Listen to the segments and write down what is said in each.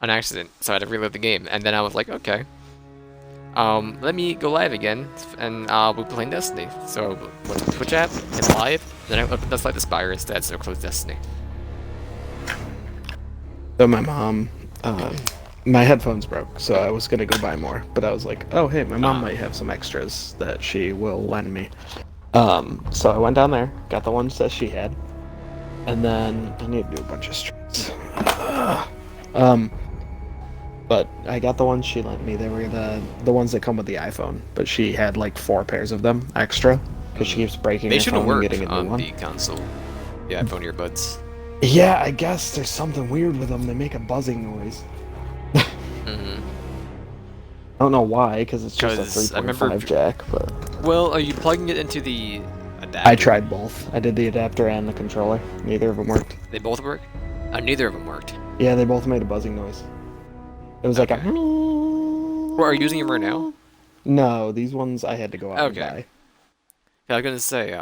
on accident, so I had to reload the game. And then I was like, okay, let me go live again, and we'll be playing Destiny. So went to the Twitch app, hit live, then I opened the Slide the Spire instead, so closed Destiny. So my mom, my headphones broke, so I was gonna go buy more, but I was like, oh hey, my mom Uh, might have some extras that she will lend me. So I went down there, got the ones that she had, and then I need to do a bunch of streams. Um, but I got the ones she lent me. They were the ones that come with the iPhone, but she had like 4 pairs of them extra because she keeps breaking they her shouldn't phone and work getting a new on one. the console. The iPhone earbuds. Yeah, I guess there's something weird with them. They make a buzzing noise. Mm-hmm. I don't know why, because it's just a Because I remember. 3.5 jack, but Well, are you plugging it into the I adapter? tried both. I did the adapter and the controller. Neither of them worked. They both work? Neither of them worked. Yeah, they both made a buzzing noise. It was like a. Okay. Well, are you using them right now? No, these ones I had to go out and Okay. buy. Yeah, I was gonna say,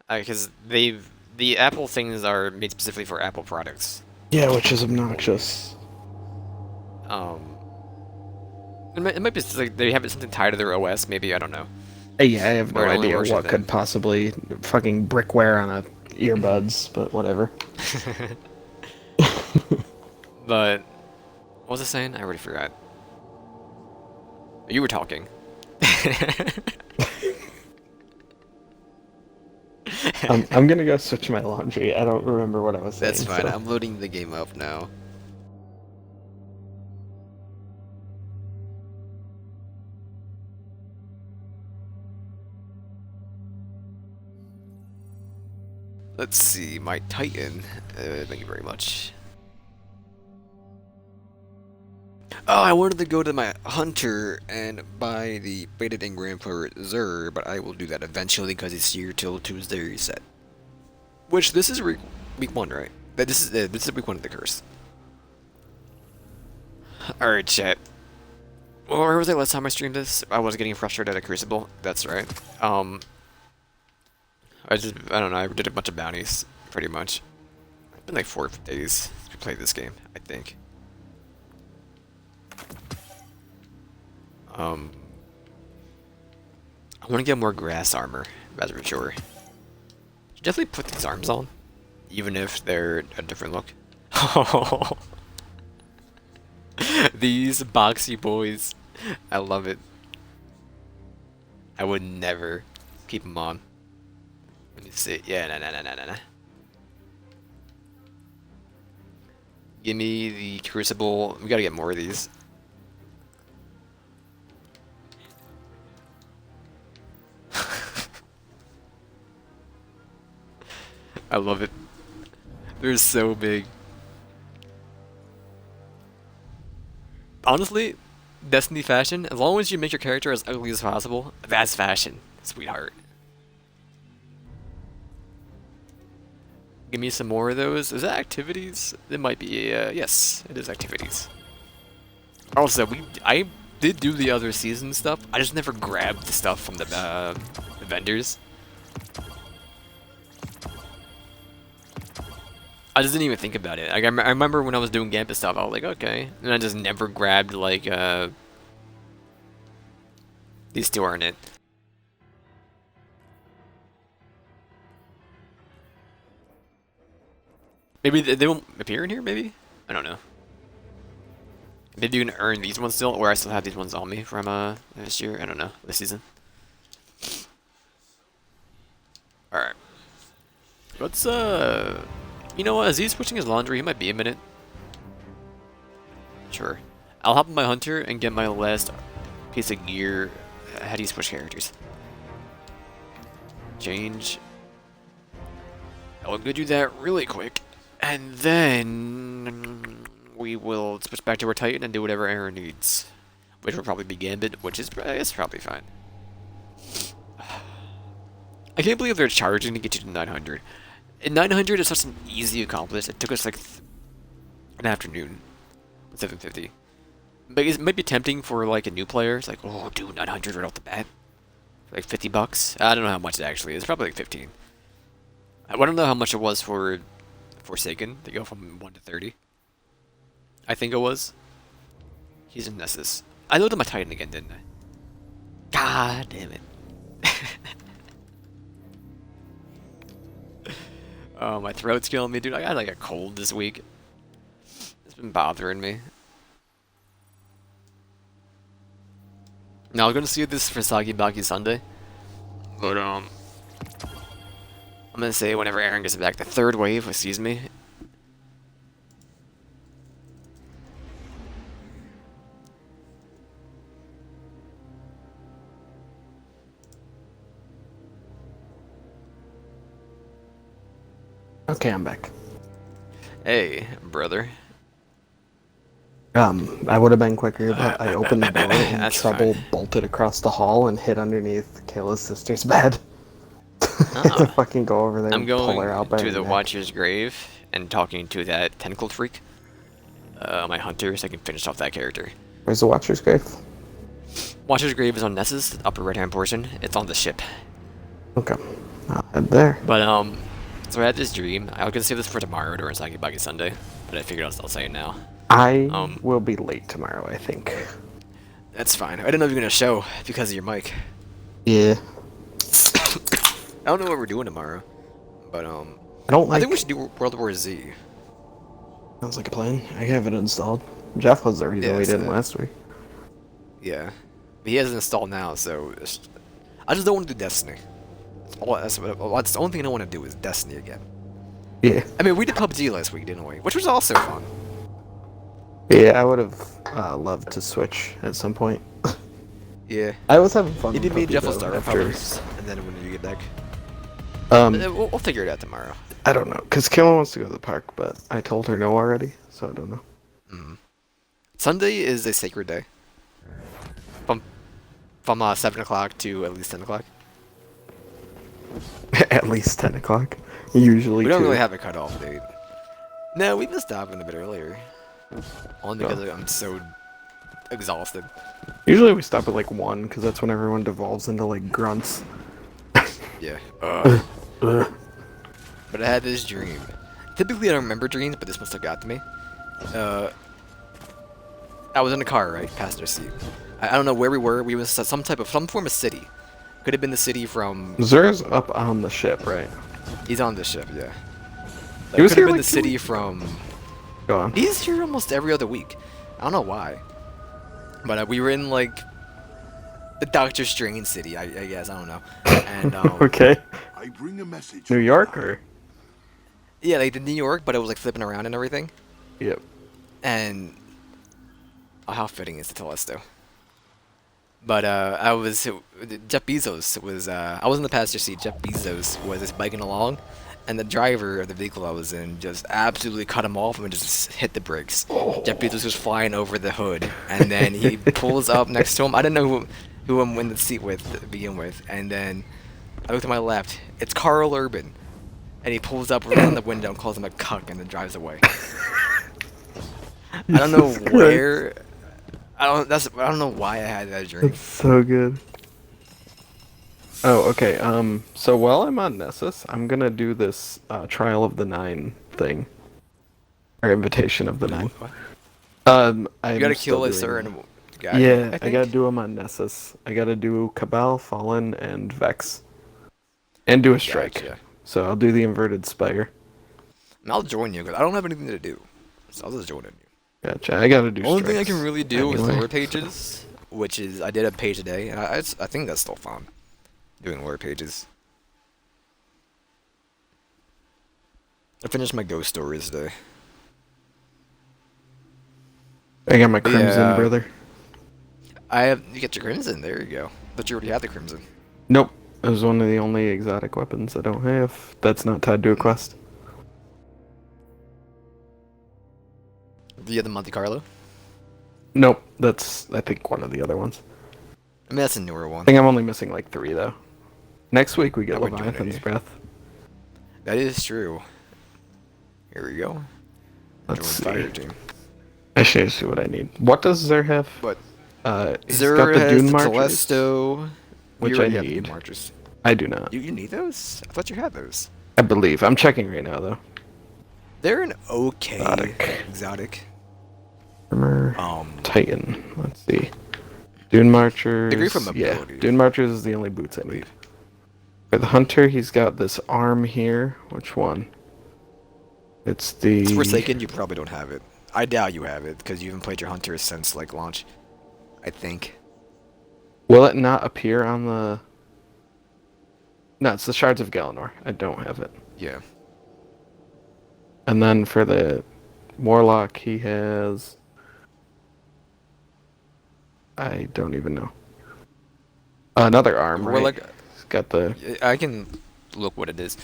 because the Apple things are made specifically for Apple products. Yeah, which is obnoxious. Um, it might be like they have something tied to their OS, maybe, I don't know. Yeah, I have no Where it only idea works with what could them. possibly fucking brickware on a earbuds, but whatever. But, what was I saying? I already forgot. You were talking. I'm gonna go switch my laundry. I don't remember what I was That's saying, fine, so. I'm loading the game up now. Let's see, my Titan. Thank you very much. Oh, I wanted to go to my Hunter and buy the baited engram for Zur, but I will do that eventually because it's here till Tuesday reset. Which this is week 1, right? This is week 1 of the curse. All right, chat. Well, where was I last time I streamed this? I was getting frustrated at Crucible. That's right. I don't know. I did a bunch of bounties, pretty much. It's been like 4 days since we played this game, I think. Um, I want to get more grass armor, that's for sure. You definitely put these arms on, even if they're a different look. These boxy boys, I love it. I would never keep them on. Let me see. Yeah, nah. Give me the Crucible. We gotta get more of these. I love it. They're so big. Honestly, Destiny fashion, as long as you make your character as ugly as possible, that's fashion, sweetheart. Give me some more of those. Is that activities? It might be, yes, it is activities. Also, I did do the other season stuff. I just never grabbed the stuff from the vendors. I just didn't even think about it. Like, I remember when I was doing Gambit stuff, I was like, okay. And I just never grabbed, like, these two aren't it. Maybe they won't appear in here, maybe? I don't know. Maybe you can earn these ones still, or I still have these ones on me from, last year. I don't know, this season. Alright. Let's, you know what, as he's switching his laundry, he might be a minute. Sure. I'll hop on my Hunter and get my last piece of gear. How do you switch characters? Change. I'll go do that really quick. And then we will switch back to our Titan and do whatever Aaron needs. Which will probably be Gambit, which is it's probably fine. I can't believe they're charging to get you to 900. And 900 is such an easy accomplishment. It took us like an afternoon with 750. But it might be tempting for like a new player. It's like, oh, dude, 900 right off the bat. Like 50 bucks. I don't know how much it actually is. Probably like 15. I don't know how much it was for Forsaken to go from 1 to 30. I think it was. He's in Nessus. I loaded my Titan again, didn't I? God damn it. Oh, my throat's killing me, dude. I got like a cold this week. It's been bothering me. Now, I was gonna see this for Sagi Baki Sunday. But, I'm gonna say whenever Aaron gets back, the third wave sees me. Okay, I'm back. Hey, brother. I would have been quicker, but I opened the door and That's trouble fine. bolted across the hall and hid underneath Kayla's sister's bed. Oh. To fucking go over there I'm and pull going her out by to her the neck. Watcher's Grave and talking to that tentacle freak, my hunter, so I can finish off that character. Where's the Watcher's grave? Watcher's Grave is on Nessus, the upper right-hand portion. It's on the ship. Okay, I'll head there. But, so I had this dream. I was gonna save this for tomorrow during Saki Baki Sunday, but I figured I'll say it now. I will be late tomorrow, I think. That's fine. I didn't know you were gonna show because of your mic. Yeah. I don't know what we're doing tomorrow, but, I don't I like... think we should do World War Z. Sounds like a plan. I have it installed. Jeff was the reason Yeah, we so didn't that- last week. Yeah. But he has it installed now, so I just don't want to do Destiny. That's the only thing I don't want to do is Destiny again. Yeah. I mean, we did PUBG last week, didn't we? Which was also fun. Yeah, I would have loved to switch at some point. Yeah. I was having fun. You with did me and PUBG, Jeff will though, start after... powers, and then when you get back, we'll figure it out tomorrow. I don't know, because Kayla wants to go to the park, but I told her no already, so I don't know. Sunday is a sacred day. From 7 o'clock to at least 10 o'clock. At least 10 o'clock. Usually We don't 2. really have a cutoff date. No, we've been stopping a bit earlier. Only because Oh. I'm so exhausted. Usually we stop at like 1, because that's when everyone devolves into like grunts. Yeah. Ugh. But I had this dream. Typically I don't remember dreams, but this must have got to me. I was in a car, right? Passenger seat. I don't know where we were. We was at some form of city. Could have been the city from... Zura's up on the ship, right? He's on the ship, yeah. He was could have here been like the 2 city weeks ago. from... Go on. He's here almost every other week. I don't know why. But we were in, like, the Doctor Strange city, I guess. I don't know. And, Okay. I bring a message. New York, or? yeah, like, the New York, but it was, like, flipping around and everything. Yep. And... Oh, how fitting is the Telesto. But, Jeff Bezos was, I was in the passenger seat. Jeff Bezos was just biking along, and the driver of the vehicle I was in just absolutely cut him off and just hit the brakes. Jeff Bezos was flying over the hood, and then he pulls up next to him. I didn't know who I'm in the seat with to begin with, and then I look to my left. It's Carl Urban, and he pulls up around the window and calls him a cuck, and then drives away. I don't know Jesus where. I don't know why I had that dream. That's so good. Oh, okay. So while I'm on Nessus, I'm gonna do this Trial of the Nine thing, or Invitation of the Nine. What? I'm You gotta still kill a doing certain them. guy. Yeah, I think? gotta do them on Nessus. I gotta do Cabal, Fallen, and Vex, and do a strike. Gotcha. So I'll do the Inverted Spire. And I'll join you because I don't have anything to do, so I'll just join you. Gotcha. I gotta do. Only thing I strikes can really do is anyway. lore pages, which is I did a page today, and I think that's still fun. Doing lore pages. I finished my ghost stories today. I got my Crimson, Yeah. brother. You get your crimson. There you go. But you already had the crimson. Nope. It was one of the only exotic weapons I don't have. That's not tied to a quest. Do you have the Monte Carlo? Nope. That's, I think, one of the other ones. I mean, that's a newer I one. think I'm only missing like 3 though. Next week we get I wouldn't do it Leviathan's any. Breath. That is true. Here we go. Let's Join see. fire team. I should see what I need. What does Zer have? But He's Zer got the has Dune the Marchers, Telesto. which You I already have the need. Dune Marchers. I do not. You need those? I thought you had those. I believe. I'm checking right now though. They're an okay Exotic. exotic. Armor. Um, Titan. Let's see. Dune Marchers. Degree from Yeah, ability. Dune Marchers is the only boots I need. For the Hunter, he's got this arm here. Which one? It's the... Forsaken, you probably don't have it. I doubt you have it, because you haven't played your Hunter since, like, launch. I think. Will it not appear on the... No, it's the Shards of Galanor. I don't have it. Yeah. And then for the Warlock, he has... I don't even know. Another arm, We're right? like, He's got the... I can look what it is.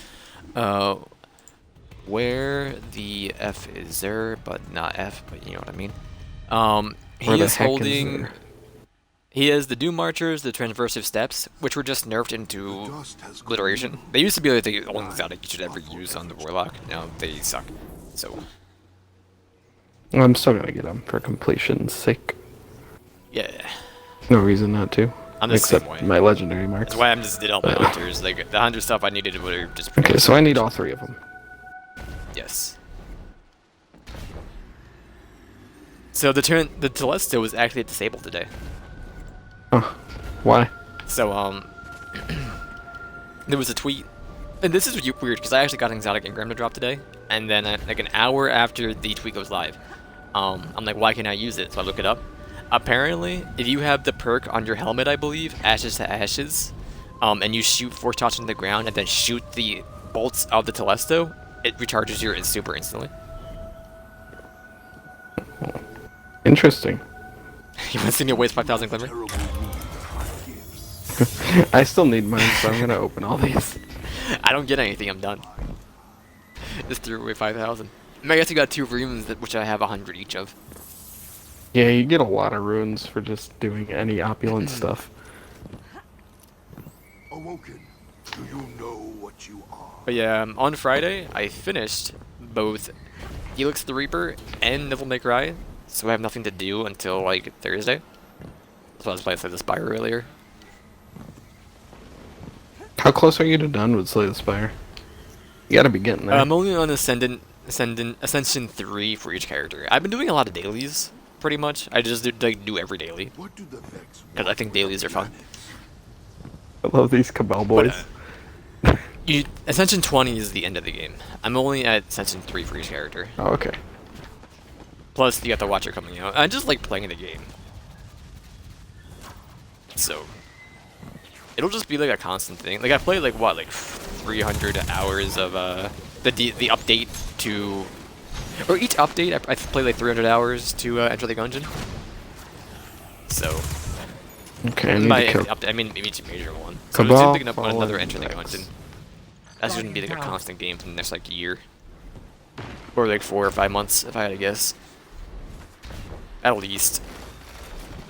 Where the F is there, but not F, but you know what I mean. Where He the is heck is holding. there? He has the Doom Marchers, the Transversive Steps, which were just nerfed into Obliteration. They used to be like the only exotic you should ever use on the Warlock. Now they suck. So I'm still gonna get him for completion's sake. yeah, No reason not to. I'm the Except same way. my legendary marks. That's why I'm just did all my hunters. Like the hunter stuff I needed were just. Okay, so I need all three of them. Yes. So the Telesto was actually disabled today. Oh, why? So there was a tweet, and this is weird because I actually got an exotic engram to drop today, and then like an hour after the tweet goes live, I'm like, why can't I use it? So I look it up. Apparently, if you have the perk on your helmet, I believe, Ashes to Ashes, and you shoot 4 shots in the ground and then shoot the bolts of the Telesto, it recharges your super instantly. Interesting. You want to see me waste 5,000 glimmer? I still need mine, so I'm gonna open all these. I don't get anything, I'm done. Just threw away 5,000. I guess you got 2 runes, which I have 100 each of. Yeah, you get a lot of runes for just doing any opulent stuff. Awoken, do you know what you are? But yeah, on Friday, I finished both Helix the Reaper and Devil May Cry, so I have nothing to do until, like, Thursday. So I was playing Slay the Spire earlier. How close are you to done with Slay the Spire? You gotta be getting there. I'm only on Ascension 3 for each character. I've been doing a lot of dailies, pretty much. I just do every daily, What do the Vex because I think dailies are fun. I love these Cabal boys. Ascension 20 is the end of the game. I'm only at Ascension 3 for each character. Oh, okay. Plus, you got the Watcher coming out. I just like playing the game. So, it'll just be like a constant thing. Like, I played like, what, like 300 hours of the update to... Or each update, I played like 300 hours to enter the dungeon. So... Okay, I need to kill... I mean, each major one. So Cabal, it's picking up Fallen, another enter the Vex. dungeon. That's gonna be like a constant game for the next like year, or like 4 or 5 months, if I had to guess. At least,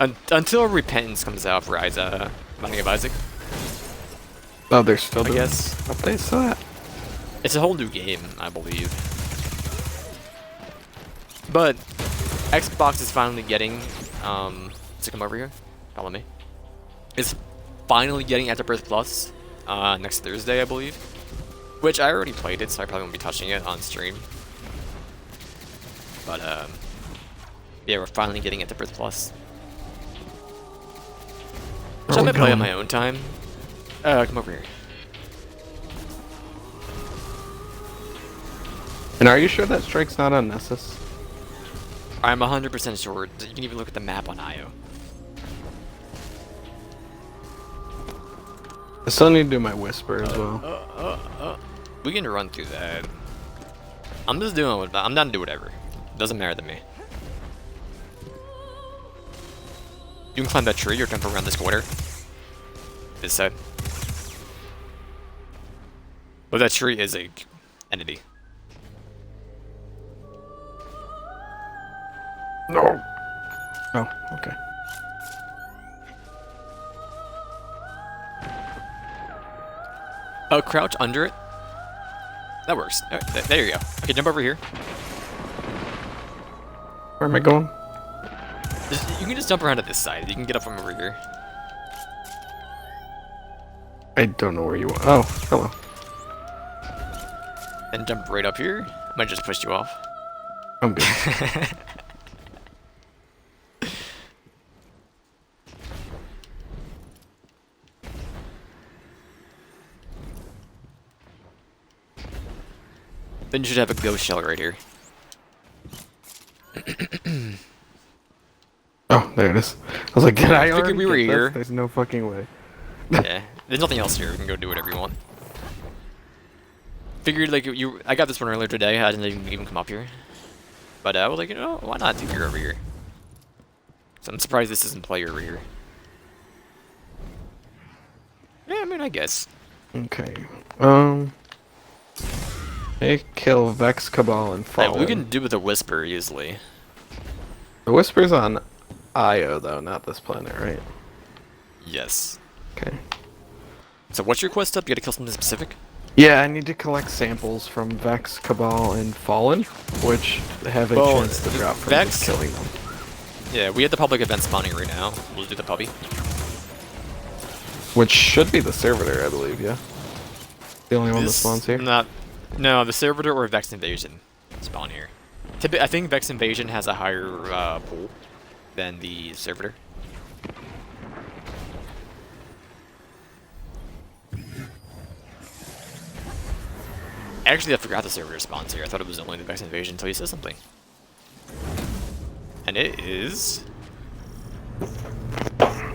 until Repentance comes out for Binding of Isaac. Oh, they're still I doing guess updates to that? it's a whole new game, I believe. But Xbox is finally getting to come over here. Follow me. Is finally getting Afterbirth Plus next Thursday, I believe. Which I already played it, so I probably won't be touching it on stream. But yeah, we're finally getting Afterbirth Plus. Which I might play on my own time. Come over here. And are you sure that strike's not on Nessus? I'm 100% sure. You can even look at the map on IO. I still need to do my Whisper as well. We can run through that. I'm just doing what I'm down to do whatever. Doesn't matter to me. You can climb that tree or jump around this corner. This side. But that tree is a entity. No. Oh, okay. Oh, crouch under it. That works. Alright, there you go. Okay, jump over here. Where am I going? You can just jump around to this side. You can get up from over here. I don't know where you are. Oh, hello. And jump right up here. I might just push you off. I'm good. Then you should have a ghost shell right here. Oh, there it is. I was like, can I Figured already we were get here. this? There's no fucking way. Yeah, there's nothing else here. We can go do whatever you want. Figured like I got this one earlier today. I didn't even come up here, but I was like, why not do here over here? So I'm surprised this isn't player over here. Yeah, I mean, I guess. Okay. They kill Vex, Cabal, and Yeah, Fallen. we can do with a whisper easily. The Whisper's on Io though, not this planet, right? Yes. Okay. So what's your quest up? You gotta kill something specific? Yeah, I need to collect samples from Vex, Cabal, and Fallen, which have a Well, chance to drop from Vex- just killing them. Yeah, we have the public event spawning right now. We'll do the puppy. Which should be the Servitor, I believe, yeah? The only one that spawns here? No, the Servitor or Vex Invasion spawn here. I think Vex Invasion has a higher pool than the Servitor. Actually, I forgot the Servitor spawns here. I thought it was only the Vex Invasion until you said something. And it is...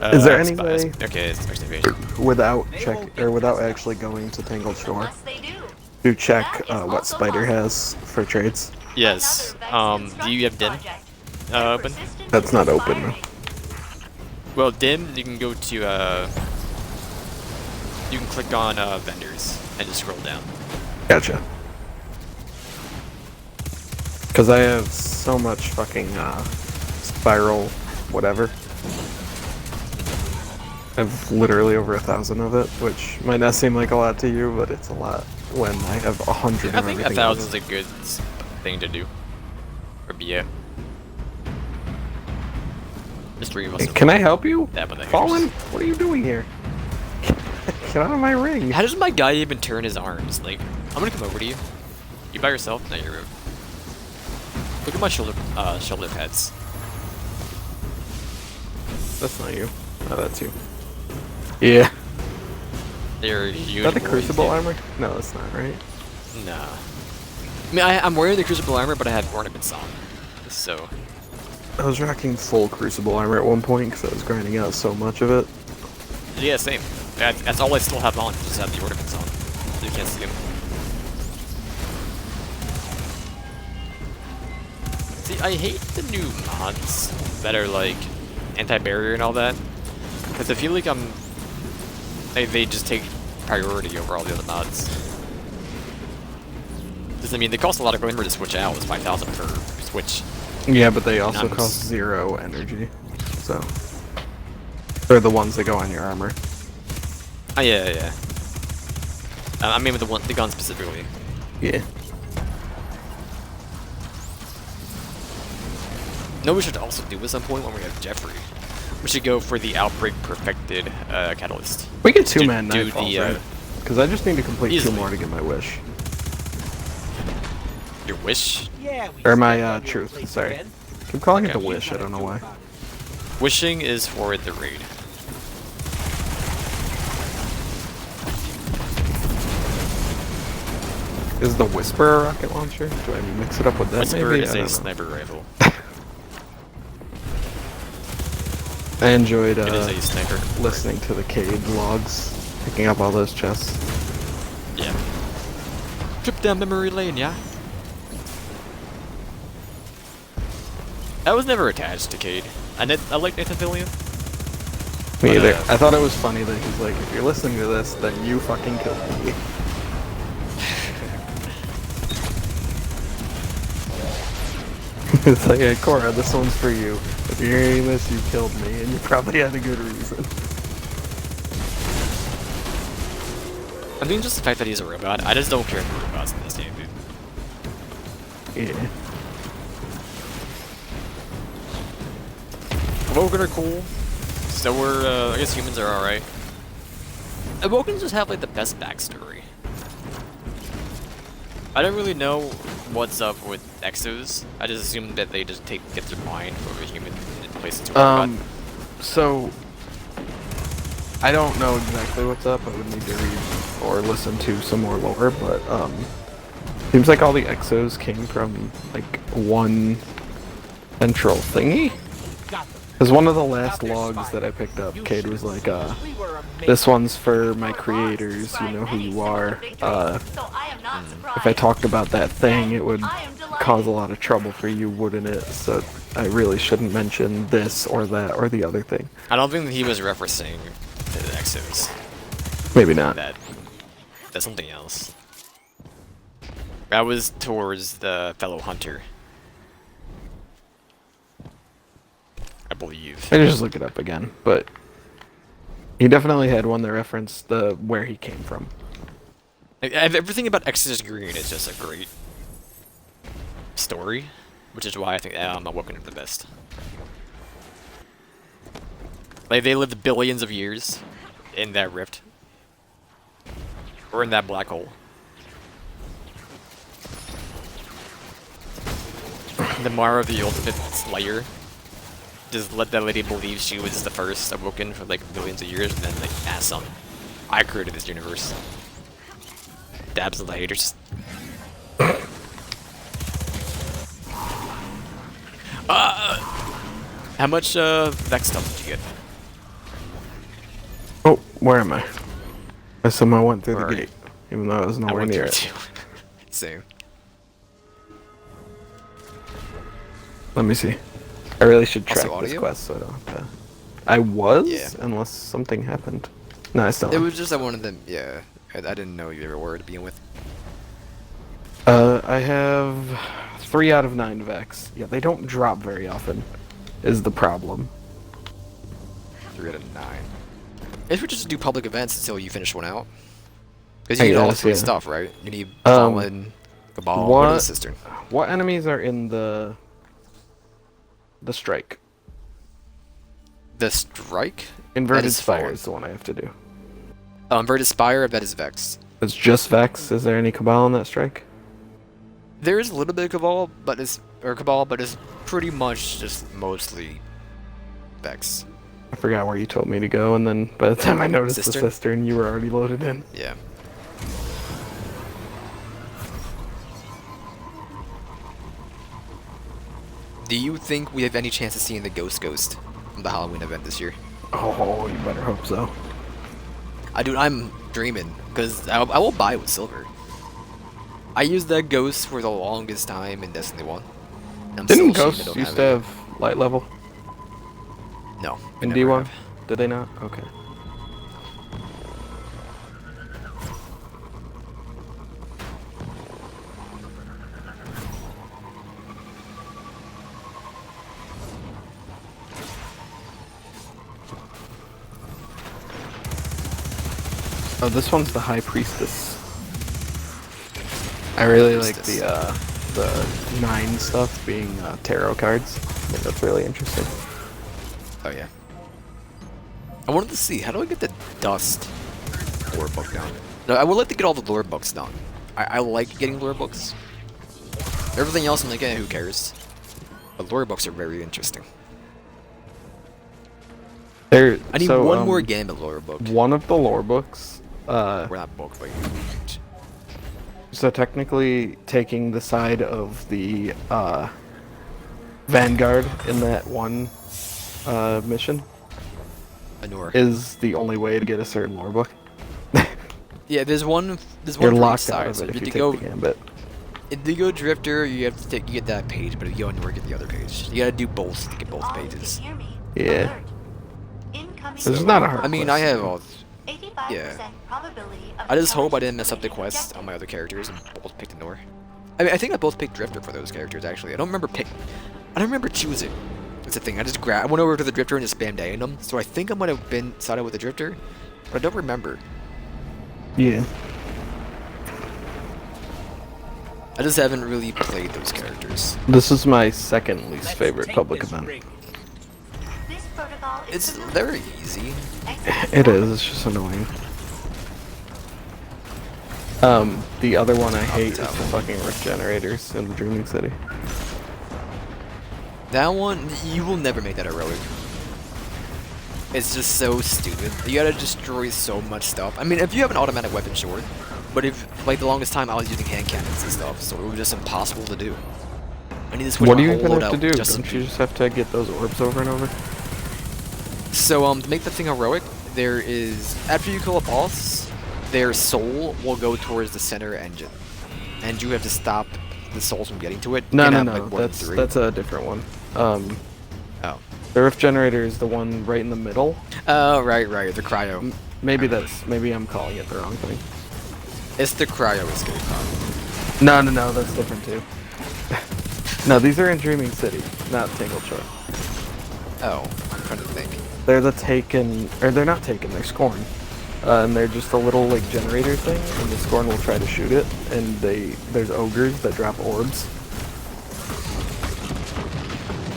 Is there any way- Okay, it's Vex Invasion. Without without actually going to Tangled Shore Unless they do. to check That is what also Spider possible. has for trades. Yes. Do you have Dim open? That's not open. Well, Dim, you can go to, you can click on, vendors, and just scroll down. Gotcha. Because I have so much fucking spiral whatever. I have literally over 1,000 of it, which might not seem like a lot to you, but it's a lot when I have 100 I of think everything 1,000 else. is a good thing to do. Or be at. Just three of us. Hey, can I help you? That one, I guess. Fallen? What are you doing here? Get out of my ring. How does my guy even turn his arms? Like, I'm gonna come over to you. You by yourself? No, you're rude. Look at my shoulder pads. That's not you. No, that's you. Yeah. They're Is huge. that the boys, Crucible dude. armor? No, that's not, right? Nah. I mean, I'm wearing the Crucible armor, but I have ornaments on. So, I was rocking full Crucible armor at one point because I was grinding out so much of it. yeah, same. That's all I still have on. Just have the ornaments on. So you can't see them. See, I hate the new mods that are like anti-barrier and all that, because I feel like they just take priority over all the other mods. Because I mean, they cost a lot of glamour to switch out. It's 5,000 per switch. Yeah, but they also Nuns. cost 0 energy. So. They're the ones that go on your armor. Oh yeah. I mean, with the gun specifically. Yeah. No, we should also do at some point when we have Jeffrey. We should go for the Outbreak Perfected Catalyst. We get 2-man do Nightfalls, the, right? Because I just need to complete easily. 2 more to get my wish. Your wish? Or my truth, sorry. Keep calling it the wish, I don't know why. Wishing is for the raid. Is the Whisper a rocket launcher? Do I mix it up with that Whisper maybe? is I a don't know. sniper rifle. I enjoyed It is a sniper. listening to the cave logs, picking up all those chests. Yeah. Trip down memory lane, yeah? I was never attached to Cade. I like Nathan Fillion. Me But, either. uh, I thought it was funny that he's like, if you're listening to this, then you fucking killed me. It's like, hey, Cora, this one's for you. If you're hearing this, you killed me, and you probably had a good reason. I mean, just the fact that he's a robot. I just don't care for robots in this game, dude. Yeah. Woken are cool. So we're, I guess humans are alright. Wokens just have, like, the best backstory. I don't really know what's up with Exos. I just assume that they just get their mind from a human and place it to a robot. So I don't know exactly what's up. I would need to read or listen to some more lore, but Seems like all the exos came from like one central thingy. Because one of the last logs that I picked up, Cade was like, this one's for my creators, you know who you are. If I talked about that thing, it would cause a lot of trouble for you, wouldn't it? So I really shouldn't mention this or that or the other thing. I don't think that he was referencing the Exos. Maybe not. That's something else. That was towards the fellow hunter, I believe. I just look it up again, but he definitely had one that referenced the where he came from. Everything about Exodus Green is just a great story, which is why I think Awoken are the best. Like, they lived billions of years in that rift. Or in that black hole. The Mara, the ultimate slayer, just let that lady believe she was the first Awoken for like billions of years, and then like, awesome. I created this universe. Dabs of the haters. How much Vex stuff did you get? Oh, where am I? I somehow went through Where the are you? gate, even though I was nowhere near it. Too. Same. Let me see. I really should track Also this audio? quest so I don't have to. I was, Yeah. unless something happened. No, I still It am. was just I wanted them. Yeah, I didn't know you ever were to begin with. I have 3 out of 9 Vex. Yeah, they don't drop very often, is the problem. 3 out of 9. If we just do public events until you finish one out. Because I you need all guess, 3 yeah. stuff, right? You need Fallen, Cabal, what- or the Cistern. What enemies are in the strike? The Strike? Inverted is Spire Fallen. is the one I have to do. Inverted Spire, that is Vex. It's just Vex. Is there any Cabal in that strike? There is a little bit of Cabal, but it's pretty much just mostly Vex. I forgot where you told me to go, and then by the time I noticed Cistern? the cistern, you were already loaded in. Yeah. Do you think we have any chance of seeing the Ghost from the Halloween event this year? Oh, you better hope so. I'm dreaming, because I will buy it with silver. I used that Ghost for the longest time in Destiny 1. I'm Didn't still ashamed I Ghosts don't used have to it. have light level No. I in never D1? have. Did they not? Okay. Oh, this one's the High Priestess. I really like the 9 stuff being tarot cards. I think that's really interesting. Oh, yeah. I wanted to see, how do I get the Dust lore book down? No, I would like to get all the lore books done. I like getting lore books. Everything else I'm like, who cares? But lore books are very interesting. There, I need so, one more Gambit lore book. One of the lore books, We're not book, but so technically taking the side of the Vanguard in that one mission Anur. is the only way to get a certain lore book. Yeah, there's one You're for each locked side. out of So it if if you you to go, take the Gambit. if you go Drifter, you have to you get that page, but if you go Anur, get the other page. You gotta do both to get both pages. Yeah. This is not a hard I mean, quest. I have all. 85% Yeah. probability of I just hope I the didn't mess up the target quest being on my other characters and both picked Anur. I mean, I think I both picked Drifter for those characters actually. I don't remember choosing. That's the thing. I went over to the Drifter and just spammed A in them. So I think I might have been sided with the Drifter, but I don't remember. Yeah. I just haven't really played those characters. This is my second least favorite public event. This protocol is It's very easy. It is, it's just annoying. The other one I hate is the fucking rift generators in the Dreaming City. That one, you will never make that heroic. It's just so stupid. You gotta destroy so much stuff. I mean, if you have an automatic weapon, sure. But if, like, the longest time I was using hand cannons and stuff, so it was just impossible to do. I need to switch What do my you whole even have to loadout do? just Don't to you just have to get those orbs over and over? So, to make the thing heroic, there is, after you kill a boss, their soul will go towards the center engine. And you have to stop the souls from getting to it. You No, can no, have, no. like, more than That's 3. that's a different one. Oh. The rift generator is the one right in the middle. Oh, right, the cryo. Maybe I'm calling it the wrong thing. It's the cryo escape pod. No, that's different too. No, these are in Dreaming City, not Tangled Shore. Oh, I'm trying to think. They're the Taken, or they're not Taken, they're Scorn. And they're just a little like generator thing, and the Scorn will try to shoot it, and there's ogres that drop orbs.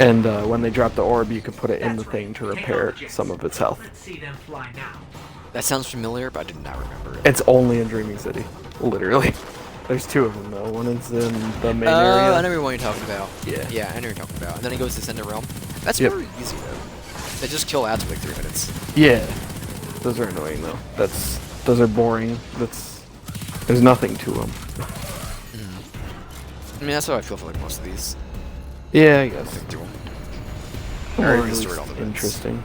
And when they drop the orb, you can put it in the thing to repair some of its health. That sounds familiar, but I did not remember it. It's only in Dreaming City, literally. There's 2 of them though. One is in the main area. I know what you're talking about. Yeah. Yeah, I know what you're talking about. And then it goes to Cinder Realm. That's Yep. very easy though. They just kill ads in like 3 minutes. Yeah, those are annoying though. Those are boring. There's nothing to them. I mean, that's how I feel for like most of these. Yeah, I guess. Do them. Or Or at destroyed least all the bits. interesting.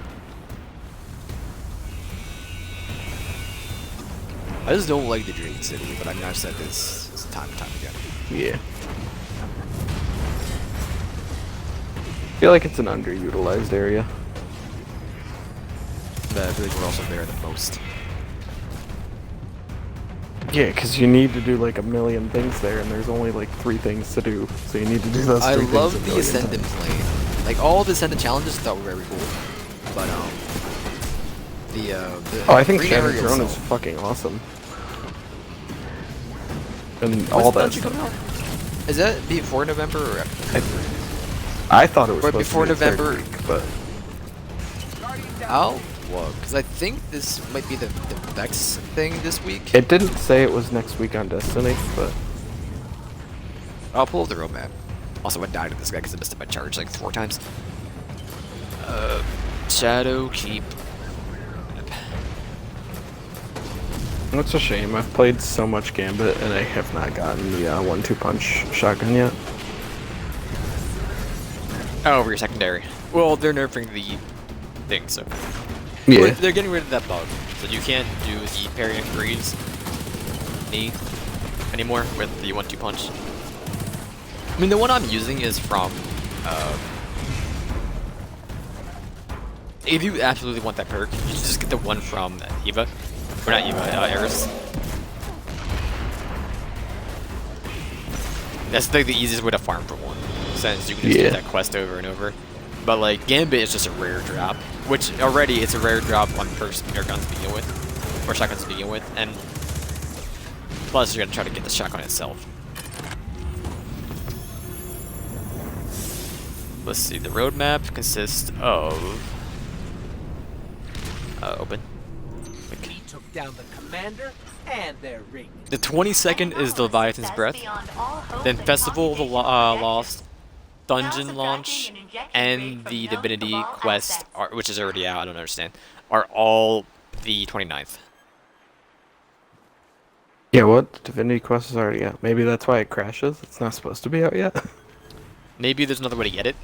I just don't like the Dream City, but I mean, I've said this time and time again. Yeah. I feel like it's an underutilized area. But I feel like we're also there the most. Yeah, because you need to do like a million things there, and there's only like 3 things to do. So you need to do those 3 I things love a the million Ascendant times. plane. Like, all the Ascendant challenges I thought were very cool. But, the Oh, I think green Shattered area Throne is itself- fucking awesome. And When's all the that dungeon stuff. coming out? Is that before November or after? I thought it was Or supposed before to be the third November. week, but I'll look, because I think this might be the Vex thing this week. it didn't say it was next week on Destiny, but I'll pull up the roadmap. Also, I died to this guy because I missed my charge like 4 times. Shadowkeep. it's a shame. I've played so much Gambit and I have not gotten the 1-2 punch shotgun yet. Oh, over your secondary. Well, they're nerfing the thing, so. Yeah. Well, they're getting rid of that bug, so you can't do the parry and freeze knee anymore with the 1-2 punch. I mean, the one I'm using is from. If you absolutely want that perk, you should just get the one from Eva. Or not Eva, Eris. That's like the easiest way to farm for one, since you can just Yeah. get that quest over and over. But like Gambit is just a rare drop, which already it's a rare drop on first air guns to begin with, or shotguns to begin with, and plus you're gonna try to get the shotgun itself. Let's see. The roadmap consists of open. Okay. We took down the commander and their ring. The 22nd is the Leviathan's Breath, then Festival of the Lost, Dungeon Launch, and the Divinity Quest, which is already out, I don't understand, are all the 29th. Yeah, what? Divinity Quest is already out. Maybe that's why it crashes. It's not supposed to be out yet. Maybe there's another way to get it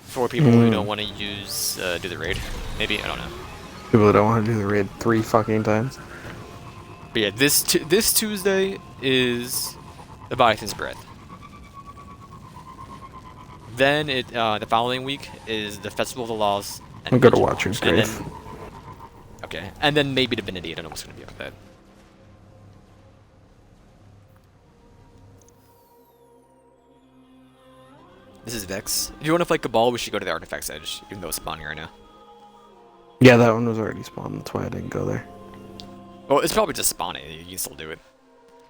for people who don't want to use do the raid. Maybe, I don't know. People that don't want to do the raid 3 fucking times. But yeah, this Tuesday is the Leviathan's Breath. Then the following week is the Festival of the Lost. And I'm gonna Dungeon watch Launch, your and grave. then- Okay, and then maybe Divinity. I don't know what's gonna be with that. This is Vex. If you want to fight Cabal, we should go to the Artifact's Edge, even though it's spawning right now. Yeah, that one was already spawned. That's why I didn't go there. Well, it's probably just spawning. You can still do it.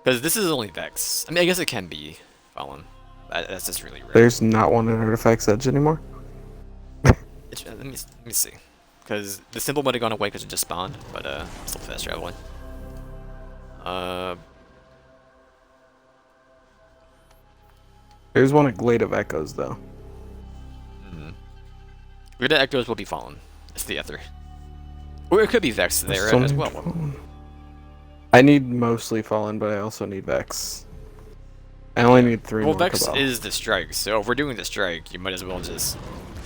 Because this is only Vex. I mean, I guess it can be Fallen. That's just really rare. There's not one in Artifact's Edge anymore. Let me see. Because the symbol might have gone away because it just spawned, but still fast traveling. There's one at Glade of Echoes though. Weird Echoes will be Fallen. It's the Ether. Or it could be Vex there So as many well. fallen. I need mostly Fallen, but I also need Vex. I only need 3 Well, more Vex Cabal. is the strike, so if we're doing the strike, you might as well just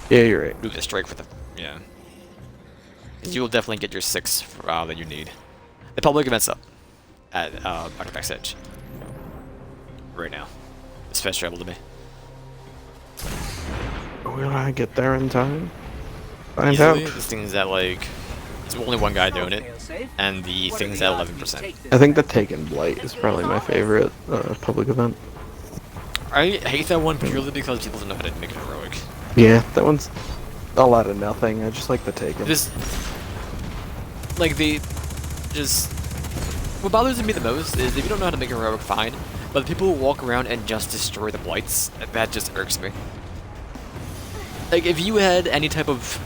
Yeah, you're right. do the strike for the yeah. You will definitely get your 6 that you need. The public event's up at Artifact's Edge right now. It's fast travel to me. Will I get there in time? Find Easily, out. this thing's at like there's only one guy doing it, Fail-safe. and the What are thing's the at odds we 11%. take this I think the thing? Taken Blight is probably my favorite public event. I hate that one purely because people don't know how to make it heroic. Yeah, that one's a lot of nothing. I just like the Taken. Just like they just what bothers me the most is if you don't know how to make a heroic, fine, but the people who walk around and just destroy the blights, that just irks me. Like if you had any type of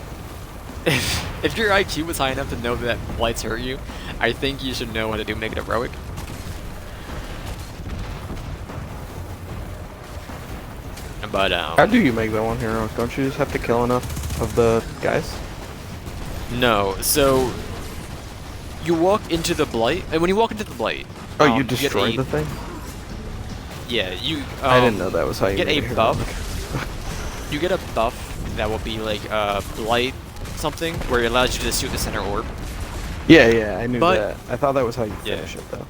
if your IQ was high enough to know that blights hurt you, I think you should know how to make it heroic. But How do you make that one heroic? Don't you just have to kill enough of the guys? no, so you walk into the blight, and when you walk into the blight, Oh, you get destroy a- the thing? Yeah, you. I didn't know that was how you get made a it buff. heroic. You get a buff that will be like blight something, where it allows you to shoot the center orb. Yeah, I knew But- that. I thought that was how you Yeah. finish it, though.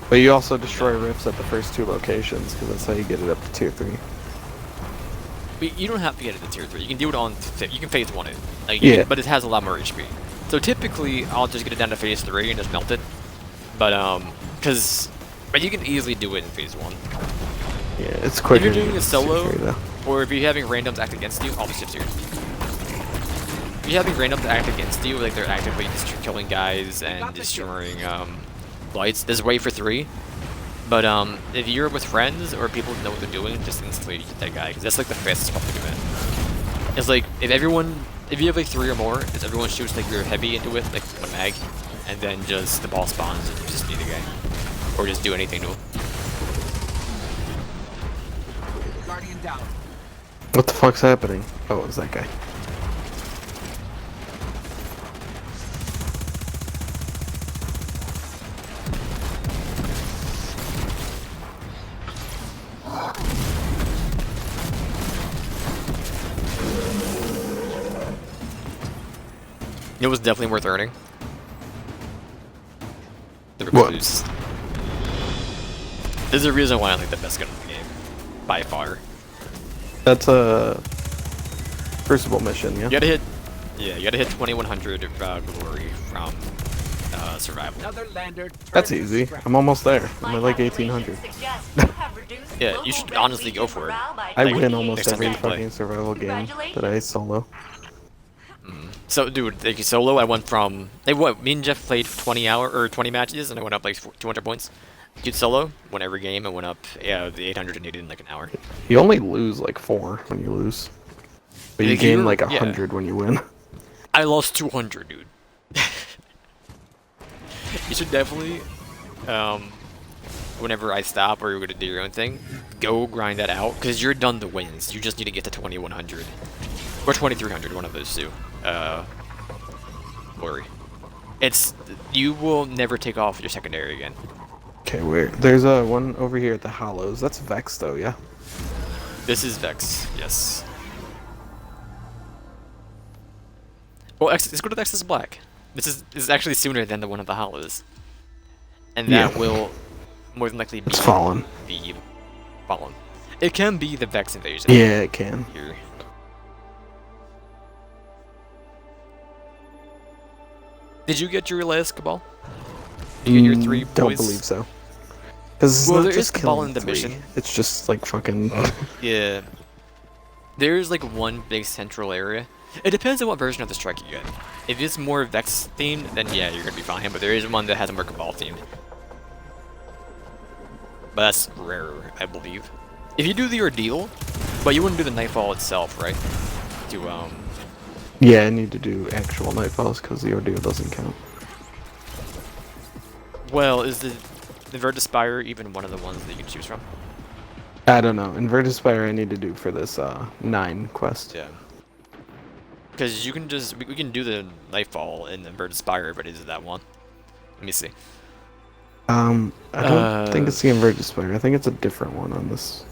But you also destroy rifts at the first 2 locations, because that's how you get it up to tier 3. But you don't have to get it to tier 3. You can do it on. You can phase 1 it. Like, Yeah. but it has a lot more HP. So typically, I'll just get it down to phase 3 and just melt it. But but you can easily do it in phase 1. Yeah, it's quicker. If you're to doing get a to tier solo, 3, though. or if you're having randoms act against you, I'll just shift tier. If you're having randoms act against you, like they're actively just killing guys and destroying blights, there's way for 3. But if you're with friends or people who know what they're doing, just instantly get that guy, because that's like the fastest public event. It's like if you have like 3 or more, if everyone shoots like your heavy into it, like a mag, and then just the ball spawns and you just need a guy, or just do anything to him. Guardian down. What the fuck's happening? Oh, it's that guy. It was definitely worth earning. The What? recluse. There's a reason why I like the best gun in the game, by far. That's a Crucible mission, yeah? You gotta hit, you gotta hit 2100 glory from survival. Another lander. That's turned easy. scrap. I'm almost there. I'm My at like calculations 1800. suggest you have reduced Yeah, you global should red honestly go legion for it. morale by I Like, win 28%. almost next time every you play. fucking survival game that I solo. So, dude, like solo, I went from me and Jeff played 20 matches, and I went up like 200 points. Dude, solo, won every game, and went up the 800 and needed in like an hour. You only lose like 4 when you lose. But you If gain you're- like yeah. 100 when you win. I lost 200, dude. You should definitely, whenever I stop or you're gonna do your own thing, go grind that out, because you're done the wins. You just need to get to 2100. Or 2300, one of those two. Glory. You will never take off your secondary again. Okay, weird. There's a one over here at the Hollows. That's Vex though, yeah? This is Vex, yes. Well, let's go to the X is Black. This is actually sooner than the one of the Hollows. And that Yeah. will more than likely be It's Fallen. the Fallen. It can be the Vex invasion. Yeah, it can. Here. Did you get your last Cabal? Did you get your 3 Don't boys? believe so. Because it's Well, not there is just Cabal killing in the 3. mission. It's just like fucking... Yeah. There's like one big central area. It depends on what version of the strike you get. If it's more Vex themed, then yeah, you're gonna be fine. But there is one that has a more Cabal themed. But that's rarer, I believe. If you do the ordeal, but you wouldn't do the Nightfall itself, right? To Yeah, I need to do actual Nightfalls because the ordeal doesn't count. well, is the Inverted Spire even one of the ones that you can choose from? I don't know. Inverted Spire I need to do for this 9 quest. Yeah. Because you can we can do the Nightfall in the Inverted Spire if it is that one. Let me see. I don't think it's the inverted spider. I think it's a different one on this.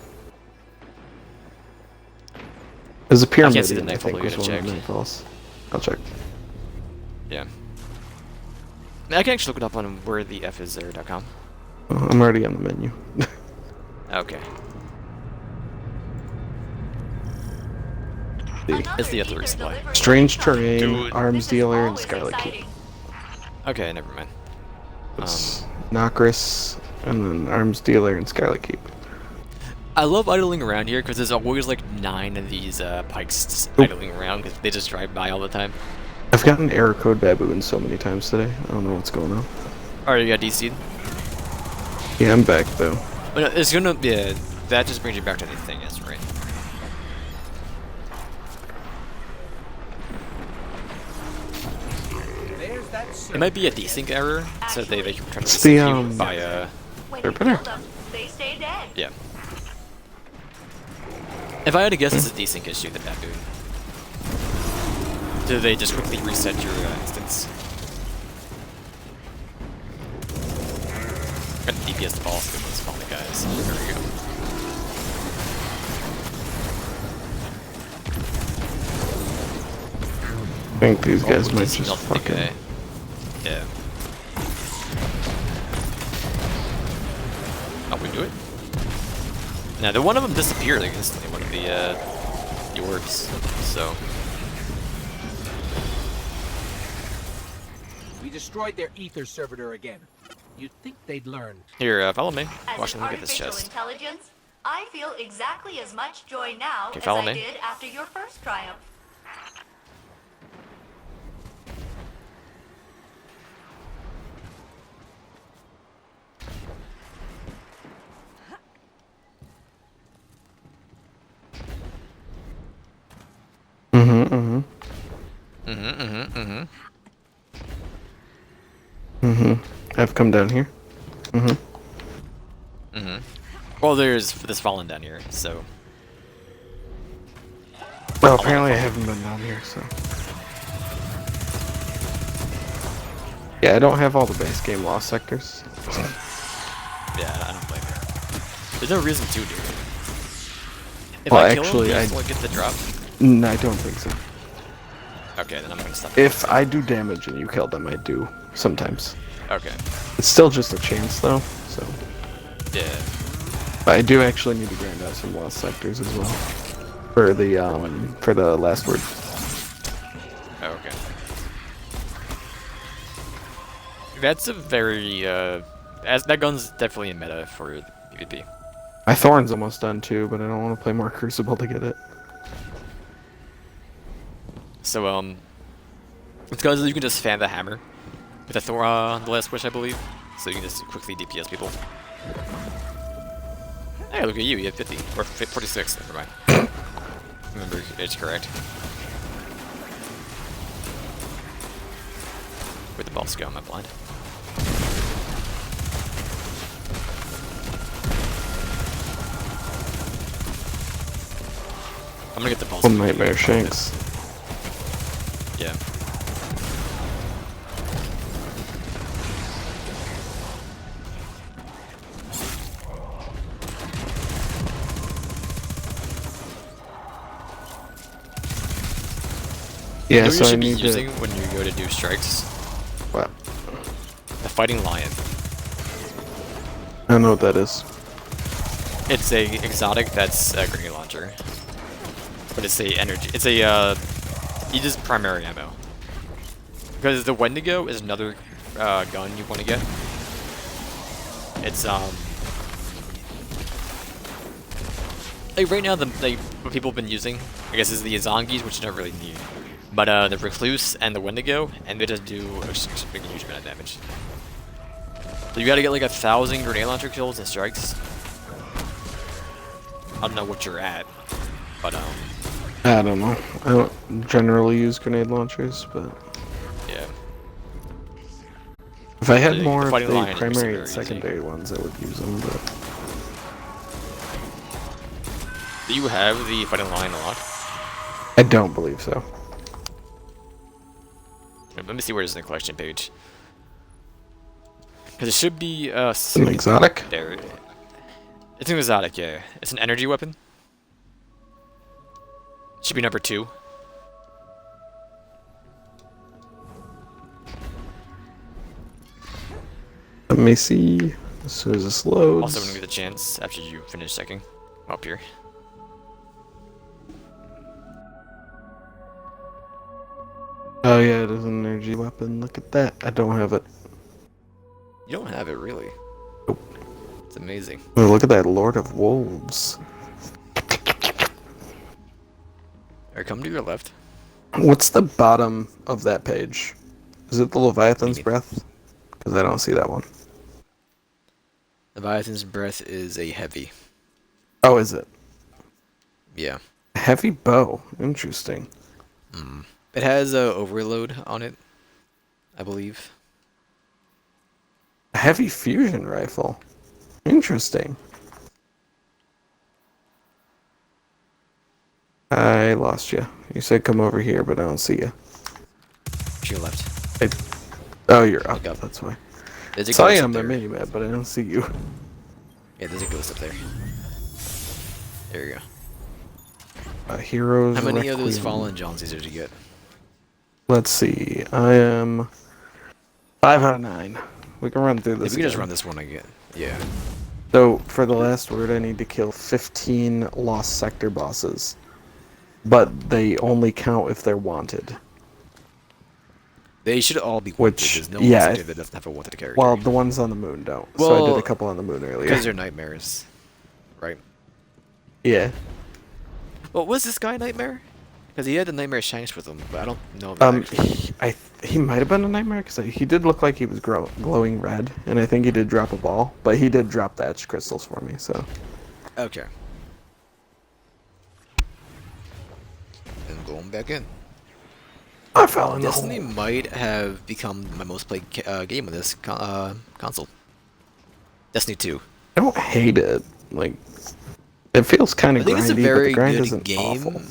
There's a I can't see the pyramid. I nightfall, think we was gotta one of the check. nightfalls. I'll check. Yeah. I can actually look it up on where the F is there.com. Oh, I'm already on the menu. Okay. Another It's the ether authority supply. delivery Strange incoming. terrain, Dude. arms This is dealer, and always Scarlet Keep. exciting. Okay, never mind. It's Nokris, and then arms dealer and Scarlet Keep. I love idling around here because there's always like 9 of these pikes just idling around because they just drive by all the time. I've gotten error code baboon so many times today. I don't know what's going on. Alright, you got DC'd? Yeah, I'm back though. But no, it's gonna, yeah, that just brings you back to the thing, yes, right? There's that It circle. might be a desync error, so they can try to It's the, desync you by, When They're you better. kill them, they stay dead. yeah. If I had to guess, it's a desync issue, the baboon. Do they just quickly reset your instance? And DPS the boss, good ones, spawn the guys. There we go. I think these guys Oh, might DC just melted the fucking. guy. Yeah. Oh, we do it? Now, the one of them disappeared instantly, one of the orbs, so. We destroyed their ether servitor again. You'd think they'd learn. Here, follow me. As Watch an them look at this artificial chest. intelligence, I feel exactly as much joy now Okay, as follow I me. did after your first triumph. I've come down here. Well, there's this fallen down here, so. Well, apparently I haven't been down here, so. Yeah, I don't have all the base game lost sectors. So. Yeah, I don't blame you. There's no reason to, dude. If Well, I kill actually, him, I- I still get the drop. I don't think so. Okay, then I'm gonna stop. If I do damage and you kill them, I do sometimes. Okay. It's still just a chance though, so. Yeah. But I do actually need to grind out some lost sectors as well. For the last word. Oh, okay. That's a very that gun's definitely a meta for PvP. My Thorn's almost done too, but I don't want to play more Crucible to get it. So it's because you can just fan the hammer with the Thor the last wish, I believe. So you can just quickly DPS people. Hey, look at you! You have 50 or 46. Never mind. Remember, it's correct. Where'd the boss go? Am I blind? I'm gonna get the boss. One Nightmare Shanks. Yeah. You Yeah, know what so you I should be need using to. when you go to do strikes? What? The Fighting Lion. I don't know what that is. It's a exotic that's a grenade launcher. But it's a energy. It's a you just primary ammo. Because the Wendigo is another gun you want to get. It's like right now what people have been using, I guess, is the Azongis, which you don't really need. But the Recluse and the Wendigo, and they just do a huge amount of damage. So you gotta get like 1,000 grenade launcher kills and strikes. I don't know what you're at, but I don't know. I don't generally use grenade launchers, but yeah. if I had The more of Fighting the Lion is primary very and easy. secondary ones, I would use them. But Do you have the Fighting Lion a lot? I don't believe so. Let me see where it is in the collection page. Because it should be An exotic? there. It's an exotic, yeah. It's an energy weapon. Should be number 2. Let me see. As soon as this loads. Also, when you get the chance after you finish checking up here. Oh yeah, it is an energy weapon. Look at that. I don't have it. You don't have it really. Nope. It's amazing. Oh, look at that Lord of Wolves. Alright, come to your left. What's the bottom of that page? Is it the Leviathan's Breath? Because I don't see that one. Leviathan's Breath is a heavy. Oh, is it? Yeah. Heavy bow. Interesting. It has a overload on it, I believe. A heavy fusion rifle. Interesting. I lost you. You said come over here, but I don't see you. To your left. Oh, you're up. Look up. That's why. There's a Saw ghost you up on my there. mini-map, but I don't see you. Yeah, there's a ghost up there. There you go. A hero's How many of those Requiem. fallen Johnsies did you get? Let's see. I am 5 out of 9. We can run through If this. we can just again. run this one again. Yeah. So for the last word, I need to kill 15 lost sector bosses, but they only count if they're wanted. They should all be wanted. Which, There's no yeah, one that doesn't have a wanted character. Well, the ones on the moon don't. So I did Well, a couple on the moon earlier. because they're nightmares, right? Yeah. Well, was this guy a nightmare? Because he had the nightmare shanks with him, but I don't know if that actually... He might have been a nightmare because he did look like he was glowing red, and I think he did drop a ball, but he did drop the etched crystals for me. So. Okay. And going back in. I fell in the Destiny hole. might have become my most played game on this console. Destiny 2. I don't hate it. Like, it feels kind I of think grindy, it's a but very the grind good isn't game. awful.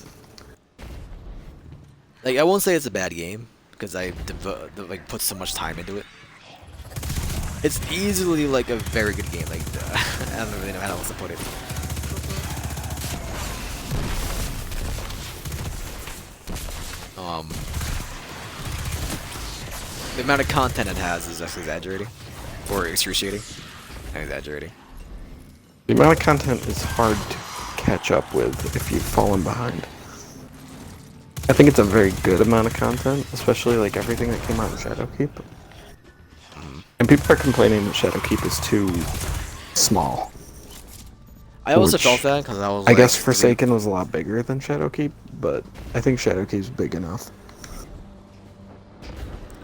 Like, I won't say it's a bad game because I like put so much time into it. It's easily like a very good game. Like, I don't really know how else to put it. The amount of content it has is just exaggerating, or excruciating. I'm exaggerating. The amount of content is hard to catch up with if you've fallen behind. I think it's a very good amount of content, especially like everything that came out in Shadowkeep. And people are complaining that Shadowkeep is too small. I also Which, felt that because I was. I like, guess Forsaken was a lot bigger than Shadowkeep, but I think Shadowkeep's big enough.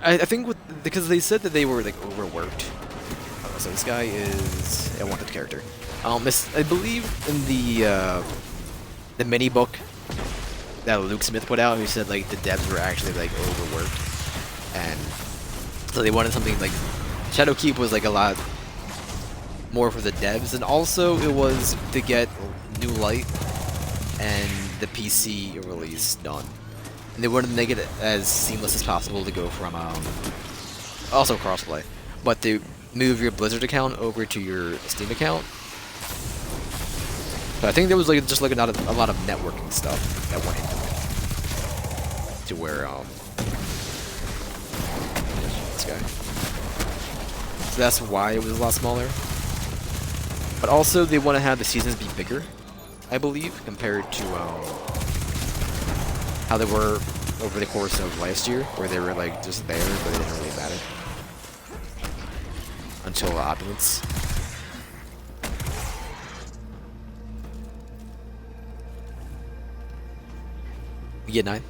I think because they said that they were like overworked. So this guy is a wanted character. I believe in the mini book that Luke Smith put out, he said like the devs were actually like overworked, and so they wanted something like Shadowkeep was like a lot more for the devs, and also it was to get new light and the PC release done. And they wanted to make it as seamless as possible to go from also crossplay, but to move your Blizzard account over to your Steam account. But I think there was like just like a lot of networking stuff that went into it, to where this guy. So that's why it was a lot smaller. But also they want to have the seasons be bigger, I believe, compared to how they were over the course of last year, where they were like just there, but it didn't really matter until Opulence. You get 9?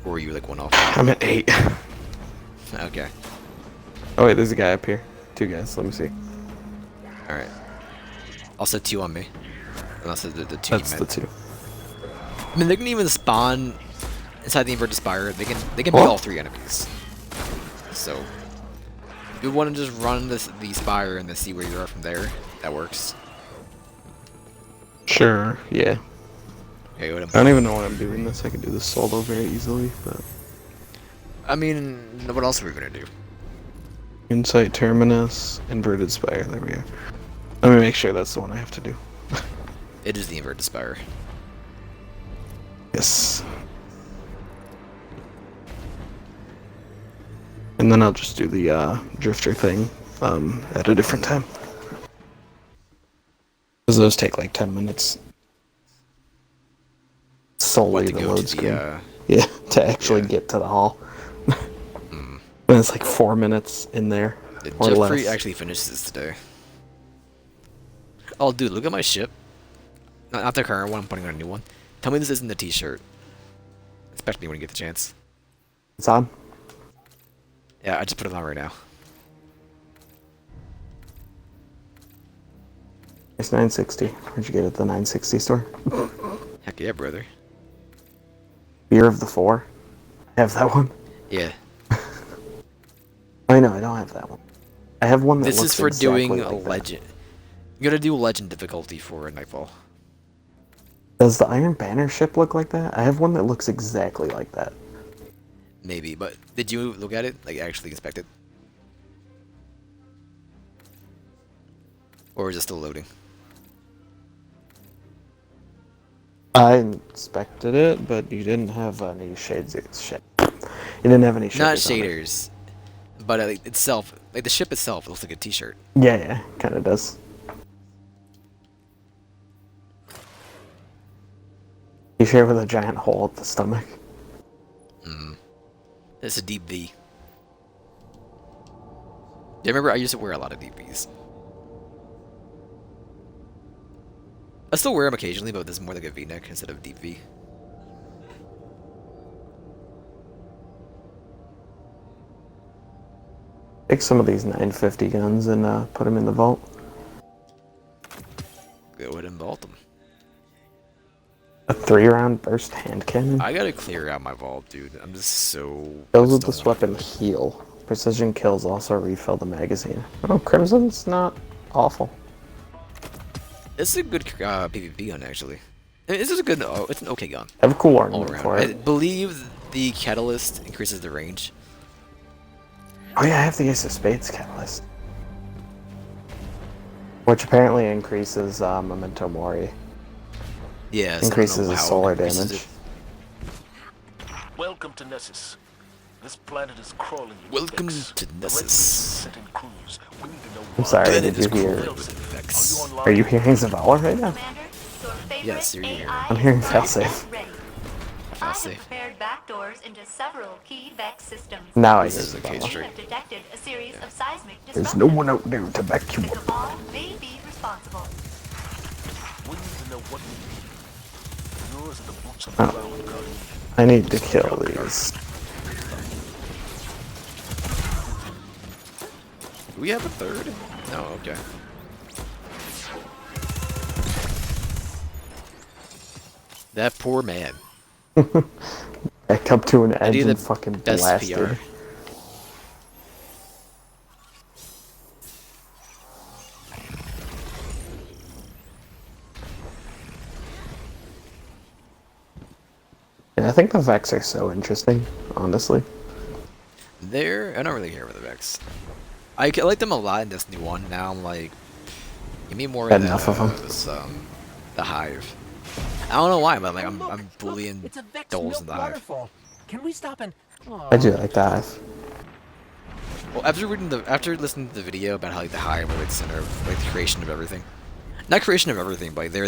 Or were you like 1 off? I'm at 8. Okay. Oh wait, there's a guy up here. 2 guys, let me see. Alright. I'll set 2 on me. Unless the 2 That's you the meant. 2. I mean, they can even spawn inside the inverted spire. They can be What? all 3 enemies. So, if you want to just run the spire and then see where you are from there, that works. Sure, yeah. Okay, go I ahead. don't even know why I'm doing this. I can do this solo very easily, but I mean, what else are we gonna do? Insight Terminus, Inverted Spire. There we go. Let me make sure that's the one I have to do. It is the inverted spire. Yes. And then I'll just do the drifter thing at a different time. Because those take like 10 minutes. Solely What, to the go load to screen. the, Yeah, to actually yeah. get to the hall. And it's like 4 minutes in there. Or Jeffrey less. actually finished this today. Oh, dude, look at my ship. Not the current one, I'm putting on a new one. Tell me this isn't the t-shirt. Especially when you get the chance. It's on. Yeah, I just put it on right now. It's 960. Where'd you get it at the 960 store? Heck yeah, brother. Year of the Four. I have that one. Yeah. I know, I don't have that one. I have one that This looks is for exactly doing a like that. legend. You gotta do legend difficulty for Nightfall. Does the Iron Banner ship look like that? I have one that looks exactly like that. Maybe, but did you look at it? Like, actually inspect it? Or is it still loading? I inspected it, but you didn't have any shades. You didn't have any shaders. Not on it. shaders. But itself, like the ship itself, it looks like a t-shirt. Yeah, kind of does. You share with a giant hole at the stomach. It's a deep V. Yeah, remember I used to wear a lot of deep Vs. I still wear them occasionally, but this is more like a V-neck instead of deep V. Take some of these 950 guns and put them in the vault. Go ahead and vault them. A 3-round burst hand cannon. I gotta clear out my vault, dude. I'm just so... Kills with I this still wanna weapon do it. heal. Precision kills also refill the magazine. Oh, Crimson's not awful. It's a good PvP gun, actually. I mean, this is a good... Oh, it's an okay gun. I have a cool All ornament around. for I it. believe the catalyst increases the range. Oh yeah, I have the Ace of Spades catalyst. Which apparently increases Memento Mori. Yeah, so I don't know Increases his how it solar increases damage. it. Welcome to Nessus. This planet is crawling with Welcome Vex. to The Nessus. Red Wings set in crews. We need to know I'm why. sorry, Planet did is you hear? crawling with Vex. Are you online? Are you hearing Zavala right now? Commander, your favorite Yes, you're here. AI I'm hearing is primed failsafe. and ready. I have Failsafe. prepared backdoors into several key Vex systems. Now I This hear is a case Zavala. We straight. have detected a series of seismic There's disruptions. no one out there to back you The up. Cabal may be responsible. We need to know what we need. Yours are the boots on Oh. the ground, Guardian. I need to kill these. Do we have a third? No, okay. That poor man. Backed up to an edge need and the fucking best blasted. PR. Yeah, I think the Vex are so interesting, honestly. I don't really care about the Vex. I like them a lot in this new one. Now I'm like, give me more of Enough of 'em. this, the Hive. I don't know why, but like I'm Look, bullying it's a Vex dolls milk in the Hive. waterfall. Can we stop and... I do like that. Well, after listening to the video about how like the Hive are like the center of like the creation of everything, not creation of everything, but the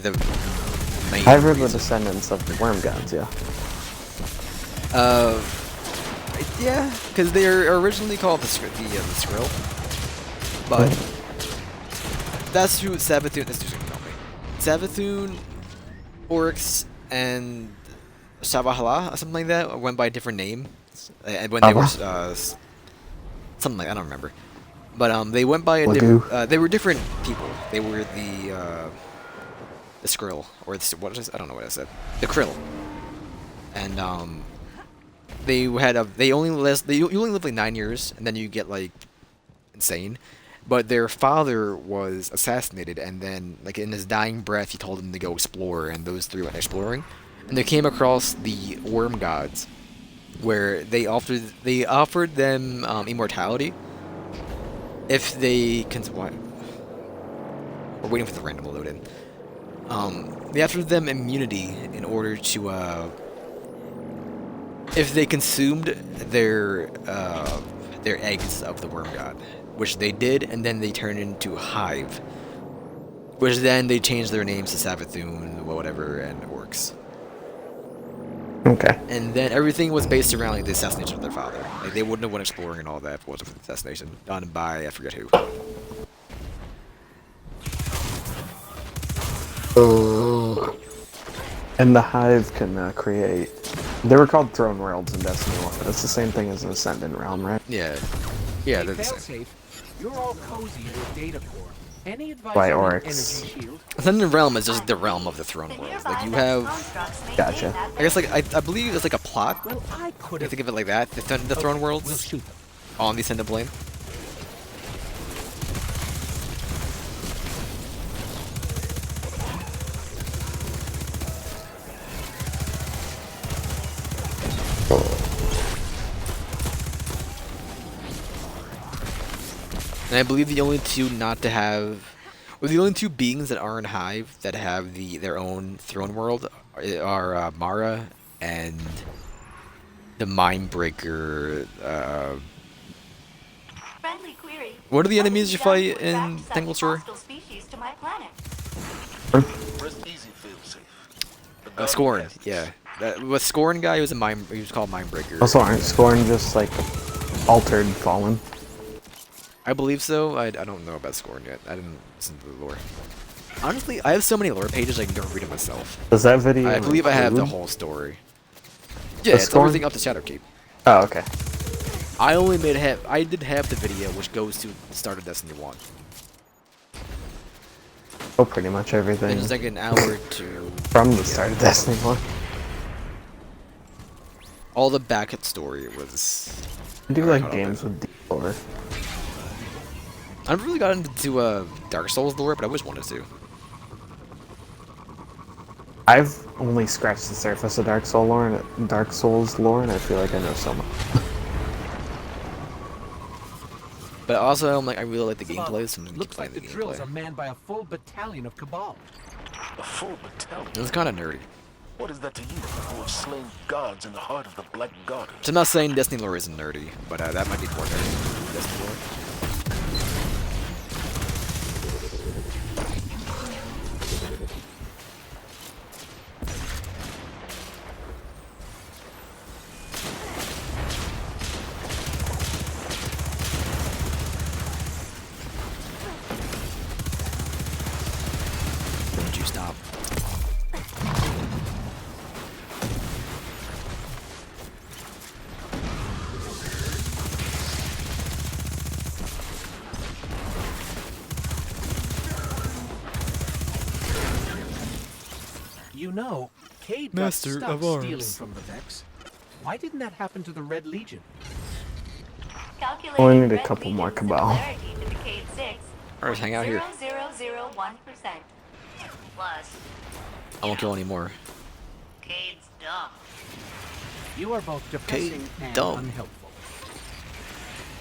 main. Hive are the reason. descendants of the worm gods, yeah. Yeah, because they are originally called the Skrill, but that's who Savathun. That's who's gonna tell me. Savathun, Oryx, and Shavahala, or something like that, went by a different name, and when they were something like I don't remember, but they went by a different. They were different people. They were the Skrill, or I don't know what I said. The Krill, and they only you only live like 9 years, and then you get like insane. But their father was assassinated, and then like in his dying breath, he told them to go explore, and those three went exploring, and they came across the worm gods, where they offered them immortality, if they can, what? We're waiting for the random to load in. They have to give them immunity in order to, if they consumed their eggs of the worm god, which they did, and then they turned into Hive, which then they changed their names to Savathun, whatever, and Orcs. Okay. And then everything was based around like the assassination of their father. Like they wouldn't have went exploring and all that if it wasn't for the assassination done by I forget who. And the Hive can create. They were called Throne Worlds in Destiny 1, but it's the same thing as an Ascendant Realm, right? Yeah, yeah, Hey, they're the same. failsafe, you're all cozy in your data core. Any advice By on an orcs. energy shield? Ascendant Realm is just the realm of the throne The worlds. nearby Like you Vex have, constructs maintain Gotcha. that I guess like I believe it's like a plot. Well, I could You have. think of it like that. The throne We'll worlds shoot them. on the Ascendant plane. And I believe the only two not to have, or the only two beings that aren't Hive that have their own throne world are Mara and the Mindbreaker. friendly query. What are the What enemies is you done fight to in attract such Tangled Shore? hostile species to my planet? Rest easy, feel safe. The Uh, guard Scorn, passes. yeah. That was Scorn guy. He was called Mindbreaker. Also, aren't Scorn just like altered Fallen? I believe so. I don't know about Scorn yet. I didn't listen to the lore. Honestly, I have so many lore pages I can go read it myself. Does that video? I believe I have the include- whole story. Yeah, it's Scorn? everything up to Shadowkeep. Oh, okay. I only made I did have the video which goes to the start of Destiny 1. Oh, pretty much everything And it's like an hour to from the start of Destiny 1. all the back story was. I do Alright, like hold on, games man. with deep lore. I never really got into Dark Souls lore, but I always wanted to. I've only scratched the surface of Dark Souls lore, and I feel like I know so much. But also, I'm like, I really like the Come on, gameplay, so I'm gonna keep looks playing like the the drills are gameplay. manned by a full battalion of Cabal. A full battalion. It's kind of nerdy. What is that to you, who have slain gods in the heart of the Black Garden? So I'm not saying Destiny lore isn't nerdy, but that might be more nerdy than Destiny lore. Would you stop? You know, Cade Master got stuck of stealing Arms. from the Vex. Why didn't that happen to the Red Legion? Calculating Only need a Red couple more Legion's Cabal. similarity to the Cade 6, Alright, hang out here. 0.0001%. Plus, I won't kill anymore. Cade's dumb. You are both depressing and dumb. unhelpful.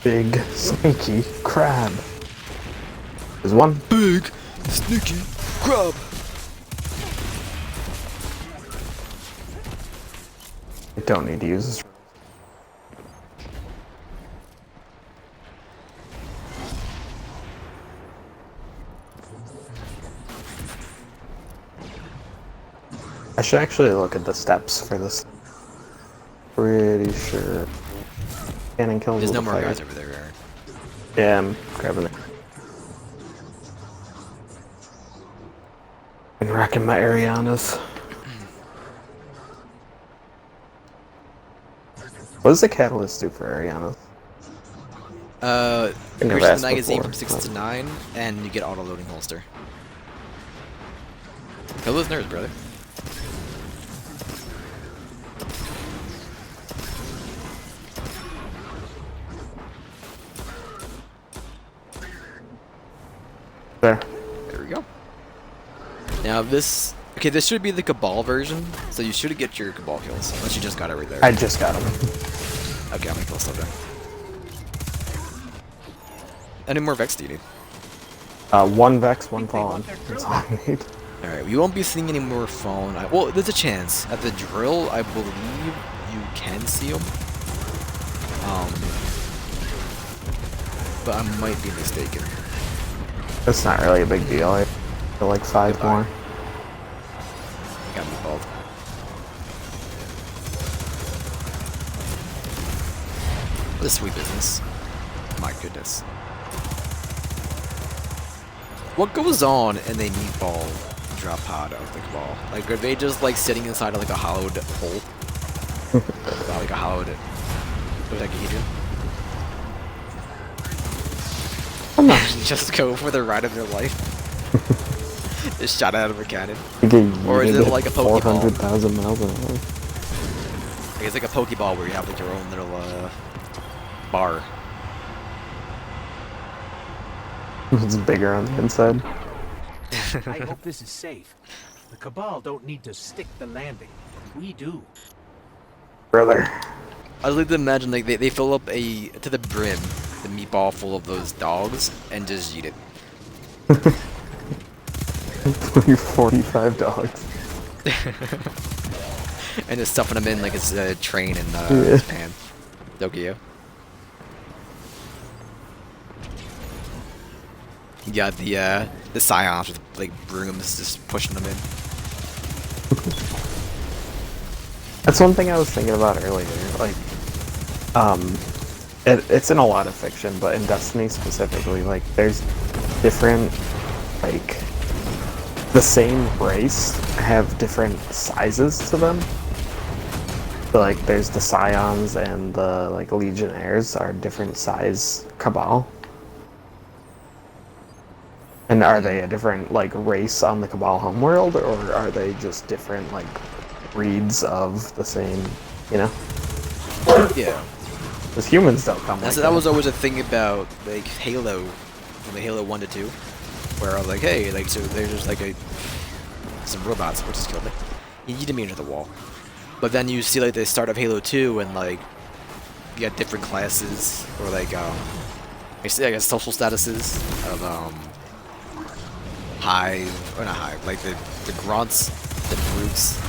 Big, sneaky crab. There's one. Big, sneaky crab. I don't need to use this. I should actually look at the steps for this. Pretty sure. Cannon kills There's with no a more fire. guys over there, Aaron. Yeah, I'm grabbing it. And wrecking my Arianas. What does the catalyst do for Arianas? Increase never the asked magazine before, from 6 but- to 9, and you get auto-loading holster. Kill those nerds, brother. There. There we go. Now this... Okay, this should be the Cabal version, so you should get your Cabal kills, unless you just got it right there. I just got him. Okay, I'm gonna kill stuff there. Any more Vex do you need? One Vex, one Fallen. That's all I need. Alright, we won't be seeing any more Fallen. Well, there's a chance. At the drill, I believe you can see them. But I might be mistaken. It's not really a big deal. I feel like 5 Goodbye. more. Got me bald. What a sweet business. My goodness. What goes on in a meatball drop pod of the Cabal? Like, are they just like sitting inside of like a hollowed hole? Like a hollowed dodecahedron? Just go for the ride of their life. Just shot out of a cannon. Or is it like a Pokeball? 400,000 miles an hour. It's like a Pokeball where you have like your own little bar. It's bigger on the inside. I hope this is safe. The Cabal don't need to stick the landing. We do. Brother. I would like to imagine like they fill up to the brim the meatball full of those dogs and just eat it. 45 dogs. And just stuffing them in like it's a train in Japan. Tokyo. You got the scions with like brooms just pushing them in. That's one thing I was thinking about earlier. Like, it's in a lot of fiction, but in Destiny specifically, like, there's different, like, the same race have different sizes to them. So, like, there's the Scions and the, like, Legionnaires are different size Cabal. And are they a different, like, race on the Cabal homeworld, or are they just different, like, breeds of the same, you know? Yeah. Because humans don't come like That was always a thing about like Halo, from the Halo 1 to 2, where I was like, hey, like so there's just like some robots, which just killed me. You need me into the wall. But then you see like the start of Halo 2 and like you got different classes or like I guess social statuses of hive or not hive, like the grunts, the brutes,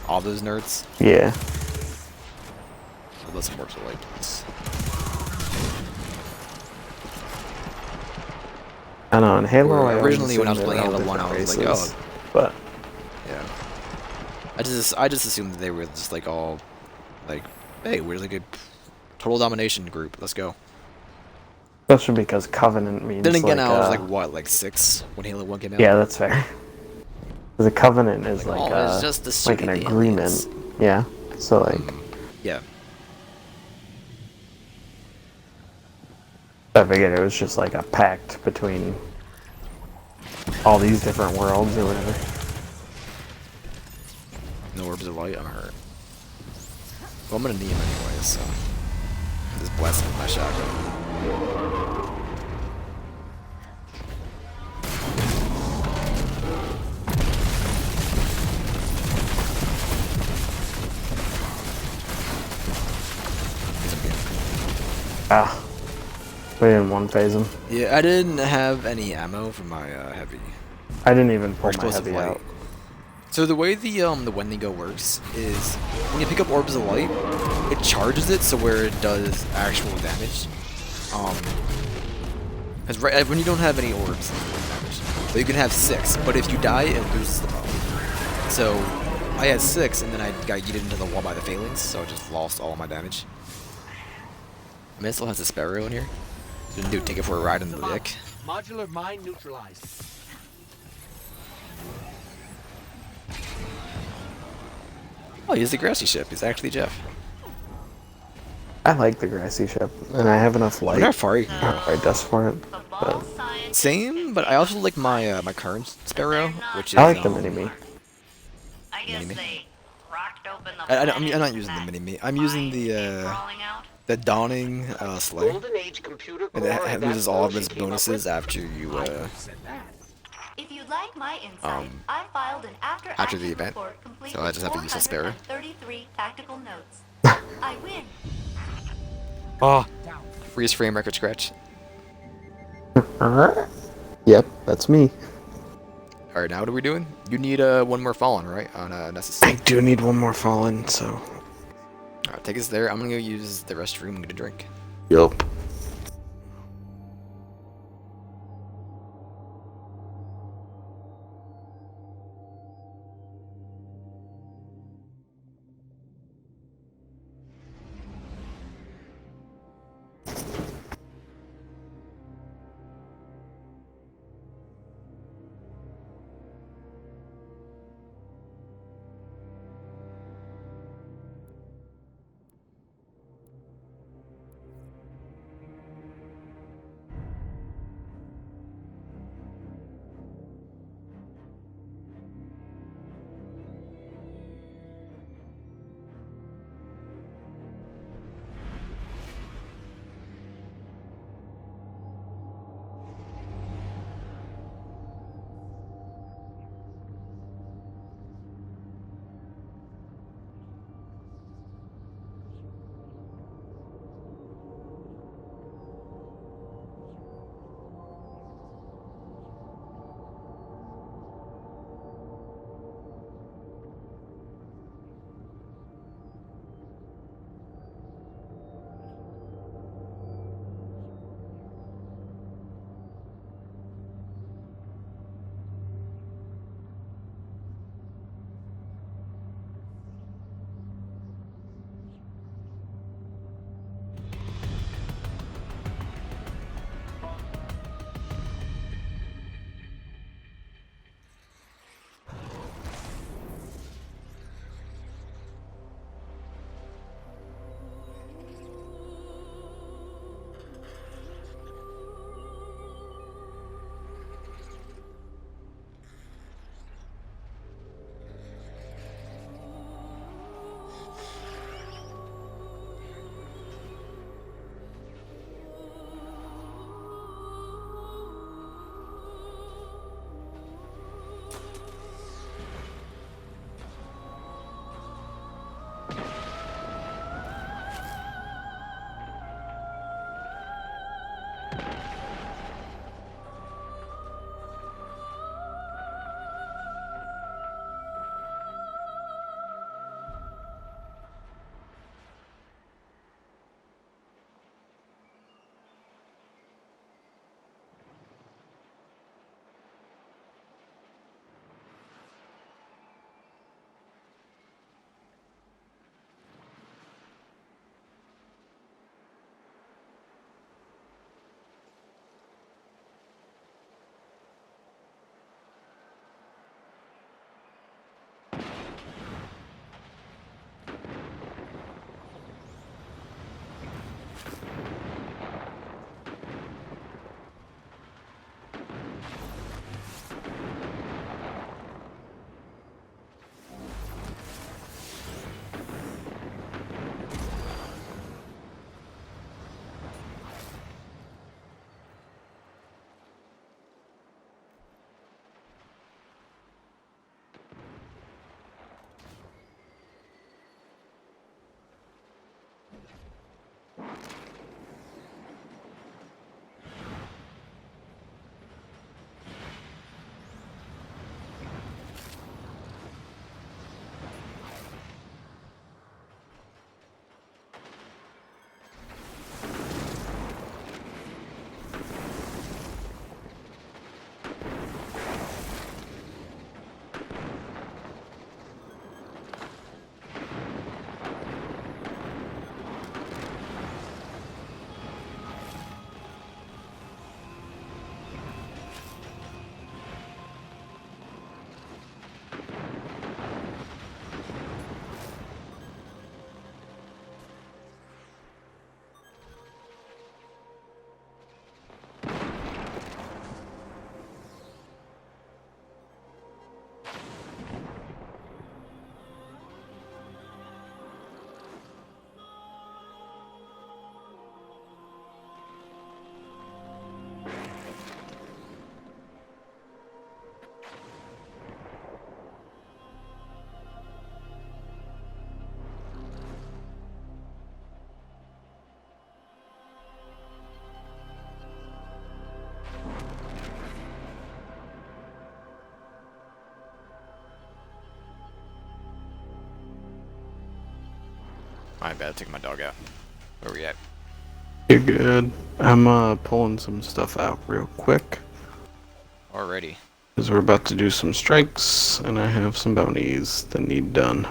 all those nerds. Yeah. Let's work like this. I know, in Halo, Or I originally when I was assumed playing they were Halo 1, I all was like, different oh, races, but yeah. I just assumed that they were just like all like, hey, we're like a total domination group. Let's go. especially because Covenant means. Then again, like, I was like what, like 6 when Halo 1 came out. yeah, that's fair. The Covenant is Like, like, oh, it's just the like an stupid agreement. aliens. Yeah. So like, Yeah. I figured it was just like a pact between all these different worlds or whatever. No orbs of light. I'm hurt. Well, I'm gonna need him anyways, so just blast him with my shotgun. Ah. We didn't one phase him. Yeah, I didn't have any ammo for my heavy. I didn't even Or pull my explosive heavy light. out. So the way the Wendigo works is when you pick up orbs of light, it charges it so where it does actual damage. Because right when you don't have any orbs, it does damage. So you can have 6, but if you die, it loses the power. So I had 6, and then I got yeeted into the wall by the phalanx, so I just lost all my damage. I mean, it still has a sparrow in here. So dude, take it for a ride in the dick. Modular mine neutralized. Oh, he's the grassy ship. He's actually Jeff. I like the grassy ship, and I have enough I light. wonder how far he or dust for it. But Same, but I also like my my current sparrow, which is I like the mini-me. I guess Mini-me? they cracked open the I'm not using the mini-me. I'm using the dawning sleigh, Golden Age computer and core, it that's loses all all of she its came up bonuses with? after you Said that. If you'd like my insight, I filed an after the event. report complete So I just have to use a sparrow. 33 tactical notes. I win. Oh, freeze frame record scratch. Yep, that's me. All right, now what are we doing? You need one more fallen, right? On Nessus. I do need one more fallen, so. All right, take us there. I'm gonna go use the restroom and get a drink. Yup. My bad, taking my dog out. Where we at? You're good. I'm pulling some stuff out real quick. Already. Because we're about to do some strikes, and I have some bounties that need done.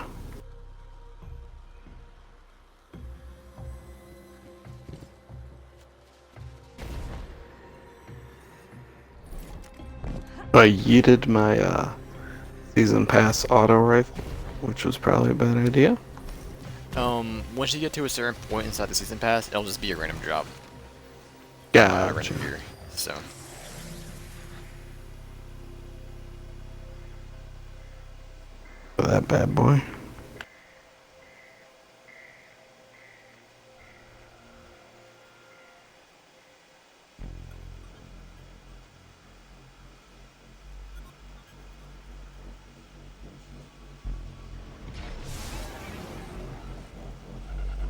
I yeeted my season pass auto rifle, which was probably a bad idea. Once you get to a certain point inside the season pass, it'll just be a random drop. Random Gotcha. gear. So. That bad boy.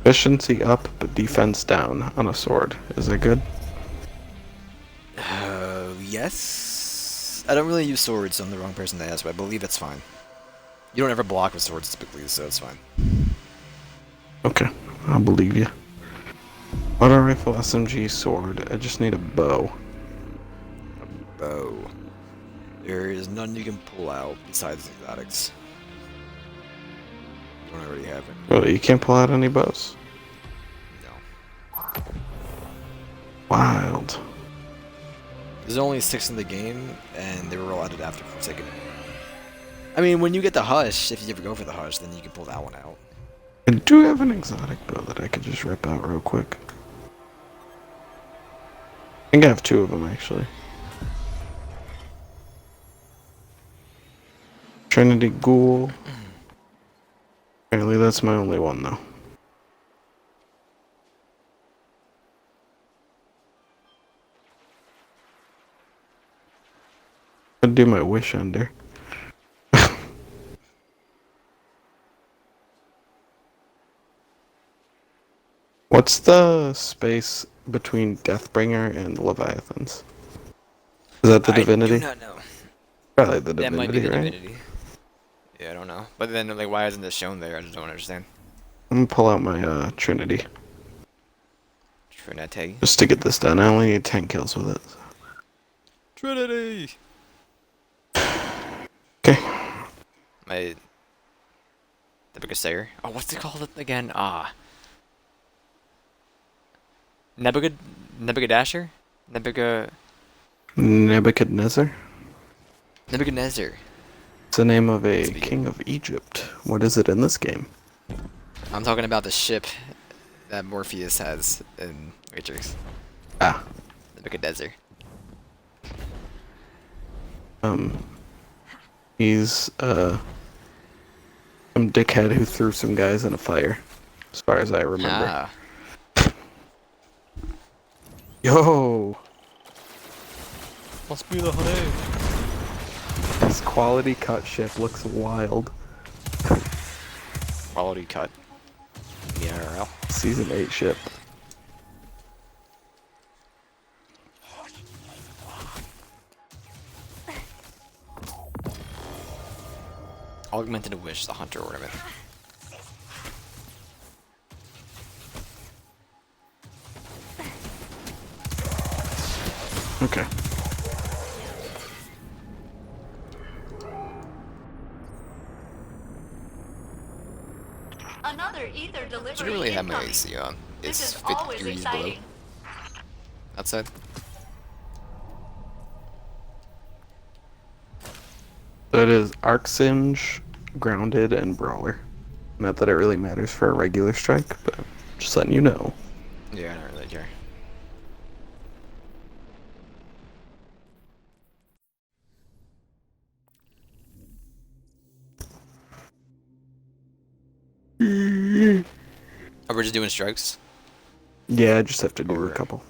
Efficiency up, but defense down on a sword. Is that good? Yes. I don't really use swords. I'm the wrong person to ask, but I believe it's fine. You don't ever block with swords typically, so it's fine. Okay, I'll believe you. Auto rifle, SMG, sword. I just need a bow. Bow. There is none you can pull out besides exotics. You don't already have it. Really, you can't pull out any bows? No. Wild. There's only 6 in the game, and they were all added after Forsaken. I mean, when you get the Hush, if you ever go for the Hush, then you can pull that one out. I do have an exotic bow that I could just rip out real quick. I think I have 2 of them, actually. Trinity Ghoul. Apparently that's my only one, though. I'd do my wish under. What's the space between Deathbringer and Leviathans? Is that the divinity? I do not know. Probably the That divinity, might be the right? divinity. Yeah, I don't know. But then, like, why isn't this shown there? I just don't understand. I'm gonna pull out my Trinity Trinity. just to get this done. I only need 10 kills with it. Trinity! Okay. My... The biggest sayer. Oh, what's it called again? Nebuchadnezzar? Nebuchadnezzar? Nebuchadnezzar. It's the name of a Speaking. king of Egypt. What is it in this game? I'm talking about the ship that Morpheus has in Matrix. Ah, Nebuchadnezzar. he's some dickhead who threw some guys in a fire, as far as I remember. Ah. Yo, Must be the honey. this quality cut ship looks wild. Quality cut. The IRL. Season 8 ship. Augmented Wish, the Hunter Ornament. Okay. Another ether delivery Should really have my incoming. AC on. This It's is 50 always degrees below. exciting. Outside. So it is Arc Singe, Grounded, and Brawler. Not that it really matters for a regular strike, but just letting you know. Yeah, I don't really care. Oh, we're just doing strikes? Yeah, I just have to do a Alright. couple.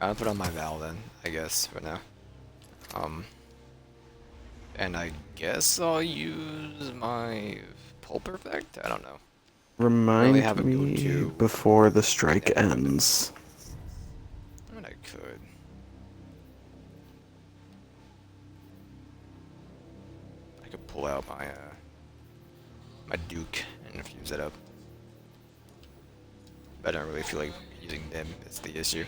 I'll put on my Val then, I guess, for now. And I guess I'll use my Pulp Effect? I don't know. Remind have a me go-to. before the strike ends. I mean, I could. I could pull out my, my Duke and fuse it up. But I don't really feel like using them. It's the issue.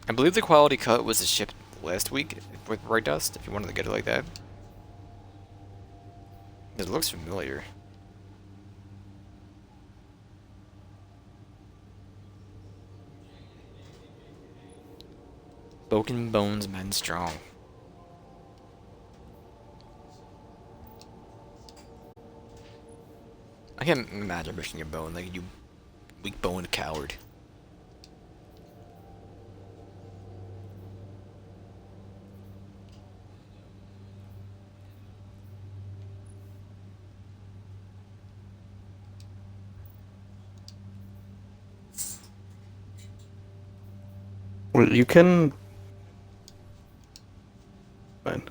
I believe the quality cut was shipped last week with Bright Dust, if you wanted to get it like that. It looks familiar. Broken bones men strong. I can't imagine missing your bone, like you weak-boned coward. Well, you can. Fine.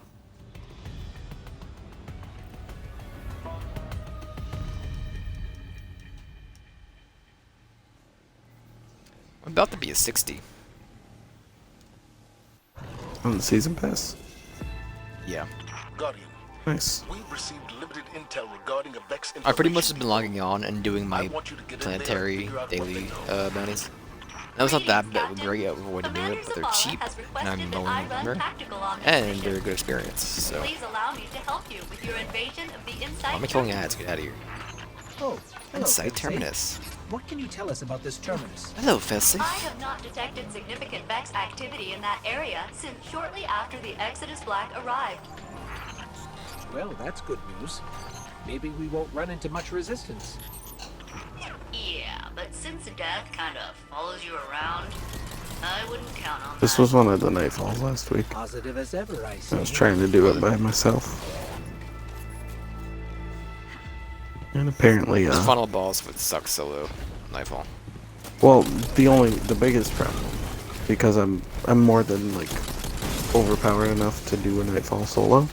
I'm about to be a 60. On the season pass. Yeah. Guardian, Nice. we've received limited intel regarding a Vex I pretty much information have been logging on and doing I my want you to get in there and planetary figure out what daily they know. bounties. That was not that Greetings, great at Captain. way to do it, Commander but they're Zavala cheap, has and I'm requested that mowing I run lumber, tactical on this and mission. they're a good experience, so... Please allow me to help you with your invasion of the Insight. I'm killing ads, get out of here. Oh, hello, Insight Felsey. Terminus. What can you tell us about this terminus? Hello, Fessy. I have not detected significant Vex activity in that area since shortly after the Exodus Black arrived. Well, that's good news. Maybe we won't run into much resistance. Yeah, but since death kind of follows you around, I wouldn't count on This that. was one of the nightfalls last week. Positive as ever, I see. I was trying to do it by myself. And apparently, The final boss would suck solo. Nightfall. well, the biggest problem, because I'm more than like overpowered enough to do a nightfall solo.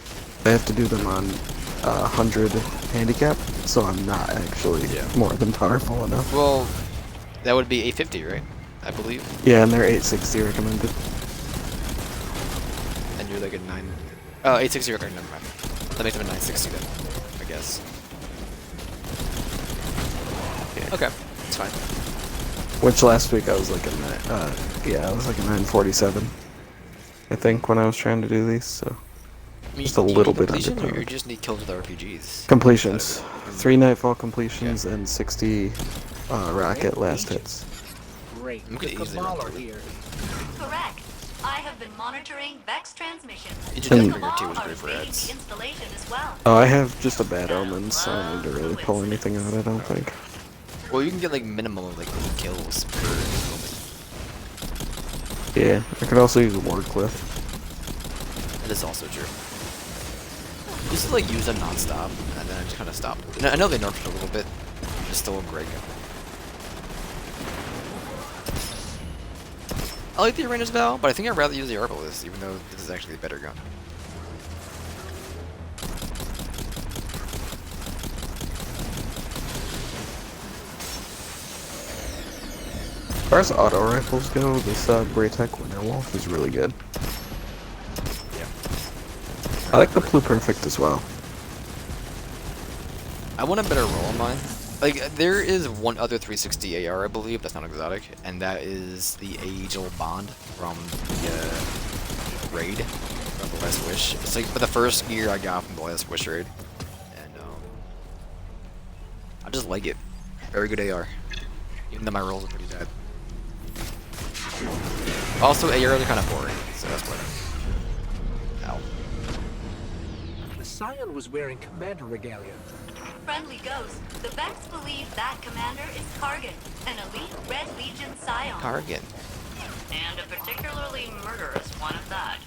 I have to do them on 100 handicap, so I'm not actually more than powerful enough. Well, that would be 850, right? I believe. Yeah, and they're 860 recommended. And you're like a 9... Oh, 860 record, never mind. That makes them a 960 then, I guess. Okay, it's fine. Which last week I was like I was like a 947. I think when I was trying to do these, so I mean, just a do you little need bit completion, or you underpowered. just need kills with RPGs? Completions, Out of it. 3 nightfall completions and 60 rocket last hits. Great. I'm The gonna easily Cabal run are through it. here. Correct. I have been monitoring Vex transmissions. Agent The And- Trigger 2 Cabal is are great for invading ads. the installation as well. Oh, I have just a bad omen, so I don't need to really pull anything out, I don't think. Well, you can get like minimum of like 8 kills per moment. Yeah, I could also use a ward cliff. That is also true. I used to like use them non-stop, and then I just kind of stopped. And I know they nerfed it a little bit. It's still a great gun. I like the Arena's Vow, but I think I'd rather use the Arbalist, even though this is actually a better gun. As far as auto rifles go, this Braytech Winterwolf is really good. Yeah. I like the Blue Perfect as well. I want a better roll on mine. Like, there is one other 360 AR, I believe, that's not exotic, and that is the Age-Old Bond from the raid, from the Last Wish. It's like the first gear I got from the Last Wish raid, and I just like it. Very good AR, even though my rolls are pretty bad. Also, ARs are kind of boring, so that's why. Ow. The Scion was wearing commander regalia. Friendly Ghost, the Vex believe that commander is Kargan, an elite Red Legion Scion. Cargan. And a particularly murderous one at that.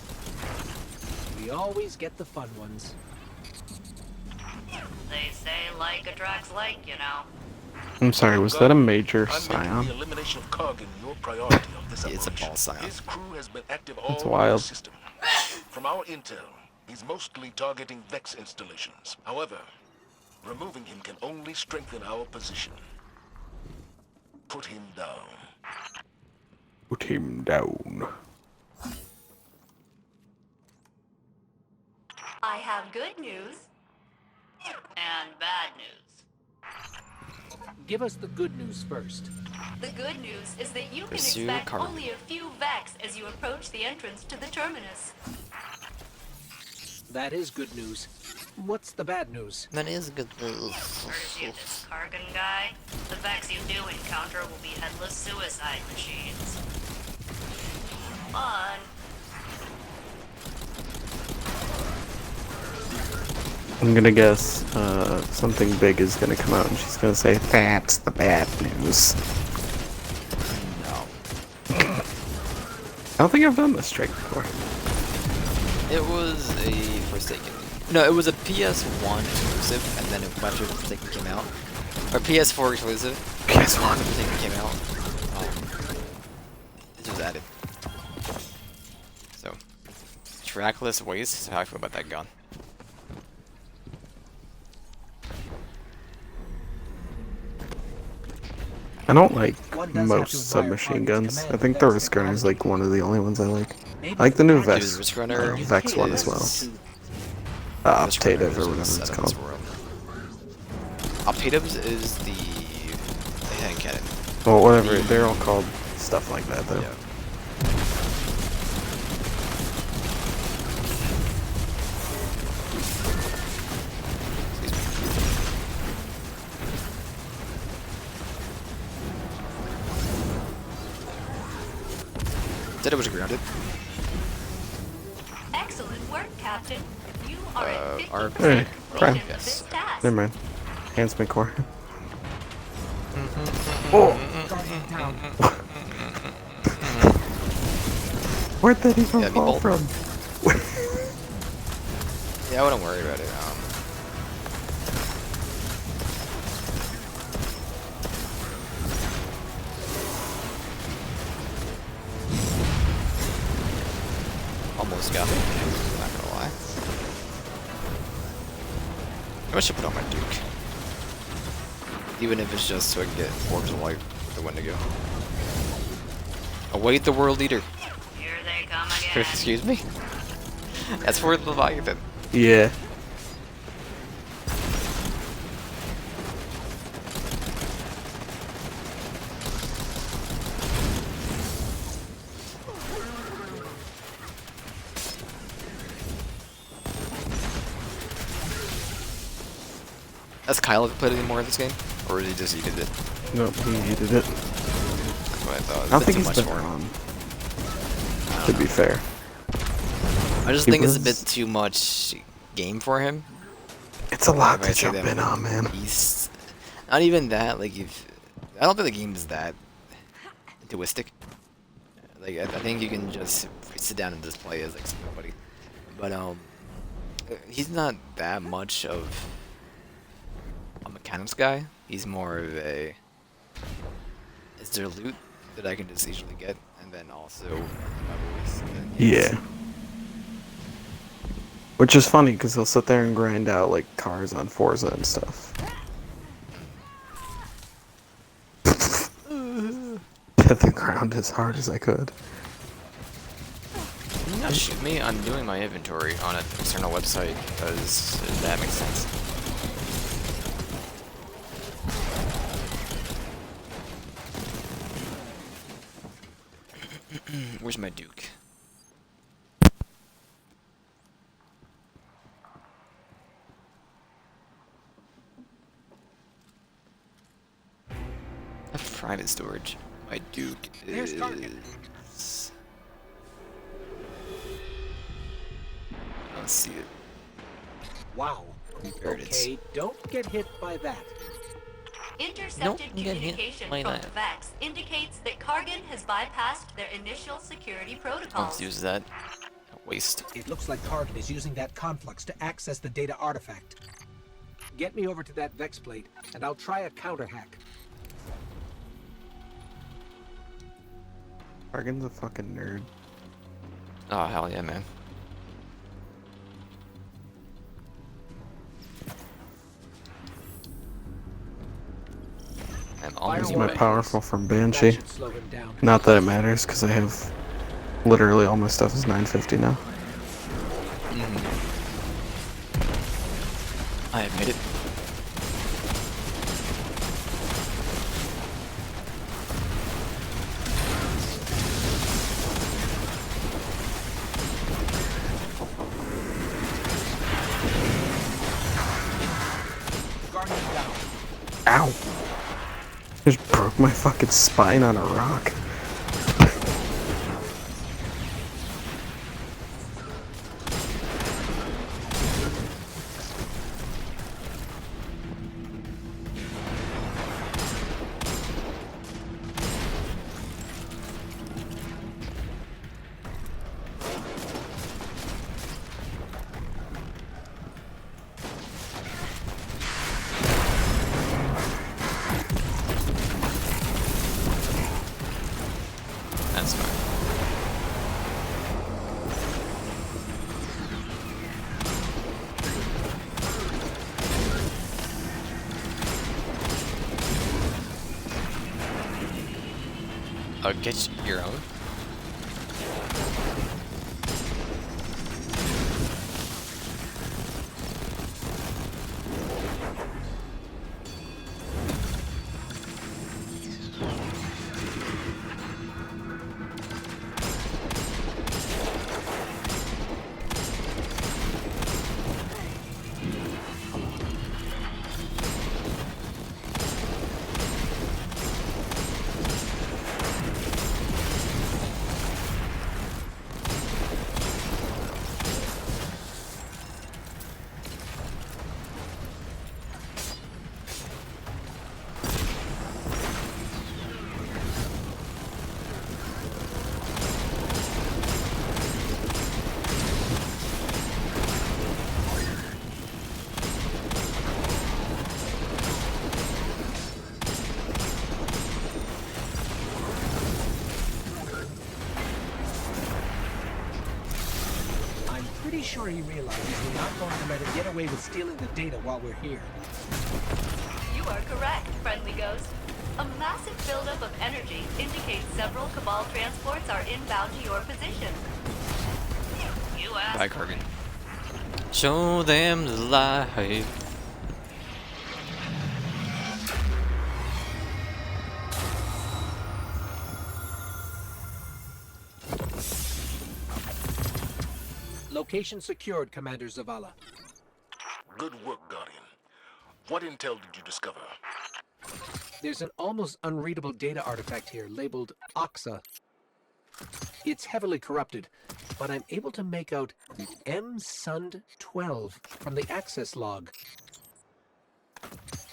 We always get the fun ones. They say like attracts like, you know. I'm sorry, was that a major I'm making the Scion? elimination of Kargan your priority of this It's a operation. ball Scion. His crew has been active all That's over wild. the system. From our intel, he's mostly targeting Vex installations. However, removing him can only strengthen our position. Put him down. Put him down. I have good news and bad news. Give us the good news first. The good news is that you can Pursue expect cargo. only a few Vex as you approach the entrance to the terminus. That is good news. What's the bad news? That is good news. Courtesy of this Kargan guy, the Vex you do encounter will be headless suicide machines. Fun. I'm gonna guess something big is gonna come out and she's gonna say, that's the bad news. No. I don't think I've done this trick before. It was a Forsaken. No, it was a PS1 exclusive, and then a bunch of Forsaken came out. Or PS4 exclusive. PS1. And then Forsaken came out. It was added. So, trackless waste. How I feel about that gun. I don't like One does have most to submachine admire guns. Kargan's I think the command Risk Runner is like one of the only ones I like. Maybe I like the new the bad Vex, Risk Runner Vex one as well. Optative or whatever it's called. Optatives is the hand cannon. Well, whatever, they're all called stuff like that though. Yeah. Said it was grounded. Excellent work, Captain. You are at 50% Hey, Prime. completion of this task. Never mind. Hands me core. Guardian down. Where'd that even Yeah, fall meatball. from? Yeah, I wouldn't worry about it. Almost got me. Not gonna lie. I should put on my Duke. Even if it's just so I can get Orbs of Light with the Wendigo. Await the world leader. Here they come again. Excuse me? That's for the Leviathan. Yeah. Has Kyle ever played any more of this game? Or has he just eated it? Nope, he hated it. That's what I thought. I don't It's think too he's much been for him. on. To be fair. I just He think it's a was- bit too much game for him. It's a lot If I to say jump that, in on, man. He's not even that. Like if I don't think the game is that intuitive. Like I think you can just sit down and just play as like somebody. But he's not that much of a mechanics guy. He's more of a is there loot that I can just easily get, and then also levels. And Yeah. Which is funny, because he'll sit there and grind out, like, cars on Forza and stuff. Hit the ground as hard as I could. Can you not shoot me? I'm doing my inventory on an external website because that makes sense. Where's my Duke? A private storage. My Duke Here's target. is. I don't see it. Wow. There it is. Okay, don't get hit by that. Intercepted Nope, I'm getting hit communication by from that. the Vex indicates that Kargan has bypassed their initial security protocols. Let's use that. Waste. It looks like Kargan is using that conflux to access the data artifact. Get me over to that Vex plate, and I'll try a counter hack. Argon's a fucking nerd. Oh hell yeah, man. I'm Fire on Use the my away. way. powerful from That Banshee. should slow him down. Not that it matters, because I have literally all my stuff is 950 now. I admit it. Guardian down. Ow! Just broke my fucking spine on a rock. That's fine. Get your own. I'm pretty sure he realizes we're not going to let him get away with stealing the data while we're here. You are correct, friendly ghost. A massive buildup of energy indicates several Cabal transports are inbound to your position. You asked. Bye, Kargan. Show them the light. Location secured, Commander Zavala. Good work, Guardian. What intel did you discover? There's an almost unreadable data artifact here labeled Oxa. It's heavily corrupted, but I'm able to make out M-Sund 12 from the access log.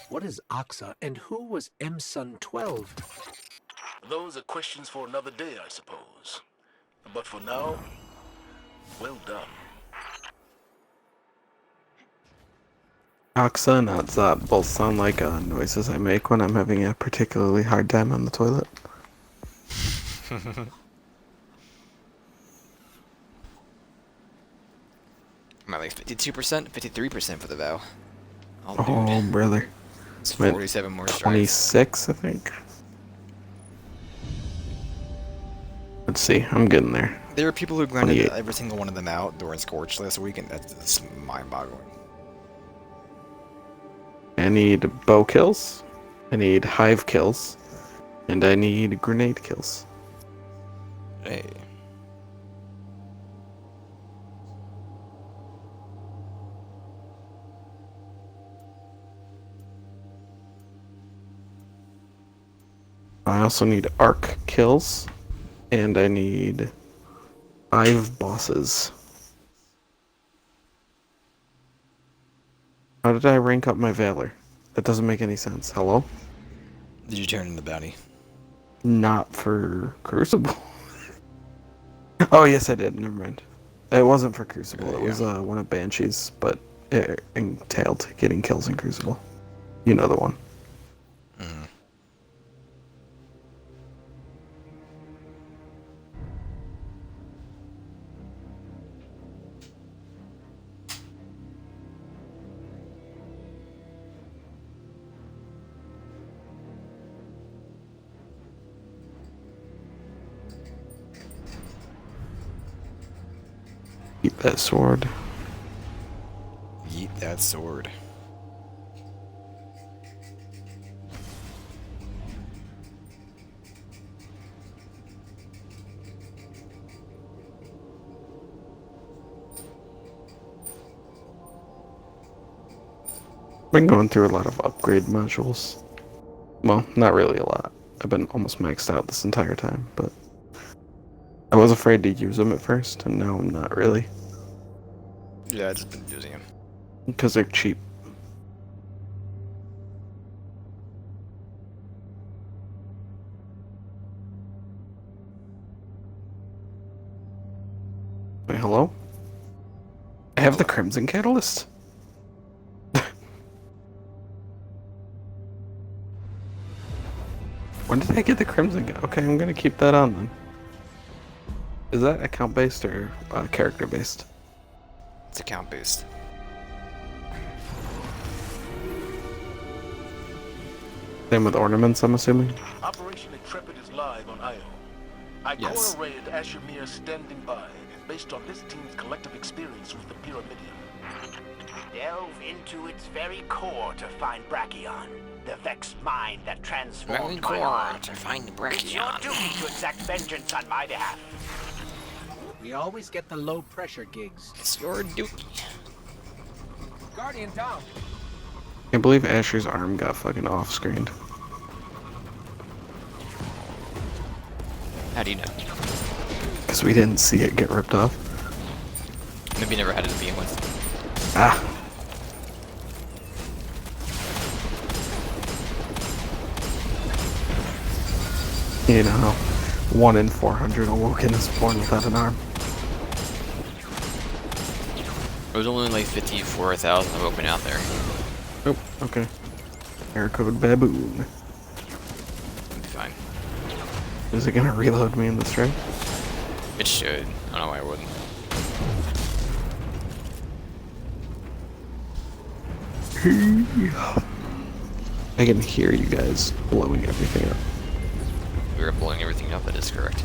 What is Oxa, and who was M-Sund 12? Those are questions for another day, I suppose. But for now, well done. Oxa and Atzat both sound like noises I make when I'm having a particularly hard time on the toilet. I'm at like 52%, 53% for the vow. Oh, dude. Oh, brother. It's I'm at 47 more strides. 26, I think. Let's see, I'm getting there. There are people who grinded 28. every single one of them out during Scorch last week, and that's mind-boggling. I need bow kills, I need hive kills, and I need grenade kills. Hey. I also need arc kills, and I need hive bosses. How did I rank up my valor? That doesn't make any sense. Hello? Did you turn in the bounty? Not for Crucible. Oh, yes, I did. Never mind. It wasn't for Crucible. It was one of Banshees, but it entailed getting kills in Crucible. You know the one. Eat that sword. Yeet that sword. Been going through a lot of upgrade modules. Well, not really a lot. I've been almost maxed out this entire time, but I was afraid to use them at first, and now I'm not really. Yeah, I've just been using him. Because they're cheap. Wait, hello? I have the Crimson Catalyst? When did I get the Crimson? Okay, I'm gonna keep that on then. Is that account based or character based? It's account based. Same with ornaments, I'm assuming. Operation Intrepid is live on IO. I Yes. correlated Ashemir standing by based on this team's collective experience with the Pyramidion. Delve into its very core to find Brachion, the vexed mind that transformed my arm. to find It's your duty to exact vengeance on my behalf. We always get the low pressure gigs. It's your dookie. Guardian down. I can't believe Asher's arm got fucking off-screened. How do you know? Because we didn't see it get ripped off. Maybe you never had it to begin with. Ah! You know how 1 in 400 awoken is born without an arm. It was only like 54,000 of open out there. Oh, okay. Error code baboon. It'd be fine. Is it gonna reload me in the stream? It should. I don't know why it wouldn't. I can hear you guys blowing everything up. We were blowing everything up, that is correct.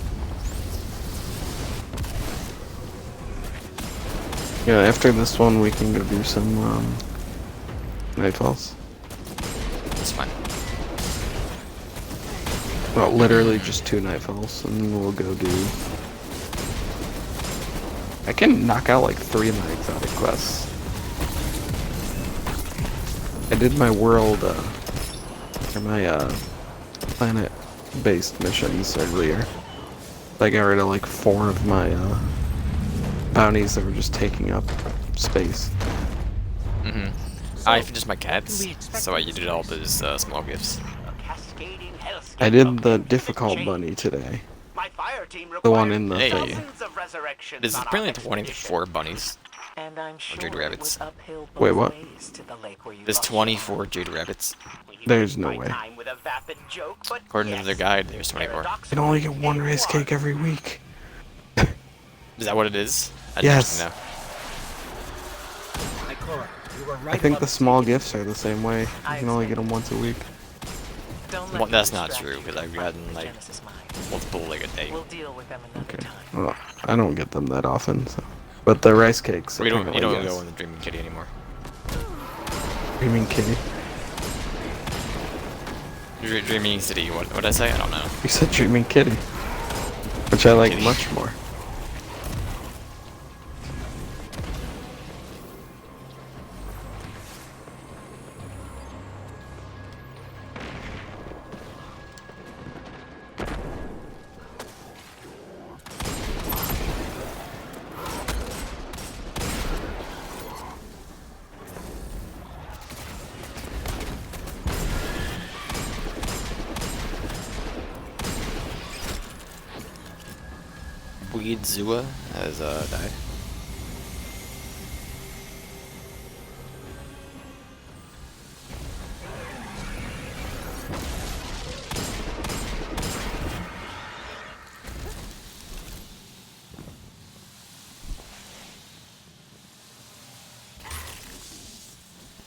Yeah, after this one we can go do some nightfalls. It's fine. Well, literally just 2 nightfalls, and then we'll go do... I can knock out like 3 of my exotic quests. I did my world, or my planet-based missions earlier. I got rid of like 4 of my bounties that were just taking up space. Mm-hmm. I finished my cats, so I used all those small gifts. A cascading hellscape I did of the infinite difficult change. bunny today. My fire team The one required in the Hey. thingy. dozens of resurrections There's on our apparently expedition. 24 bunnies. And I'm sure Jade it rabbits. was uphill both Wait, what? ways to the lake where you There's lost 24 your jade rabbits. arm. There's no My way. time with a vapid joke, but According to yes, their guide, there's 24. I can only get 1 rice cake every week. Is that what it is? I Yes. didn't Ikora, you were right I think about the small gifts are the same way. You can only get them once a week. Don't Well, let that's them not distract true, you 'cause from I've gotten, finding the like, Genesis mine. know. Multiple like a day. We'll deal with them another Okay. time. Well, I don't get them that often, so. But the rice cakes, You don't apparently, go yes. in the Dreaming Kitty anymore. You mean kitty? Dreaming City, what did I say? I don't know. You said dreaming kitty. Which I like Kitty. much more. Weed Zua has died.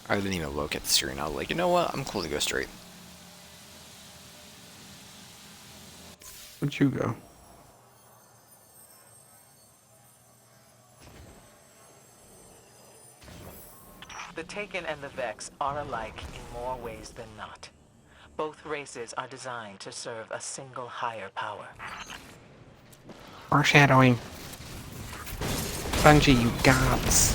I didn't even look at the screen. I was like, you know what? I'm cool to go straight. Where'd you go? The Taken and the Vex are alike in more ways than not. Both races are designed to serve a single higher power. Foreshadowing. Bungie, you gods.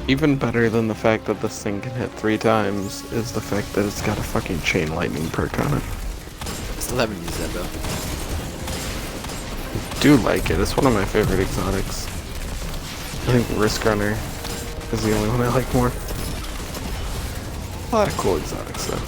Even better than the fact that this thing can hit 3 times is the fact that it's got a fucking chain lightning perk on it. Still haven't used that though. Do like it. It's one of my favorite exotics. I think Risk Runner is the only one I like more. A lot of cool exotics though.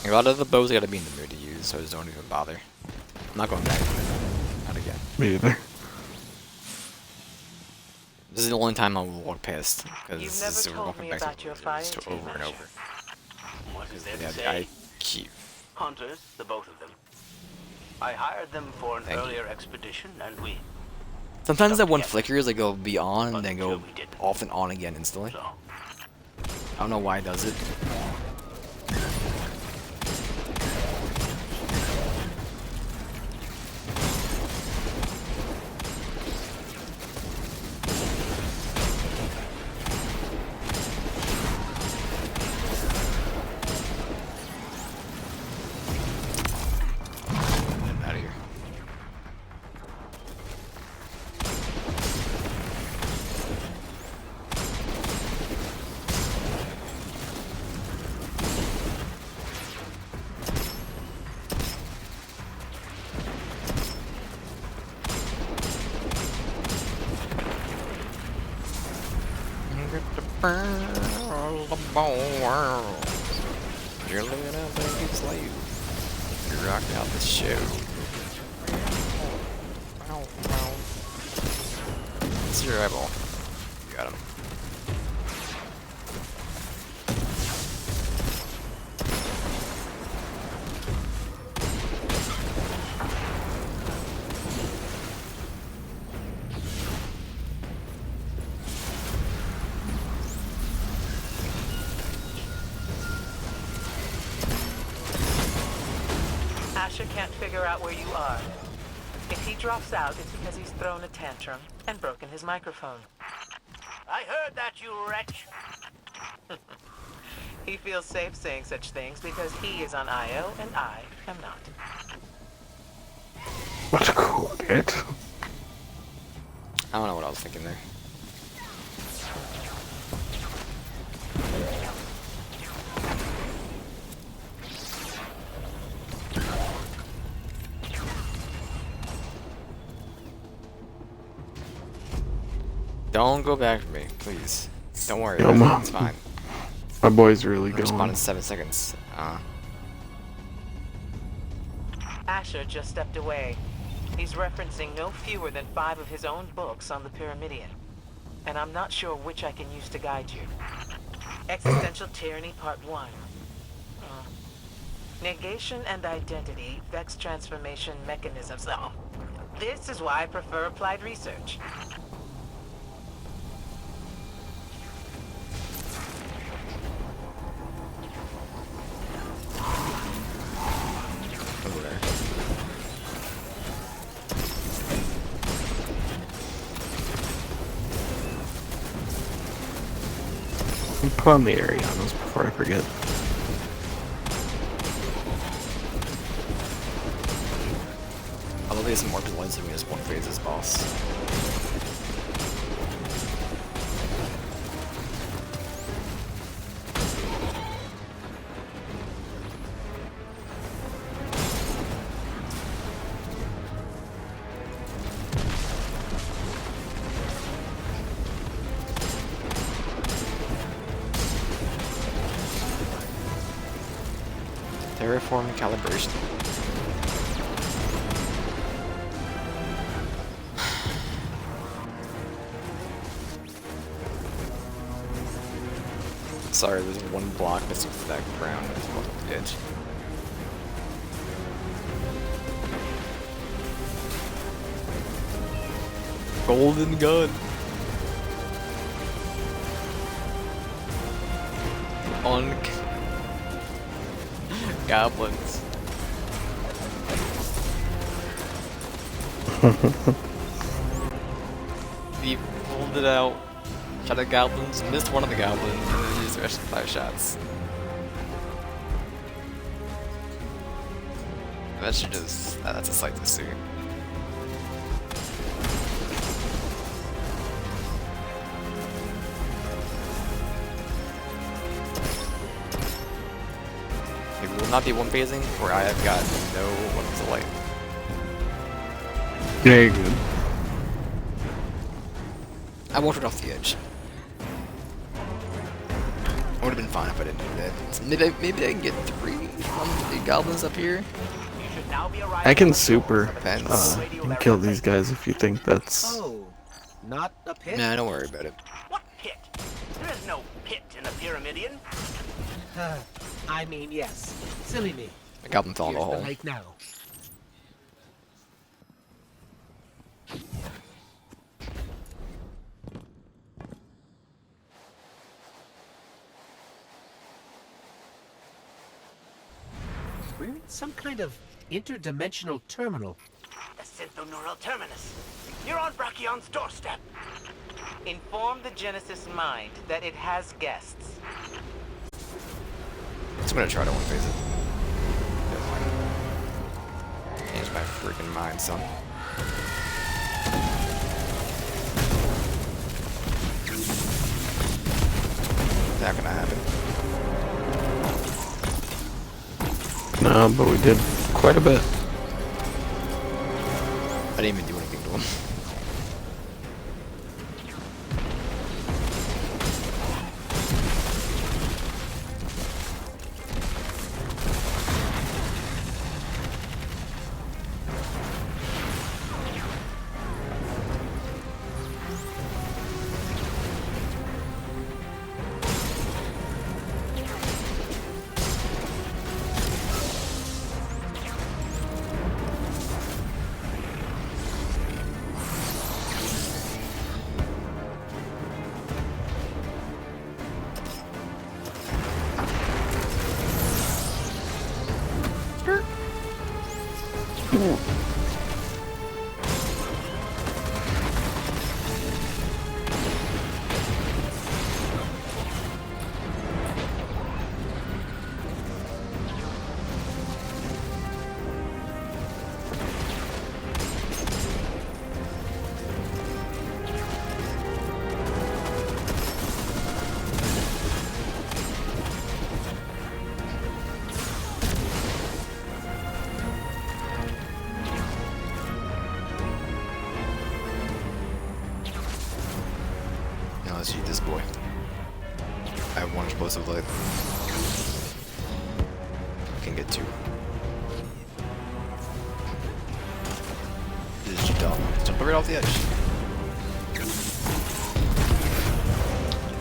A lot of the bows I gotta be in the mood to use, so I just don't even bother. I'm not going back. Not again. Me either. This is the only time I'll walk past, because You've this is never we're told walking me back about to your just fighting over and team, over. What is there to Yeah, say? I keep. Hunters, the both of them. I hired them for an Thank you. earlier expedition, and we... Sometimes that one Yeah. flickers, I go be on, and then Until go we didn't. off and on again instantly. So, I don't know why it does it. Get out of here. You're looking at a slave. You rocked out the show. It's your eyeball. You got him. Asher can't figure out where you are. If he drops out, it's because he's thrown a tantrum and broken his microphone. I heard that, you wretch! He feels safe saying such things because he is on IO and I am not. What a cool bit. I don't know what I was thinking there. Don't go back for me, please. Don't worry, Yo, Mom. it's fine. My boy's really I'm gonna spawn going. in 7 seconds. Asher just stepped away. He's referencing no fewer than 5 of his own books on the Pyramidion. And I'm not sure which I can use to guide you. Existential Tyranny Part 1. Negation and Identity, Vex Transformation Mechanisms. Oh, this is why I prefer applied research. Over there. Put on the Arianas before I forget. I love these more points than we just one phase this boss. Terraform calibration. Sorry, there's one block missing from that ground. It's on the edge. Golden gun. On goblins. He pulled it out. Shot at goblins, missed one of the goblins, and then used the rest of 5 shots. That should just. That's a sight to see. It will not be one phasing, for I have got no weapons of light. Very good. I walked it off the edge. I would have been fine if I didn't do that. So maybe I can get 3 from the goblins up here. You should now be arriving I can at the super Depends. and kill these guys if you think that's. Oh, not a pit? Nah, don't worry about it. What pit? There is no pit in a Pyramidion. I mean, yes. Silly me. The goblin fell in Here's the the hole. lake now. We're in some kind of interdimensional terminal. The synthoneural terminus. You're on Brachion's doorstep. Inform the Genesis mind that it has guests. I'm gonna try to one phase it. Change my freaking mind, son. Not gonna happen. No, but we did quite a bit. I didn't even do anything to him. Now let's shoot this boy. I have 1 explosive light. I can get 2. Just jump right off the edge.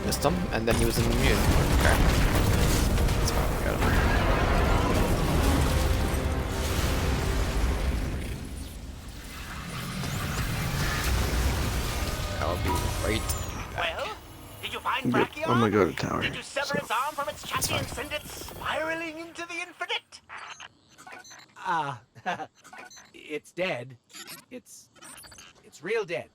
Missed him, and then he was immune. Okay. That's fine, we got him. I'll be right back. Well, did you find Yep, Brachion? I'm gonna go to tower. Did you sever its arm from its chassis and send it spiraling into the infinite? It's dead. It's real dead.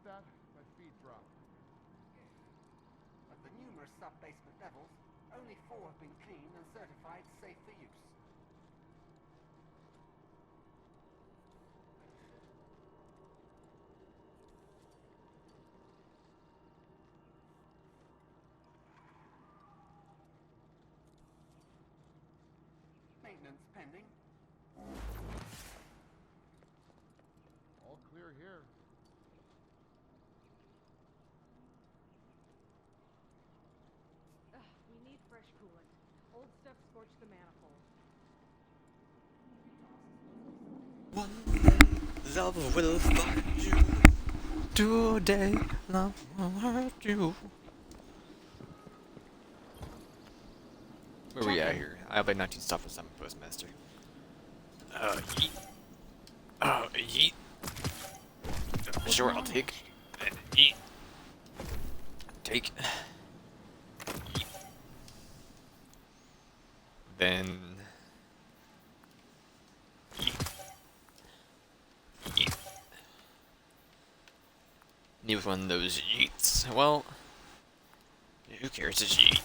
that? My feet dropped. At the numerous sub-basement levels, only 4 have been cleaned and certified safe for use. Maintenance pending. All clear here. We need fresh coolant. Old stuff scorched the manifold. Love will find you. Today, love will hurt you. Where we at here? I have 19 stuff with some postmaster. Yeet. Yeet. Sure, I'll take. And eat. Take. Yeet. Then. Yeet. Yeet. Need one of those yeets. Well, who cares? It's yeet.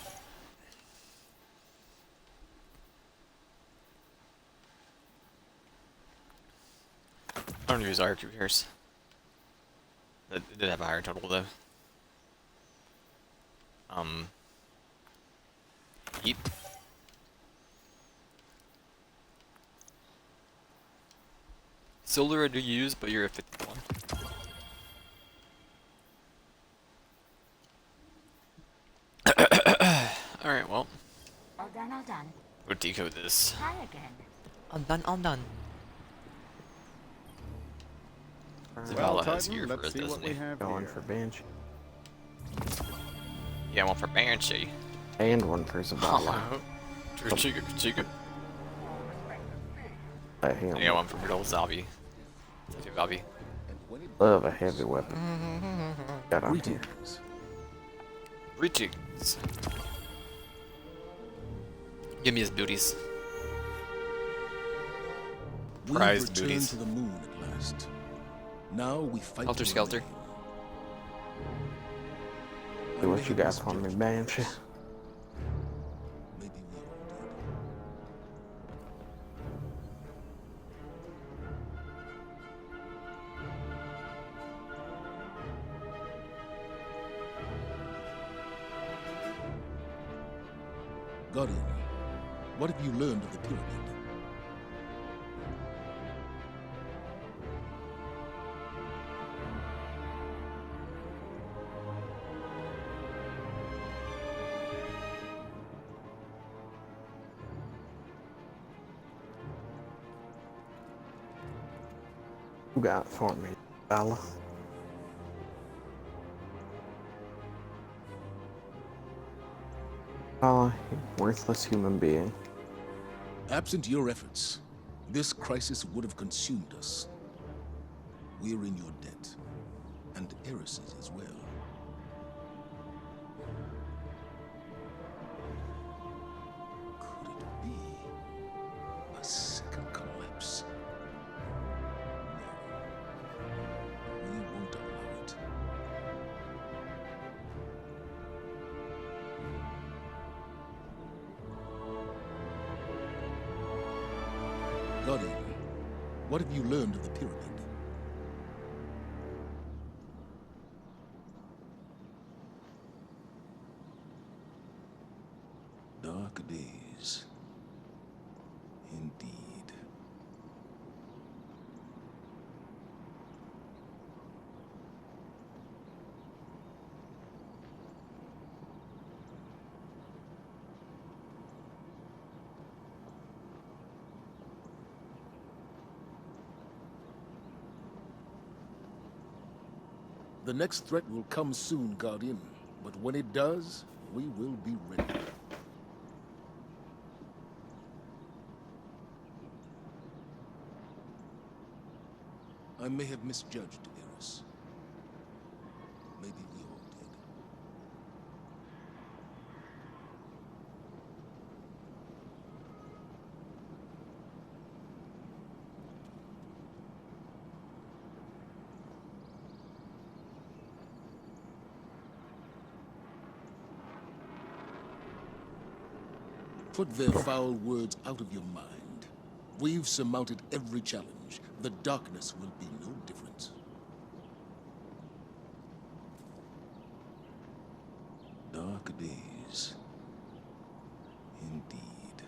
I don't use arc, who cares? It did have a higher total though. Yeet. Solar I do use, but you're a 51. Alright, well. All done, all done. We'll decode this. Try again. All done, all done. Well, Zavala has Titan, here for let's us, see what doesn't we he? have Going here. for Banshee. Yeah, one for Banshee. And one for Zavala. Chica, Chica. Yeah, one for good old Zabi. Zabi. Love a heavy weapon. Got on here. Greetings. Give me his booties. Prize We've returned booties. to the moon at last. Now we fight. Helter Skelter. See what you got for me, Banshee. Guardian, what have you learned of the pyramid? You got for me, fella. Oh, you worthless human being. Absent your efforts, this crisis would have consumed us. We're in your debt, and Eris's as well. Could it be a second collapse? No, we won't allow it. Guardian, what have you learned of the pyramid? Dark days. Indeed. The next threat will come soon, Guardian. But when it does, we will be ready. I may have misjudged Eris. Maybe we all did. Put their foul words out of your mind. We've surmounted every challenge. The darkness will be no different. Dark days. Indeed.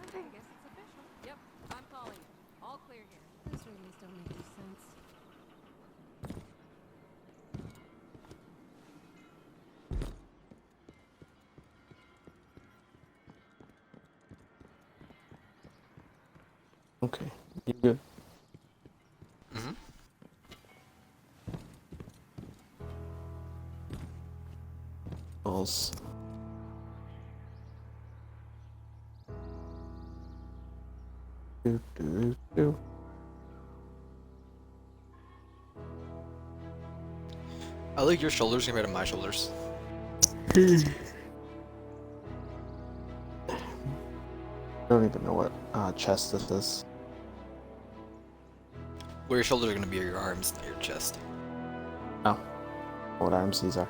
Okay, guess it's official. Yep, I'm calling it. All clear here. Those radios don't make any sense. Okay, you good? Mm-hmm. Balls. Do, do, do. I like your shoulders compared to my shoulders. I don't even know what chest this is. Where your shoulders are gonna be are your arms, not your chest. Oh. What arms these are.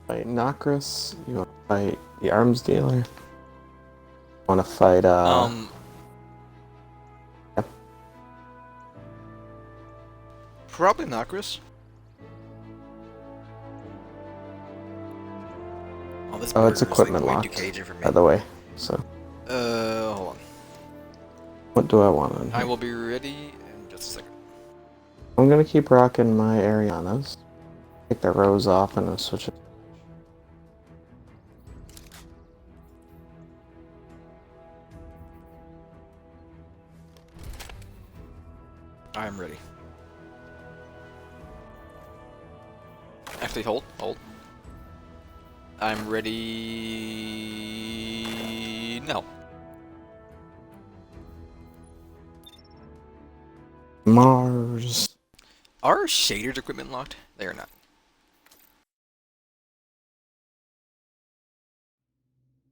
Fight Nokris. You want to fight the arms dealer? Want to fight Yep. Probably Nokris. This Oh, it's border is, equipment like, way locked, too cagey for me. by the way. So, Hold on. what do I want on I here? will be ready in just a second. I'm gonna keep rocking my Arianas. Take the rose off and then switch it. I'm ready. Actually, hold. I'm ready. No. Mars. Are shaders equipment locked? They are not.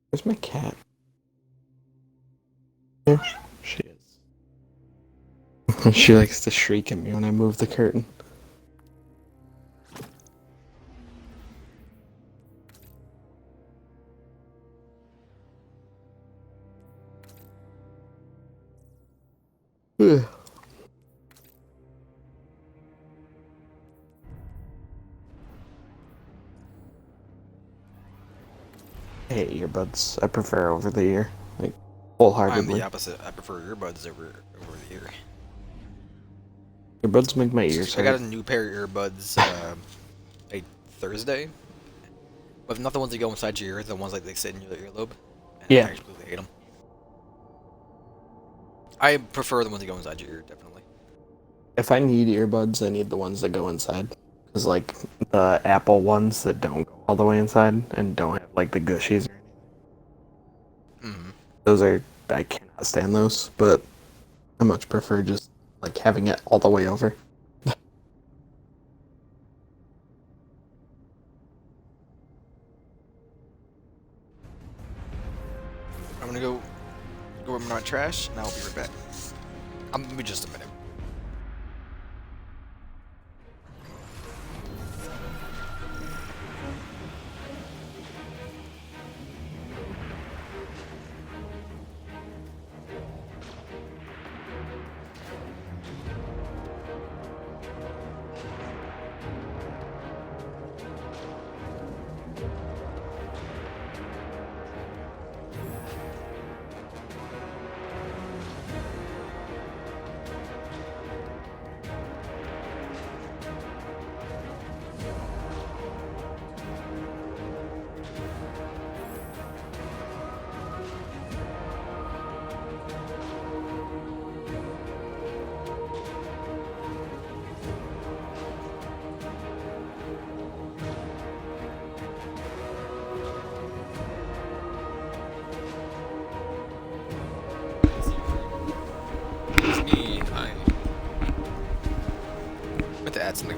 Where's my cat? There she is. She likes to shriek at me when I move the curtain. Ugh. I hate earbuds. I prefer over the ear, like I'm wholeheartedly. the opposite. I prefer earbuds over the ear. Earbuds make my ears I got hurt. a new pair of earbuds like Thursday, but not the ones that go inside your ear. The ones like they sit in your earlobe. And Yeah. I absolutely hate them. I prefer the ones that go inside your ear, definitely. If I need earbuds, I need the ones that go inside. Because, like, the Apple ones that don't go all the way inside and don't have, like, the gushies. Mm-hmm. Those are... I cannot stand those, but I much prefer just, like, having it all the way over. I'm gonna go over my trash, and I'll be right back. I'm gonna be just a minute.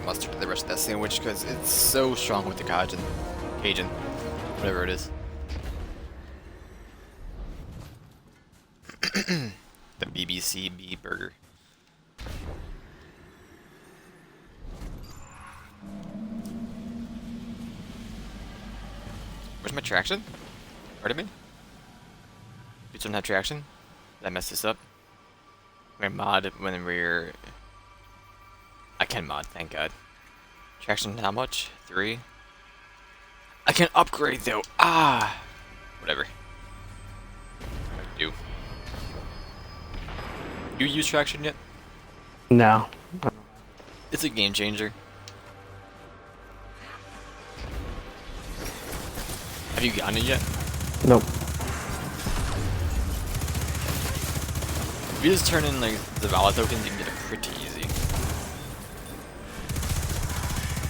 mustard to the rest of that sandwich because it's so strong with the Cajun, whatever it is. The BBC beef burger. Where's my traction? Pardon me? You don't have traction? Did I mess this up? I'm gonna mod when we're... I can mod, thank god. Traction how much? 3? I can upgrade though! Ah! Whatever. Do. You use traction yet? No. It's a game changer. Have you gotten it yet? Nope. If you just turn in like the Vala tokens, you can get it pretty easy.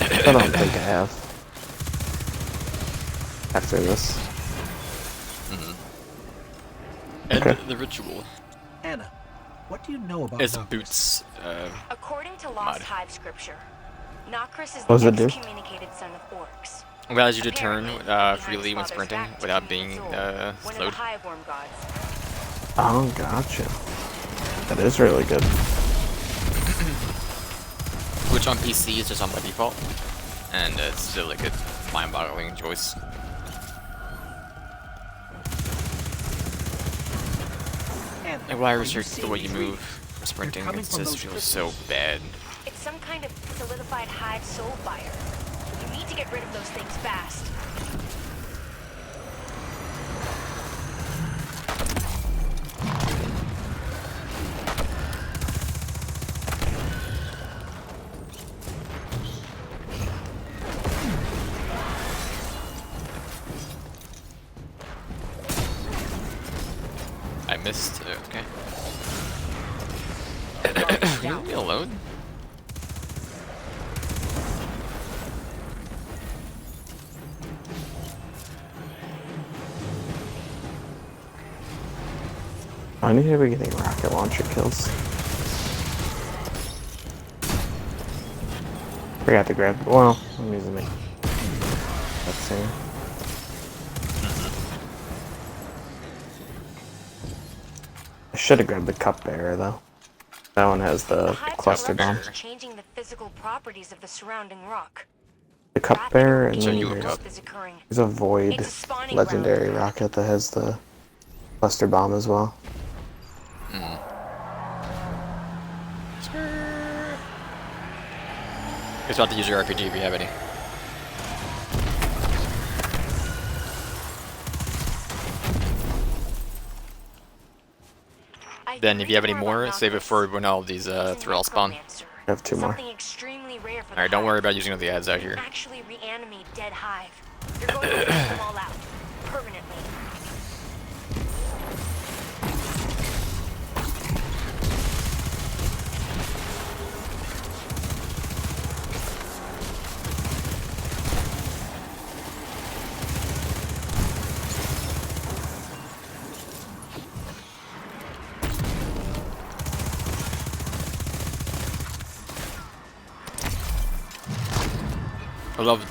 I don't think I have. After this. And Okay. the ritual. Anna, what do you know about It's Nocris? boots. According to mod. Lost Hive scripture, Nocris is What does the it do? excommunicated son of orcs. It allows you to turn Apparently, freely when behind his father's sprinting back to without King being Azul, one of the slowed. hive worm gods. Oh, gotcha. That is really good. Which on PC is just on by default. And it's still like a mind-boggling choice. Anna, Like when I are you restrict the seeing way you these move readings? for sprinting, coming it from just those feels so bad. It's some kind of solidified hive soul fire. You need to get rid of those things fast. I missed. Okay. Can you leave me alone? I need to be getting rocket launcher kills. Forgot to grab. Well, I'm using it. Let's see. I should have grabbed the cup bearer though. That one has the hive cluster bomb. corruption is changing the physical properties of the surrounding rock. The cup bearer, and So then you a there's, cup. Is occurring. there's a void It's a spawning legendary ground. rocket that has the cluster bomb as well. It's about to use your RPG if you have any. Then if you have any more, save it for when all these thrall spawn. I have 2 more. Something extremely rare for the Alright, don't hive. worry about using all the ads out here. Actually reanimate dead hive. You're going to take them all out permanently. I love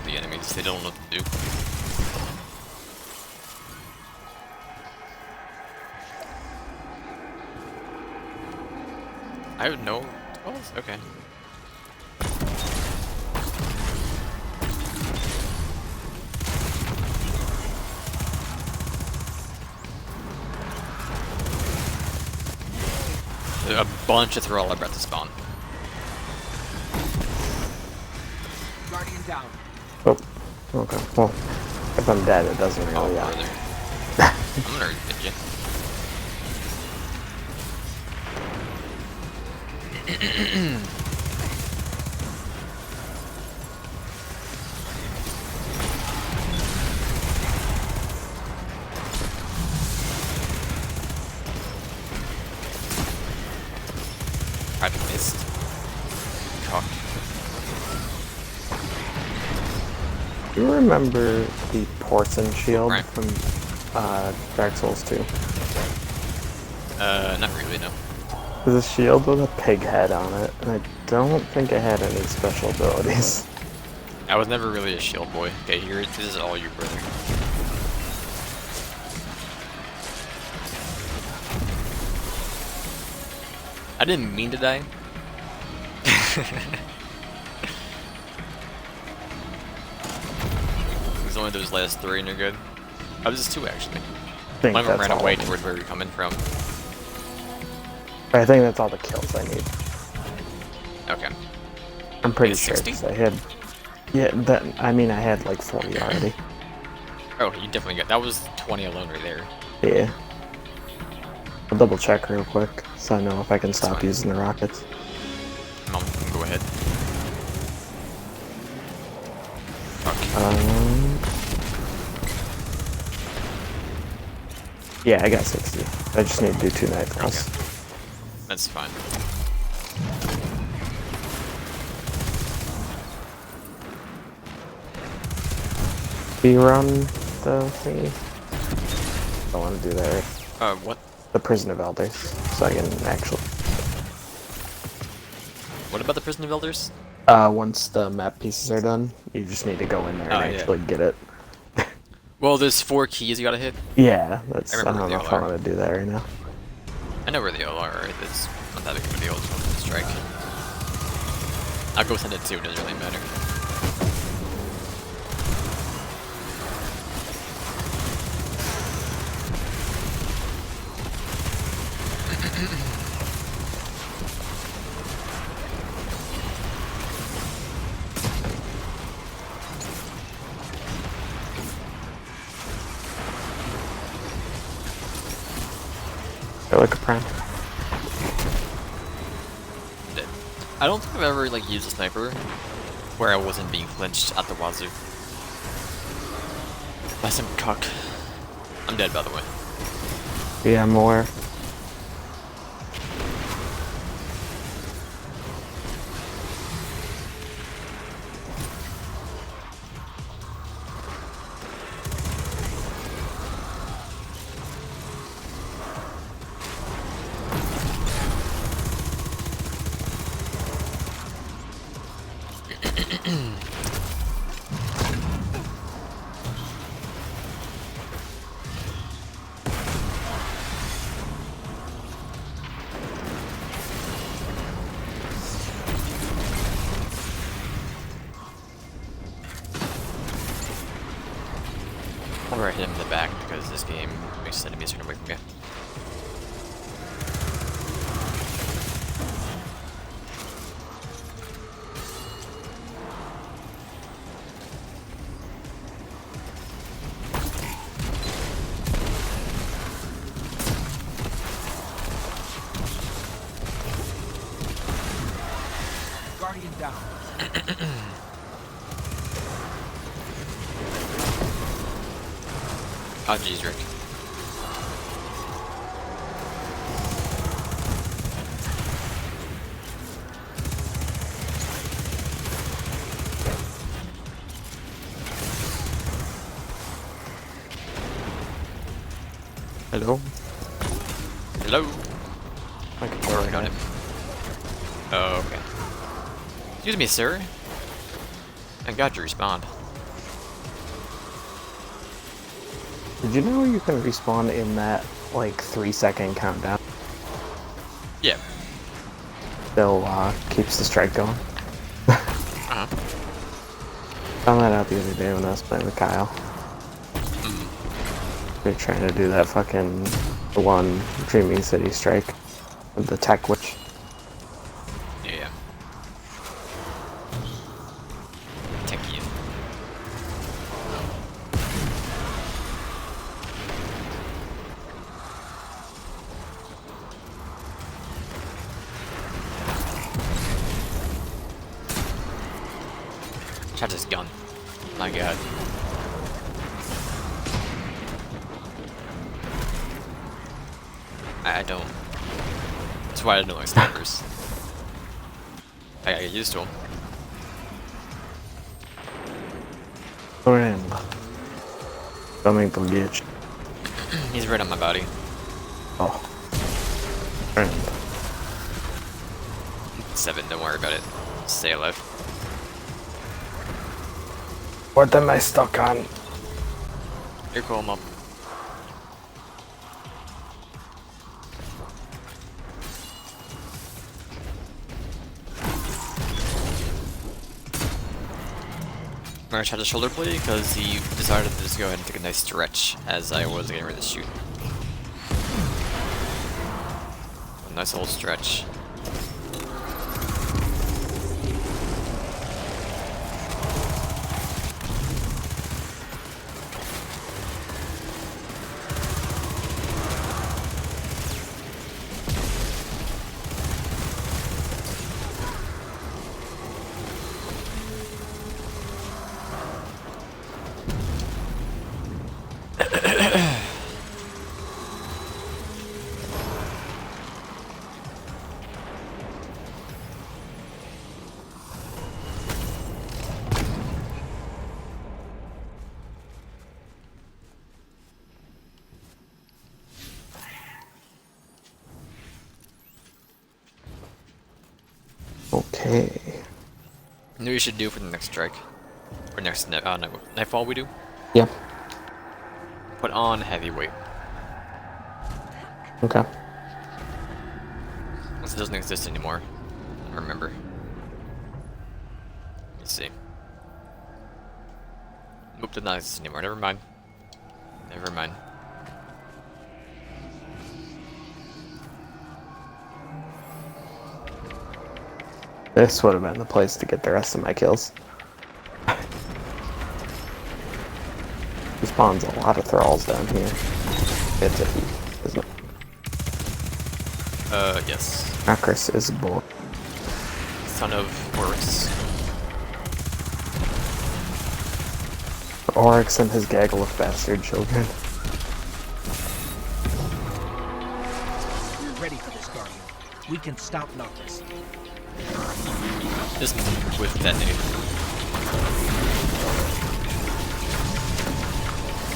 the enemies, they don't know what to do. I have no spells? Okay. There's a bunch of thrall about to spawn. Guardian down. Oh, okay. Well, if I'm dead, it doesn't Oh, really brother. matter. I'm gonna hit you. I missed. Cock. Do you remember the Porcelain shield Right. from Dark Souls 2? Not really, no. There's a shield with a pig head on it, and I don't think I had any special abilities. I was never really a shield boy. Okay, here, this is all you, brother. I didn't mean to die. There's only those last 3 and you're good. Oh, this is 2 actually. One of them ran away towards where you're coming from. I think that's all the kills I need. Okay. I'm pretty It's sure 60? 'cause I had. Yeah, that. I mean, I had like 40 already. Oh, you definitely got that was 20 alone right there. Yeah. I'll double check real quick so I know if I can stop fine. using the rockets. Mom, you can go ahead. Yeah, I got 60. I just need to do 2 nightfalls. Okay. That's fine. Do you run the thingy? I want to do that. What? The Prison of Elders, so I can actually. What about the Prison of Elders? Once the map pieces are done, you just need to go in there and yeah. actually get it. Well, there's 4 keys you gotta hit. Yeah, that's. I remember don't where know they if all I are. want to do that right now. I know where they all are, right? It's not that big of a deal. It's one strike. I'll go send it too, it doesn't really matter. Feel like a prime. I don't think I've ever like used a sniper where I wasn't being flinched at the wazoo. By some cuck. I'm dead, by the way. Yeah, I'm aware. I'm gonna hit him in the back because this game makes enemies turn away from me. Guardian down. Oh jeez, Rick. Hello? Hello? I can We're working on it. Oh, okay. Excuse me, sir. I got your respawn. Did you know you can respawn in that, like, 3-second countdown? Yeah. Still, keeps the strike going. Uh-huh. Found that out the other day when I was playing with Kyle. They're trying to do that fucking one Dreaming City strike with the tech witch. Yeah. Techie. Shot this gun. My god. I don't. That's why I don't like snipers. I gotta get used to them. Friend. Coming to get you. He's right on my body. Oh. Friend. 7, don't worry about it. Stay alive. What am I stuck on? You're cool, Mom. I'm gonna try the shoulder blade because he decided to just go ahead and take a nice stretch as I was getting ready to shoot. A nice old stretch. Okay. You know what you should do for the next strike? Or next nightfall we do? Yep. Put on heavyweight. Okay. Once it doesn't exist anymore. I remember. Let's see. Nope, does not exist anymore. Never mind. Never mind. This would have been the place to get the rest of my kills. He spawns a lot of thralls down here. It's a heat, isn't it? Yes. Akris is a bull. Son of Oryx. Oryx and his gaggle of bastard children. We're ready for this, Guardian. We can stop Noctis. This with detonate.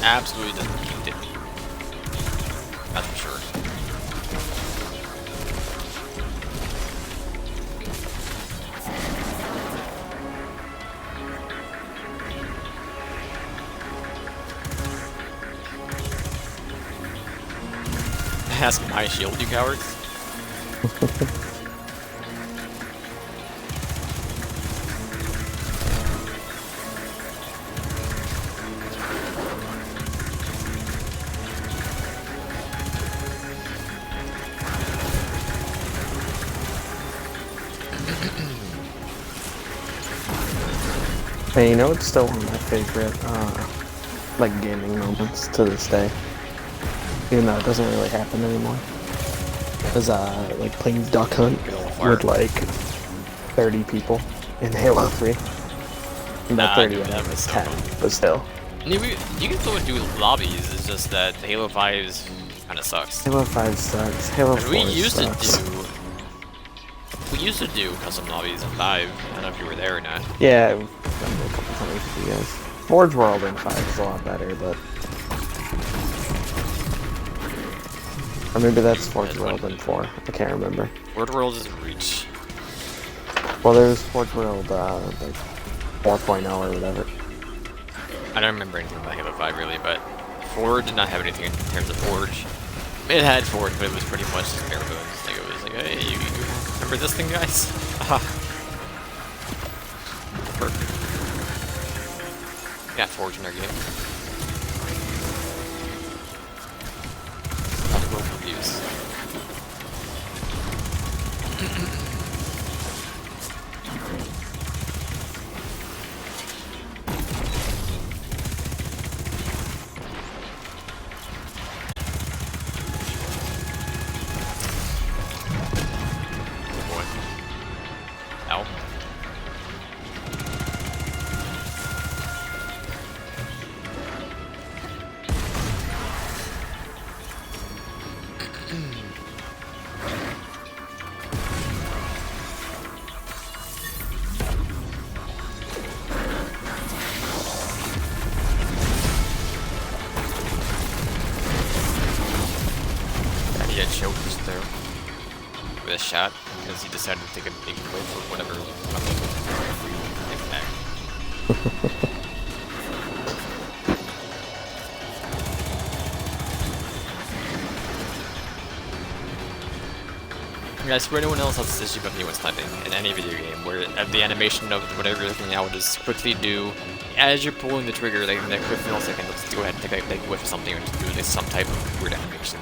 Absolutely doesn't keep it. That's for sure. Ask my shield, you cowards. Hey, you know, it's still one of my favorite, like, gaming moments to this day. Even though it doesn't really happen anymore. Is, like, playing Duck Hunt with, like, 30 people in Halo 3. Not 30, that was so 10, fun. but still. You can still do lobbies, it's just that Halo 5 kind of sucks. Halo 5 sucks. Halo 4 we used sucks. to do custom lobbies in 5. I don't know if you were there or not. Yeah, I've done it a couple times with you guys. Forge World in 5 is a lot better, but... Or maybe that's Forge World in 4. I can't remember. Forge World is Reach. Well, there's Forge World, like, 4.0 or whatever. I don't remember anything about Halo 5 really, but 4 did not have anything in terms of Forge. It had Forge, but it was pretty much just bare bones. Like, it was like, hey, you remember this thing, guys? Perfect. Got Forge in our game. Lots of reviews. Ow. Yeah, choked just there. for this shot because he decided to take a big whiff for whatever. Guys, for anyone else has this issue of anyone sniping in any video game, where the animation of whatever you're looking at will just quickly do, as you're pulling the trigger, like in that quick millisecond, let's just go ahead and take a big whiff of something or just do like, some type of weird animation,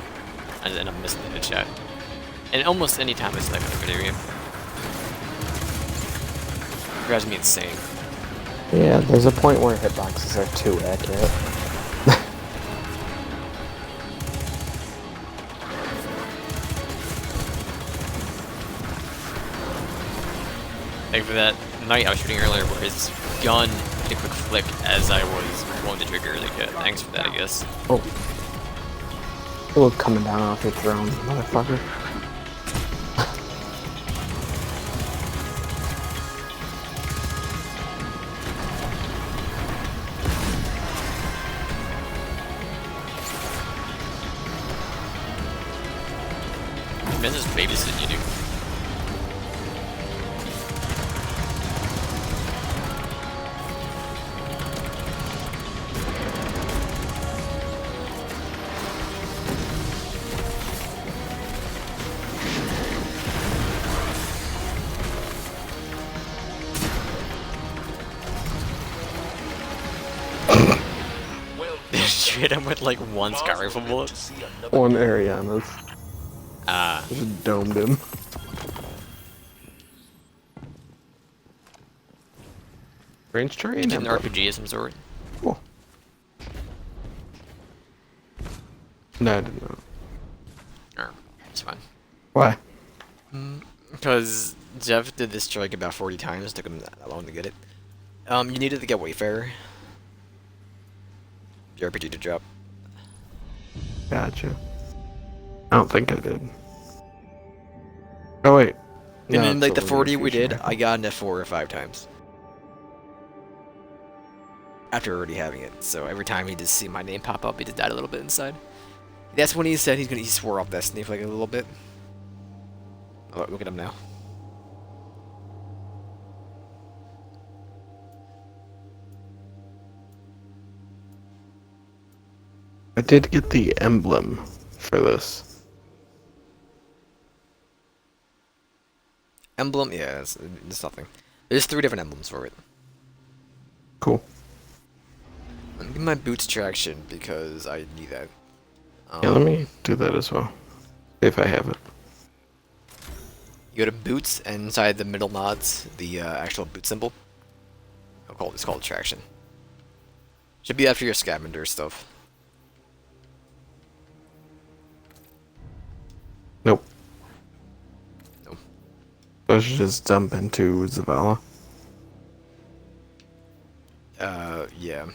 and then I'm missing the headshot. And almost any time I snipe in a video game, it drives me insane. Yeah, there's a point where hitboxes are too accurate. Like for that knight I was shooting earlier, where his gun did a quick flick as I was pulling the trigger. Like, thanks for that, I guess. Oh. Look, coming down off your throne, motherfucker. Man, just babysitting you, dude. Hit him with like one sky rifle bullet. One Ariana's. Ah. Just domed him. Range terrain? An RPG of some sort. Cool. No, I didn't know. Oh, it's fine. Why? Because Jeff did this trick about 40 times, took him that long to get it. You needed to get Wayfarer. The RPG to drop. Gotcha. I don't think I did. Oh wait. And then it's like the a 40 we fusion did, rifle. I got it 4 or 5 times. After already having it, so every time he just see my name pop up, he just died a little bit inside. That's when he said he swore off Destiny for like a little bit. Oh, look at him now. I did get the emblem for this. Emblem? Yeah, it's nothing. There's 3 different emblems for it. Cool. Let me get my boots traction because I need that. Yeah, let me do that as well. If I have it. You go to boots, and inside the middle nods, the actual boot symbol. It's called traction. Should be after your scavenger stuff. Nope. Nope. I should just dump into Zavala. Yeah.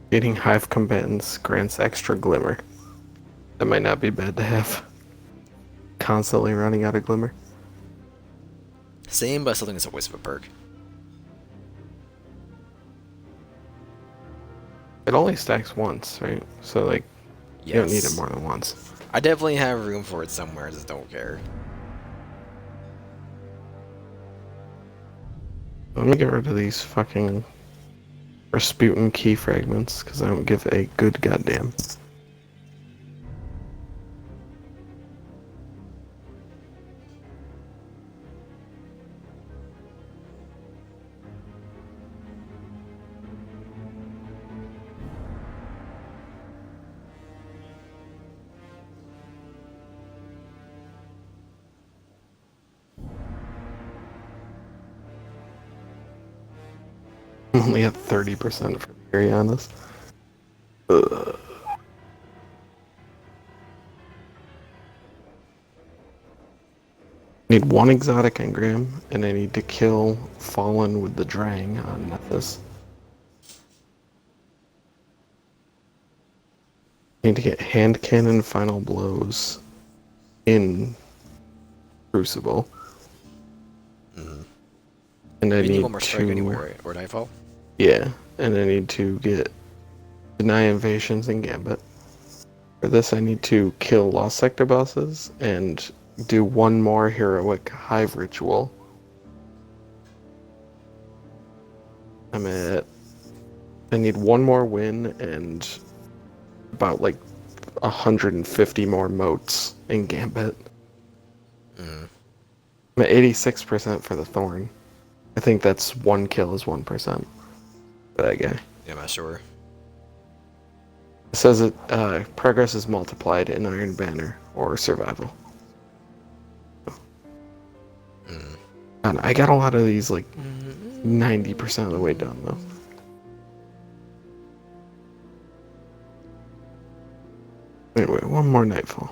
Getting hive combatants grants extra glimmer. That might not be bad to have. Constantly running out of glimmer. Same, but I still think it's a waste of a perk. It only stacks once, right? So like, you don't need it Yes. more than once. I definitely have room for it somewhere, I just don't care. Let me get rid of these fucking Rasputin key fragments, because I don't give a good goddamn. Only at 30% for the Arianas. Ugh. Need 1 exotic engram, and I need to kill Fallen with the Drang on Nethys. Need to get hand cannon final blows in Crucible. And I You need need one more strike to, anyway, right? Or Nightfall? yeah, and I need to get deny invasions and Gambit. For this, I need to kill Lost Sector bosses and do one more heroic hive ritual. I'm at. I need one more win and about like 150 more motes in Gambit. Mm. I'm at 86% for the Thorn. I think that's one kill is 1% for that guy. Yeah, I'm not sure. It says it progress is multiplied in Iron Banner or Survival. Mm. And I got a lot of these like 90% of the way done though. Anyway, one more Nightfall.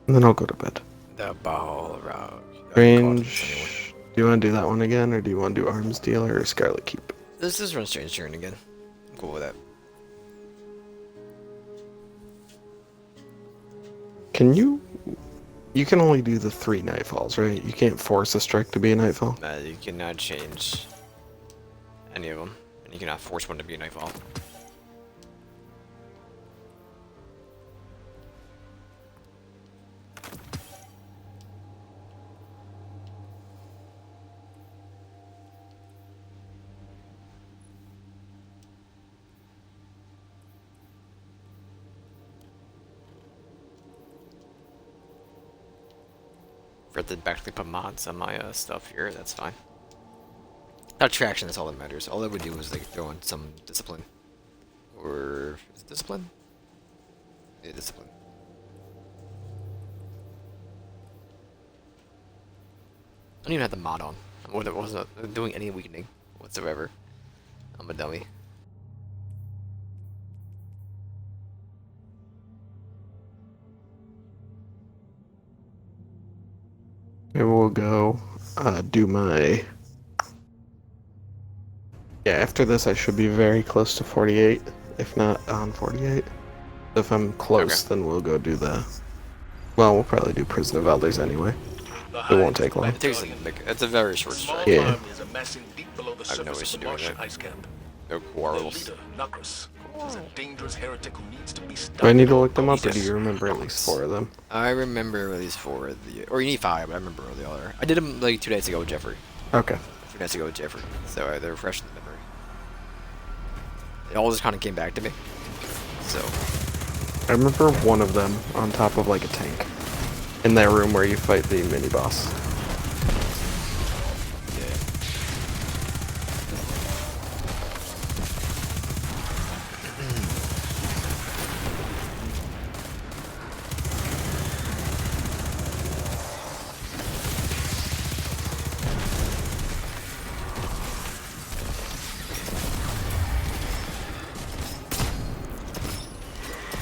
And then I'll go to bed. The ball route. Range. Do you want to do that one again, or do you want to do Arms Dealer or Scarlet Keep? This is Run Strange turn again. I'm cool with that. Can you? You can only do the 3 Nightfalls, right? You can't force a strike to be a Nightfall. You cannot change any of them, and you cannot force one to be a Nightfall. Forgot to backly put mods on my stuff here, that's fine. Not traction, that's all that matters. All I would do is like throw in some discipline. Or is it discipline? Yeah, discipline. I don't even have the mod on. I wasn't doing any weakening whatsoever. I'm a dummy. Maybe we'll go do my... Yeah, after this I should be very close to 48, if not on 48. If I'm close, then we'll go do the... Well, we'll probably do Prison of Elders anyway. It won't take long. It's a very short strike. Yeah. I have no issue doing it. No quarrels. Do I need to look them up, or do you remember at least 4 of them? I remember at least 4 of the... Or you need 5, but I remember the other. I did them like 2 days ago with Jeffrey. Okay. 2 days ago with Jeffrey. So they're fresh in the memory. It all just kind of came back to me. So... I remember one of them on top of like a tank. In that room where you fight the mini-boss.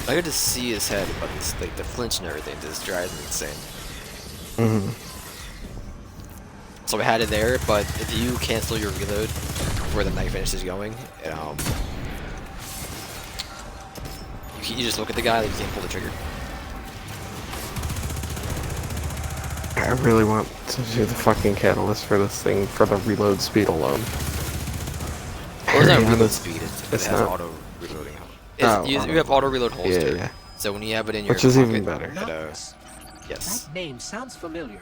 I get to see his head, but it's like the flinch and everything just drives me insane. Mm-hmm. So I had it there, but if you cancel your reload before the knife finish is going, you just look at the guy, like you can't pull the trigger. I really want to do the fucking catalyst for this thing for the reload speed alone. Well, it's not reload speed, it has not. auto reloading. You have auto reload holster. Yeah. So when you have it in your Which is pocket, even better. Yes. That name sounds familiar.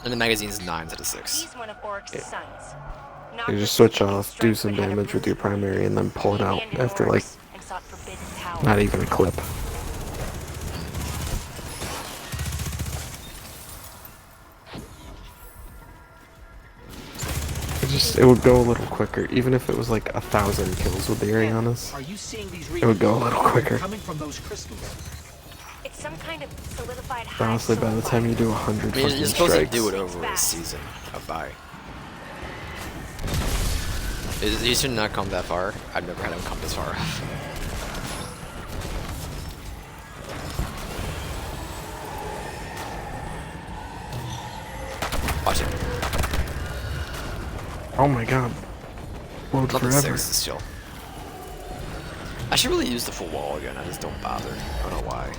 And the magazine's 9 out of 6. He's one of Orc's sons. You just switch off, do some damage with your primary, and then pull it out after like not even a clip. It would go a little quicker, even if it was like 1,000 kills with the Arianas. It would go a little quicker. Coming from those crystals. It's some kind of solidified Honestly, by the time you do 100 I mean, fucking you're supposed strikes, to do it over a season of buy. You should not come that far. I've never had him come this far. Watch it. oh my god, load Level forever. 6 is chill. I should really use the full wall again, I just don't bother. I don't know why.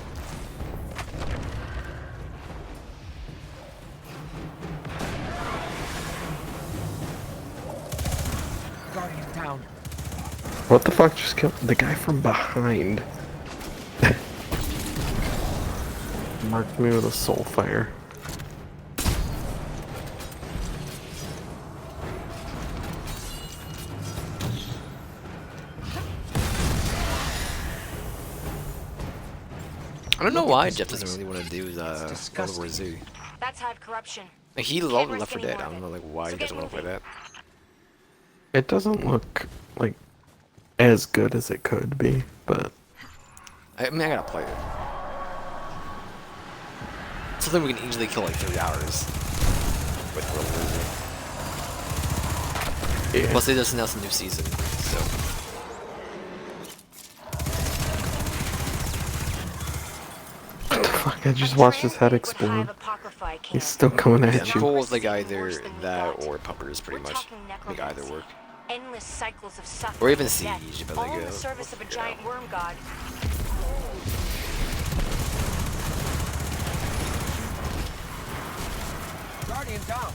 What the fuck just killed the guy from behind? Marked me with a soul fire. I don't know why Jeff doesn't really want to do World War Z. That's hive corruption. Like, he loved Left 4 Dead. I don't know like why he doesn't want to play that. It doesn't look like as good as it could be, but I mean, I gotta play it. Something we can easily kill like 3 hours with World War Z. yeah. Plus, they just announced a new season, so. What the fuck? I just watched his head explode. He's still coming Yeah, at I'm you. cool with like either that or Puppers, pretty much. Make either work. Endless cycles of suffering. Or even and death, Siege, but all like in the service of a giant worm god. Guardian down.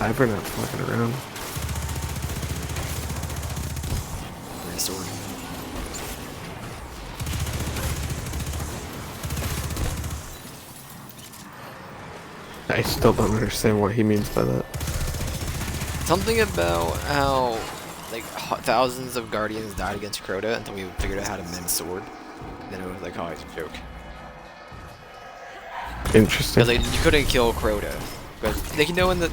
I've not fucking around. Nice sword. I still don't understand what he means by that. Something about how like thousands of Guardians died against Crota until we figured out how to mend sword. Then it was like, oh, it's a joke. Interesting. Because like, you couldn't kill Crota. But like, you know in the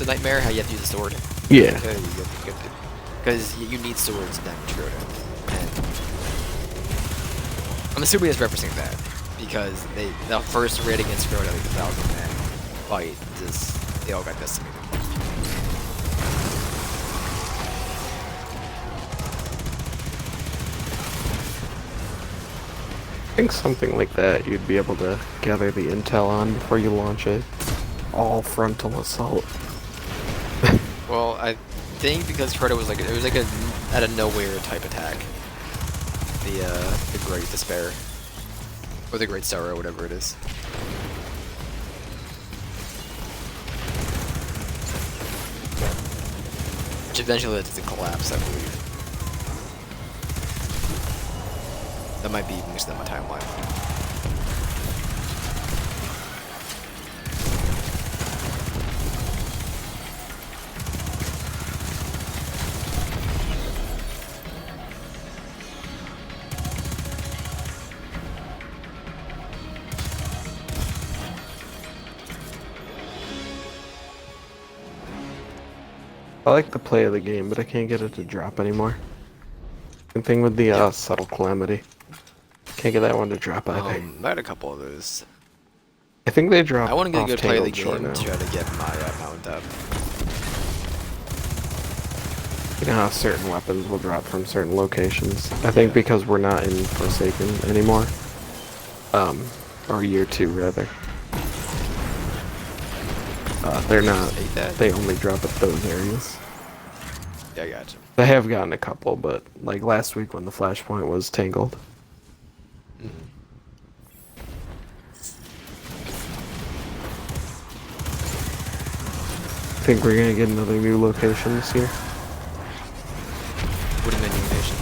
Nightmare how you have to use a sword? Yeah. Because you need swords to damage Crota. And I'm assuming it's referencing that. Because the first raid against Crota, like the 1,000-man fight, they all got decimated. I think something like that you'd be able to gather the intel on before you launch it. All frontal assault. Well, I think because Crota was like it was like a out of nowhere type attack. The Great Despair. Or the Great Sorrow, whatever it is. Which eventually led to the collapse, I believe. That might be mixed in my timeline. I like the play of the game, but I can't get it to drop anymore. Same thing with the subtle calamity. Can't get that one to drop either. I had a couple of those. I think they drop. I want to get a off good play of the Tangled Shore game now. to try to get my mount up. You know how certain weapons will drop from certain locations. I think because we're not in Forsaken anymore. Or year 2 rather. They're not. They only drop at those areas. Yeah, I gotcha. I have gotten a couple, but like last week when the flashpoint was Tangled. Think we're gonna get another new location this year? What do you mean new location?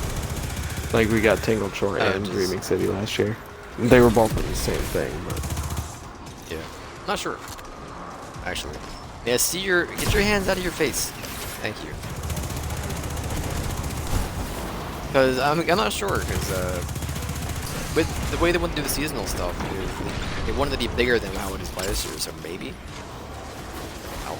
Like we got Tangled Shore and just- Dreaming City last year. They were both the same thing, but Yeah. Not sure. Actually. Yeah, get your hands out of your face. Thank you. Because I'm not sure, because with the way they want to do the seasonal stuff, they wanted to be bigger than how it is last year, so maybe. Ow.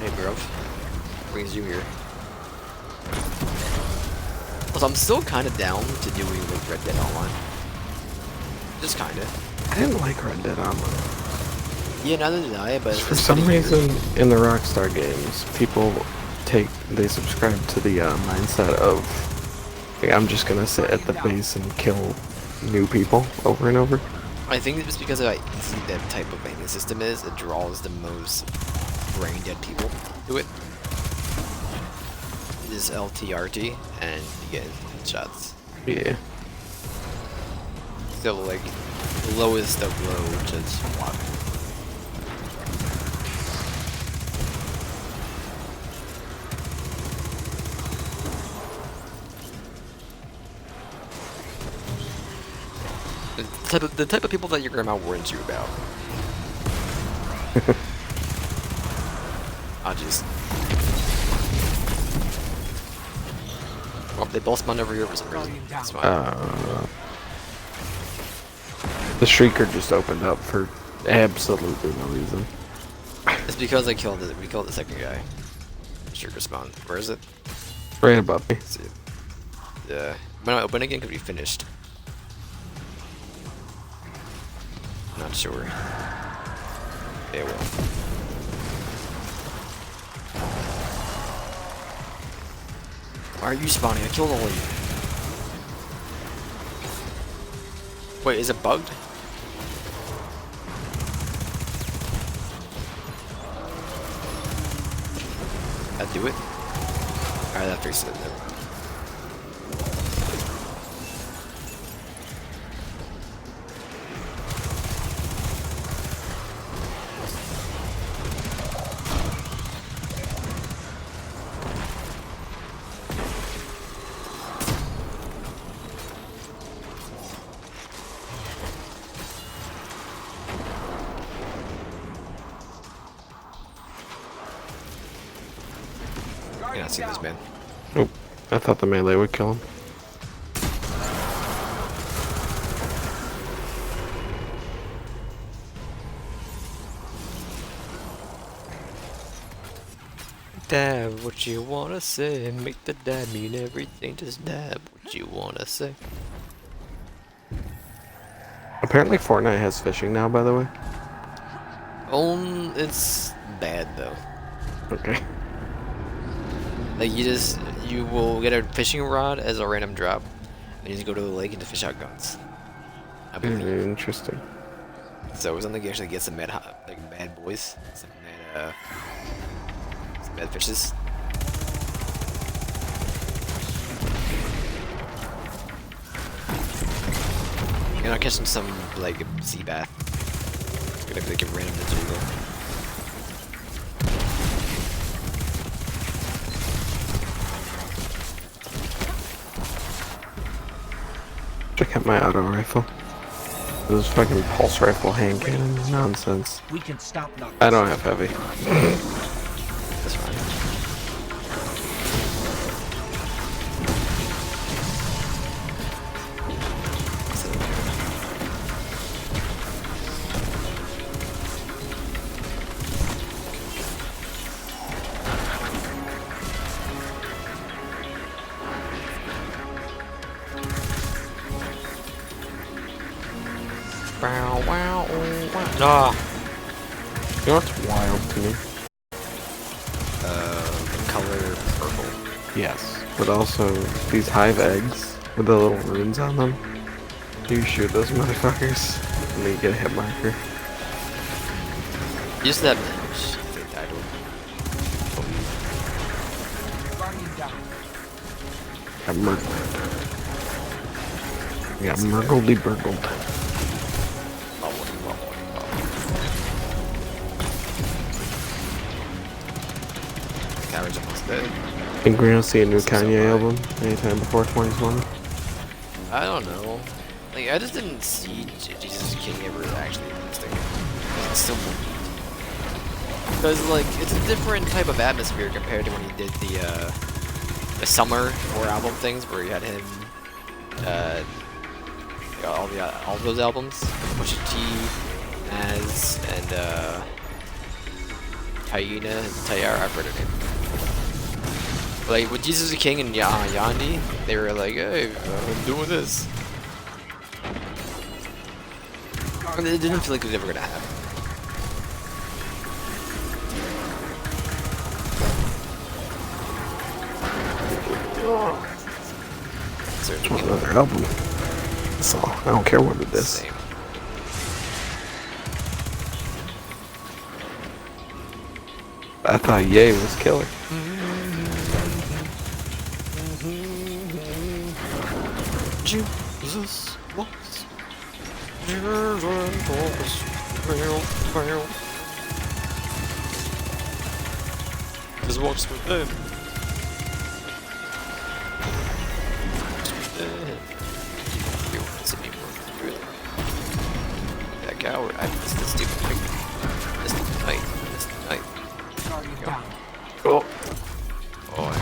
Hey, bro. Brings you here. Also, I'm still kind of down to doing like Red Dead Online. Just kind of. I didn't like Red Dead Online. Yeah, neither did I, but For it's some been a year. reason, in the Rockstar games, people they subscribe to the mindset of, hey, I'm just gonna sit at the base and kill new people over and over. I think it's because of how easy that type of aiming system is. It draws the most brain dead people to it. is LTRT, and you get shots. Yeah. So like lowest of low, which is block. The type of people that your grandma warns you about. I'll just. Oh, they both spawned over here for some reason. That's fine. The Shrieker just opened up for absolutely no reason. It's because we killed the second guy. Shrieker spawn. Where is it? Right above me. Let's see. Yeah. When I open again, could be finished. Not sure. Yeah, well. Why are you spawning? I killed all of you. Wait, is it bugged? That do it? Alright, that fixes it. I cannot see this man. Nope. I thought the melee would kill him. Dab what you wanna say, make the dab mean everything, just dab what you wanna say. Apparently Fortnite has fishing now, by the way. It's bad though. Okay. Like you will get a fishing rod as a random drop, and you just go to the lake and to fish out guns. I believe. Interesting. So it's something you actually get some mad boys, some mad fishes. And I'll catch some like sea bath. Gonna be like a random digital. Check out my auto rifle. This fucking pulse rifle hand cannon is nonsense. We can stop now. I don't have heavy. That's fine. Wow, wow, wow. Ah. You know what's wild to me? The color purple. Yes, but also these hive eggs with the little runes on them. You shoot those motherfuckers, and then you get a hit marker. Use that damage. I think I Got murgled. Got murgledy burgled. Carriage almost dead. Think we're gonna see a new Kanye album anytime before 2020? I don't know. Like, I just didn't see Jesus King ever actually existing. It's so weird. Because, like, it's a different type of atmosphere compared to when he did the summer or album things where he had him, all those albums, Pusha T, Nas, and Hyena, Tayar, I forget her name. Like, with Jesus the King and Yandi, they were like, hey, I'm doing this. And it didn't feel like it was ever gonna happen. Just want another album. That's all. I don't care what it is. Same. I thought Ye was killer. Jesus walks. Jesus walks. Jesus walks with them. You want to be more good. That coward. I missed the stupid thing. Missed the night. Missed the night. Target down. Oh. Oh, I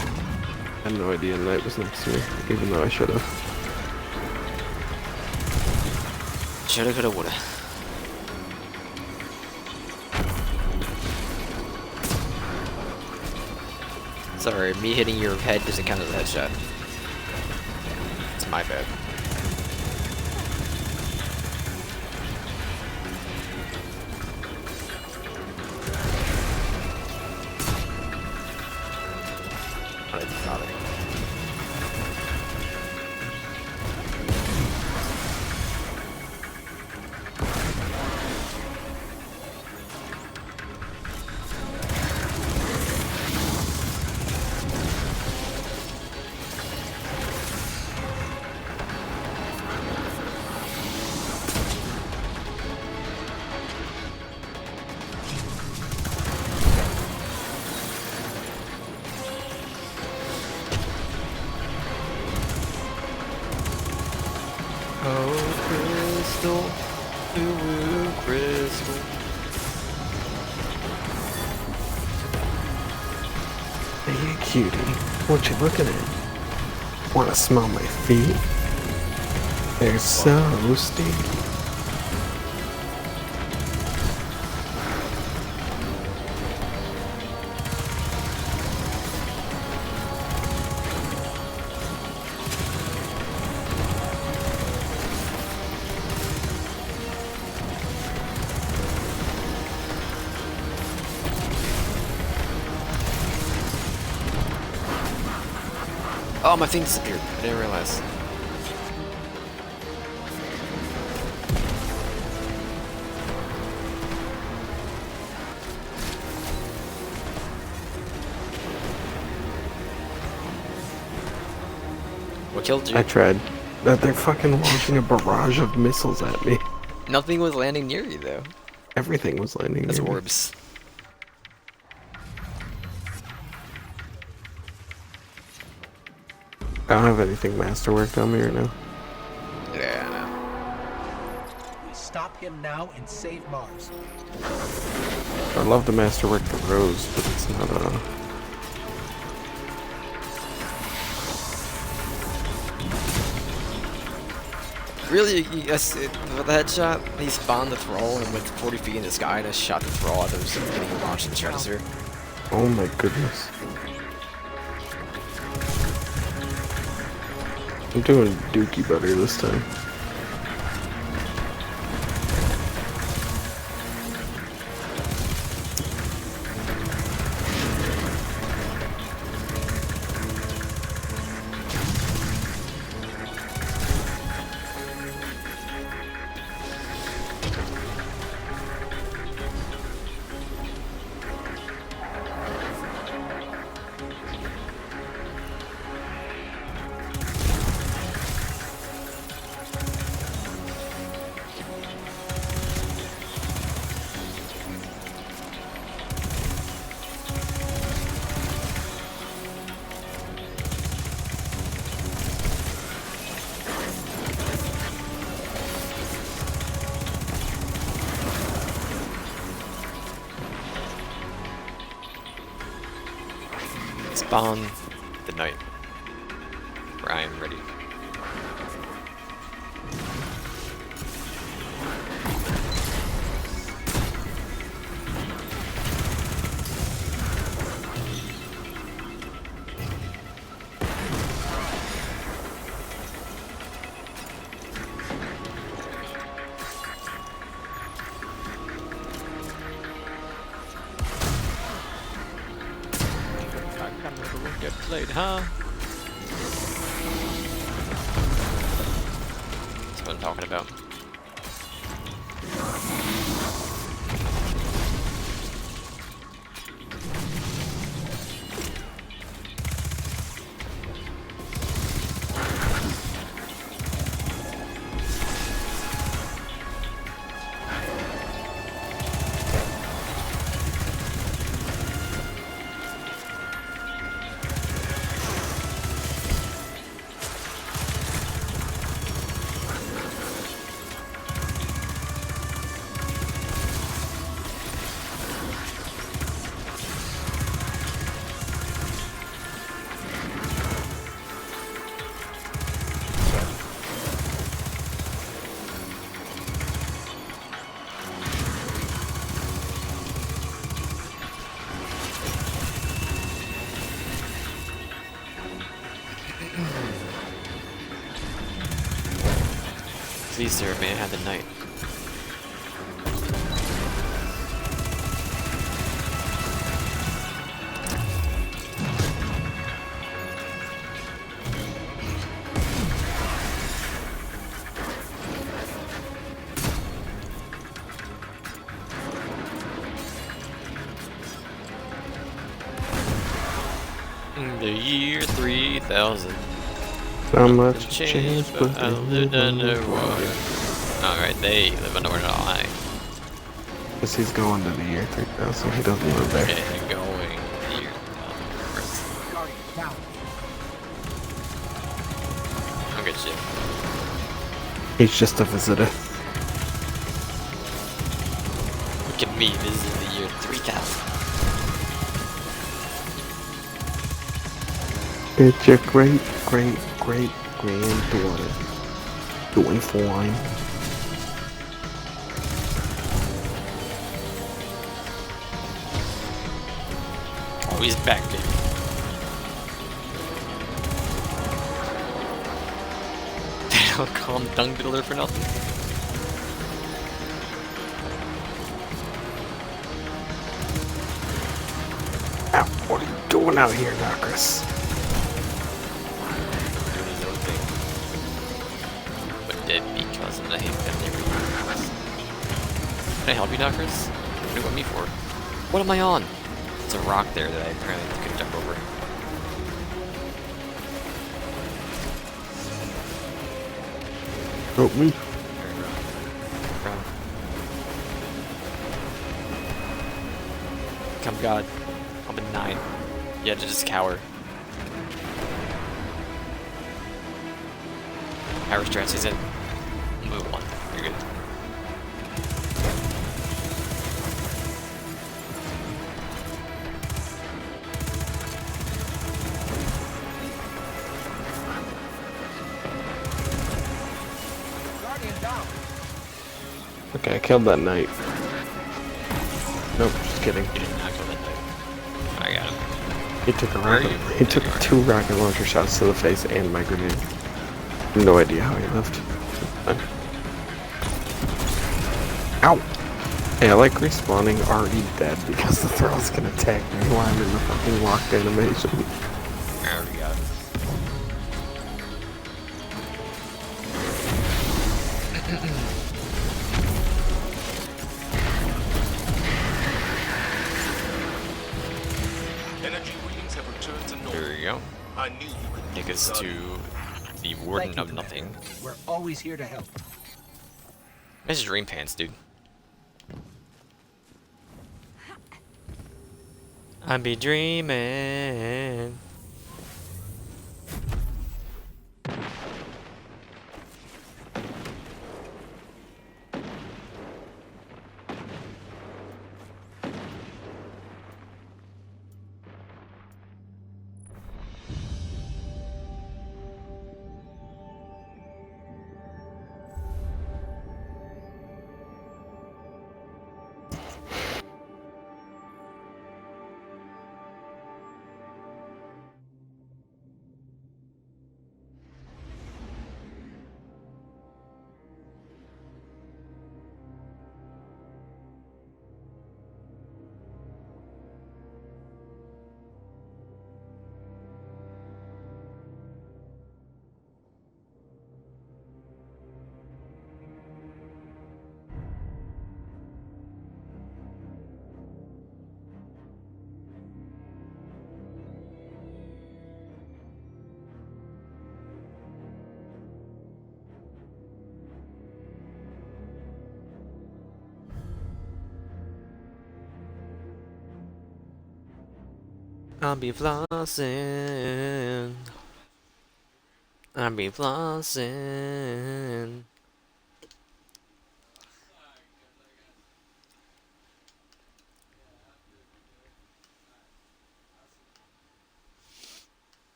had no idea Knight was next to me, even though I should have. shoulda, coulda, woulda. Sorry, me hitting your head doesn't count as a headshot. It's my bad. I didn't bother. Oh, crystal, ooh, crystal. Hey, cutie, what you looking at? Wanna smell my feet? They're so stinky. Oh, my thing disappeared. I didn't realize. What killed you? I tried. They're fucking launching a barrage of missiles at me. Nothing was landing near you, though. Everything was landing That's near me. orbs. I don't have anything masterworked on me right now. Yeah, I know. We stop him now and save Mars. I'd love to masterwork the Rose, but it's not Really, yes, with the headshot, he spawned the thrall and went 40 feet in the sky and I shot the thrall as it was getting launched in the stratosphere. Oh my goodness. I'm doing dookie butter this time. Spawn the night. Ryan, ready. Get played, huh? That's what I'm talking about. Please, sir, may I have the knight? In the year 3000. So much Nothing changed, but but I we lived live underwater. Alright, they live underwater. I. Because he's going to the year 3000. He doesn't live there. Okay, they're going the year 3000. Guardian, down. I'll get you. He's just a visitor. Look at me, this is the year 3000. It's your great, great, great granddaughter doing fine. Oh, he's back, baby. They don't call him Dung Builder for nothing. Ow, what are you doing out here, Nocris? Doing his own thing. But dead because of the hate family reasons. Can I help you, Knockers? What do you want me for? What am I on? It's a rock there that I apparently couldn't jump over. Help me. Run. Come God. I'm a 9. You had to just cower. Power stress is in. Move on. You're good. Guardian, down. Okay, I killed that knight. Nope, just kidding. You did not kill that knight. I got him. He took a Where are rocket. you? He There took you are. 2 rocket launcher shots to the face and my grenade. No idea how he lived. Fine. Ow! Hey, I like respawning already dead because the thralls can attack me while I'm in the fucking locked animation. There we go. Energy readings have returned to normal. There we go. I knew you could Take do us this, to the Warden Thank you, of Nothing. Commander. We're always here to help. Nice dream pants, dude. I be dreaming. I'll be flossing. I'll be flossing.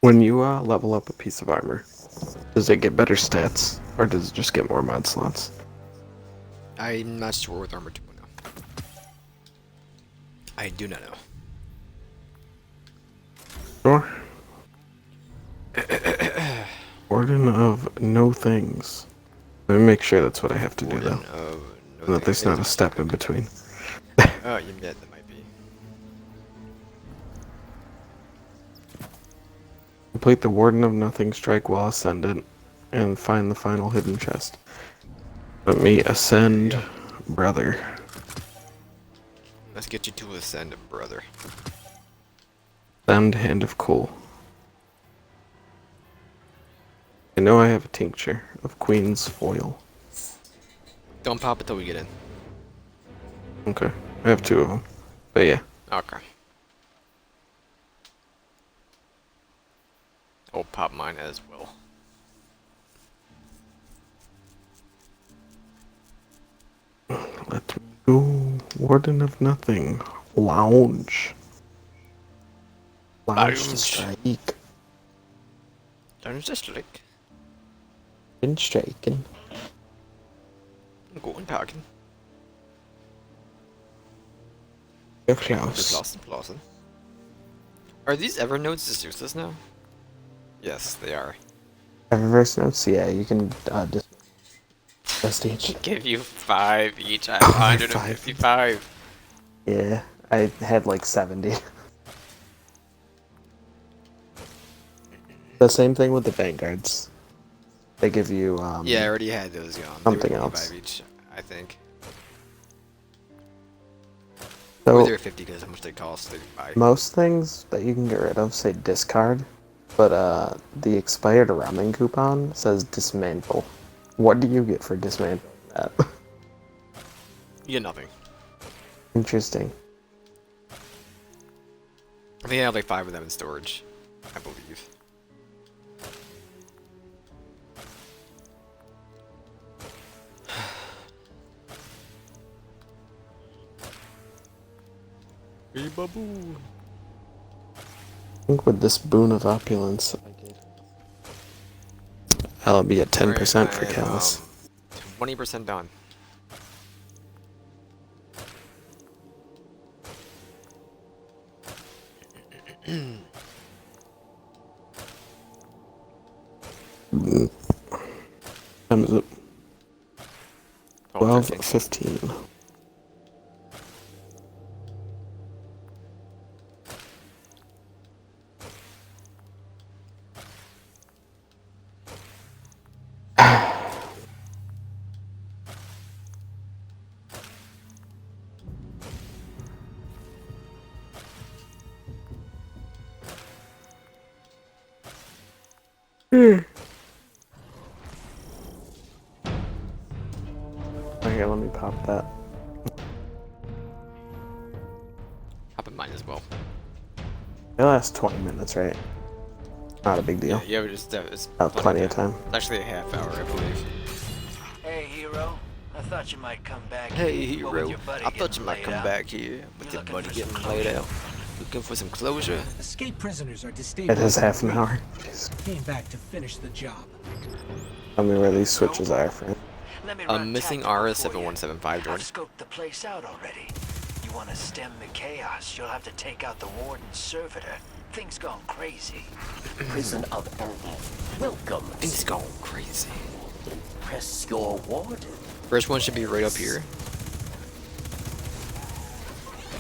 When you level up a piece of armor, does it get better stats, or does it just get more mod slots? I'm not sure with Armor 2.0. I do not know. Sure. Warden of no things. Let me make sure that's what I have to do, Warden though. of no And that there's thing. not a step in between. Oh, you bet that might be. Complete the Warden of Nothing strike while ascendant, and find the final hidden chest. Let me ascend, brother. Let's get you to ascend, brother. Ascend Hand of Coal. I know I have a tincture of Queen's Foil. Don't pop it till we get in. Okay, I have 2 of them. But yeah. Okay. I'll pop mine as well. Let me go. Warden of Nothing. Lounge. Lounge to strike. Lounge to strike. Been striking. I'm going packing. You're close. Flossen. Are these Evernotes just useless now? Yes, they are. Eververse notes? Yeah, you can just each. Give you 5 each. I have 155. Yeah, I had like 70. The same thing with the Vanguards. They give you, Yeah, I already had those gone. something They were else. 5 each, I think. So, Or they're 50 because how much they cost to buy. most things that you can get rid of say discard, but the expired ramen coupon says dismantle. What do you get for dismantling that? You get nothing. Interesting. I think I have like 5 of them in storage, I believe. Hey, babu. I think with this boon of opulence, I'll be at 10% for Callus. 20% done. Time is up. 12:15. 12:15. Okay, let me pop that. Pop in mine as well. It lasts 20 minutes, right? Not a big deal. Yeah, it's Plenty of time. It's actually a half hour, I believe. Hey, hero. I thought you might come back. Hey, What with hero. your buddy I thought you getting might laid come out? back here with your buddy getting laid out. Looking for some closure. Escape prisoners are It destabilized. is half an hour. Jeez. Came back to finish the job. Tell me where these switches are, friend. Let me I'm run missing tactical RS for you. 7175, I've Jordan. scoped the place out already. You want to stem the chaos, you'll have to take out the warden's servitor. Things gone crazy. Prison of Elite. Welcome. Things going crazy. Press your warden. First one should be right up here.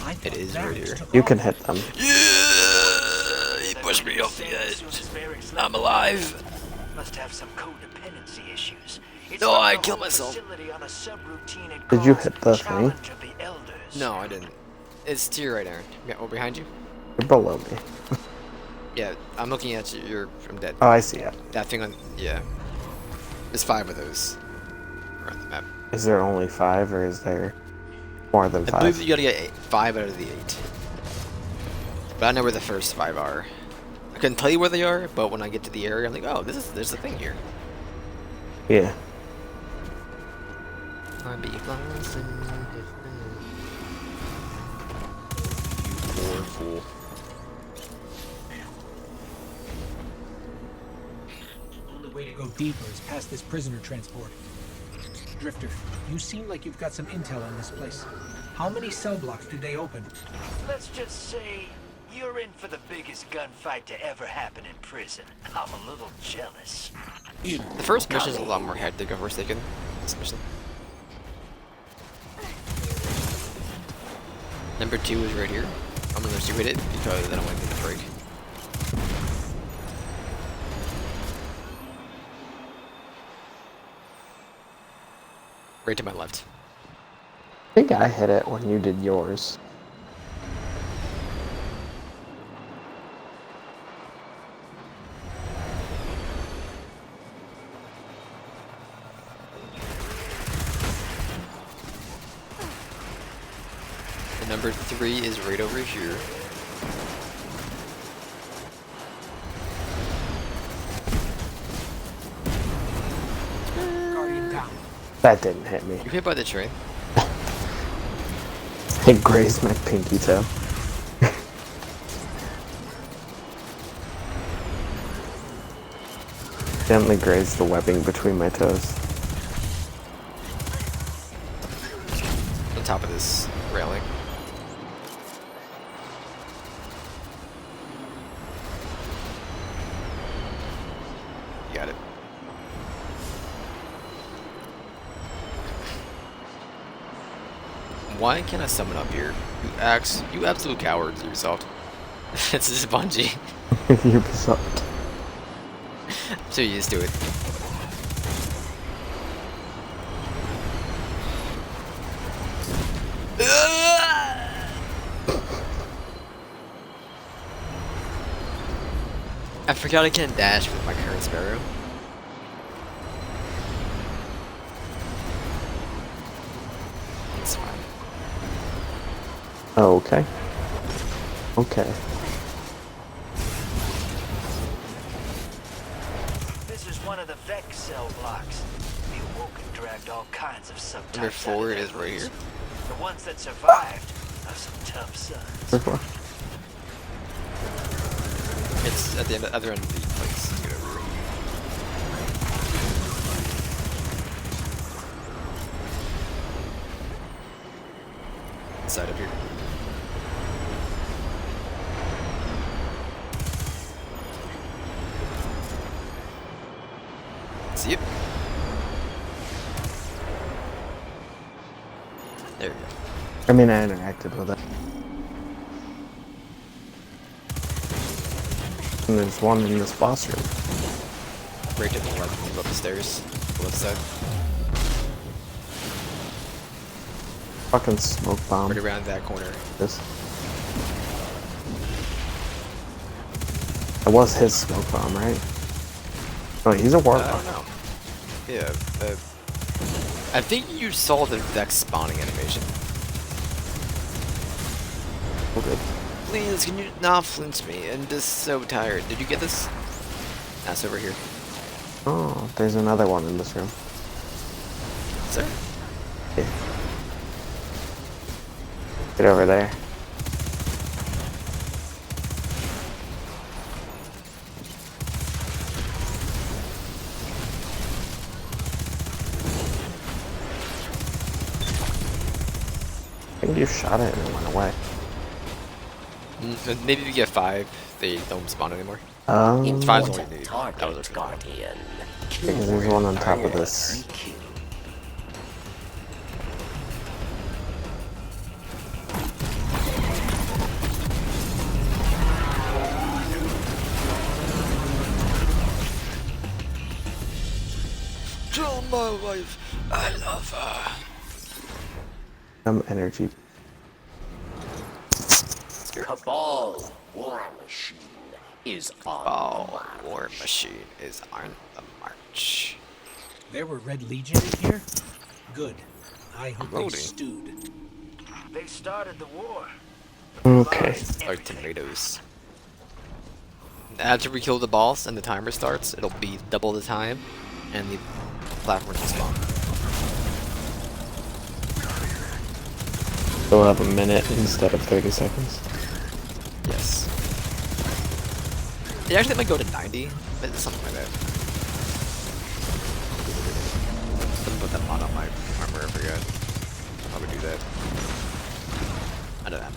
I It is right here. You can hit them. Yeah! He pushed me off the edge. I'm alive. Must have some codependency issues. It's No, from I the killed whole myself. facility on a subroutine it Did you calls hit the thing? Challenge of the Elders. No, I didn't. It's to your right, Aaron. Yeah, oh, behind you? You're below me. Yeah, I'm looking at you. I'm dead. Oh, I see it. That thing on. Yeah. There's 5 of those around the map. Is there only 5, or is there more than I 5? believe you gotta get 5 out of the 8. But I know where the first 5 are. I couldn't tell you where they are, but when I get to the area, I'm like, oh, there's a thing here. Yeah. I'd be lost in you poor fool. The way to go deeper is past this prisoner transport. Drifter, you seem like you've got some intel on this place. How many cell blocks do they open? Let's just say You're in for the biggest gunfight to ever happen in prison. I'm a little jealous. The first mission is a lot more hectic, if we're mistaken. This mission. Number 2 is right here. I'm gonna shoot it because I don't want to get a break. Right to my left. I think I hit it when you did yours. And number 3 is right over here. Guardian down. That didn't hit me. You hit by the train. It grazed my pinky toe. Gently grazed the webbing between my toes. On top of this railing. You got it. Why can't I summon up here? You absolute cowards, Ubisoft. It's just Bungie. Ubisoft. I'm so used to it. I forgot I can't dash with my current Sparrow. It's fine. Okay. Okay. This is one of the Vex cell blocks. The Awoken dragged all kinds of subtypes. Number 4 is right here. The ones that survived are some tough sons. Number 4. It's at the other end of the place. To get over it. Side up here. See it? There we go. I mean, I interacted with it. And there's one in this boss room. Right to the left, you go up the stairs. The left side. Fucking smoke bomb. Right around that corner. This. It was his smoke bomb, right? Oh, he's a warlock. I don't know. Yeah, I think you saw the Vex spawning animation. Oh, good. Please, can you not flinch me? I'm just so tired. Did you get this? That's over here. Oh, there's another one in this room. Sir? Yeah. Get over there. I think you shot it and it went away. Maybe if you get 5, they don't spawn anymore. 5's all you need. That was a Guardian. Because there's one on top of this. Tell my wife I love her. Some energy. Cabal war machine is on. Oh, war machine is on the march. There were Red Legion in here? Good. I hope they Loading. stewed. They started the war. Okay. Like tomatoes. After we kill the boss and the timer starts, it'll be double the time, and the platforms will spawn. So we'll have a minute instead of 30 seconds. Yes. It actually might go to 90, but something like that. Doesn't put that mod on my armor, I forgot. I would do that. I know that.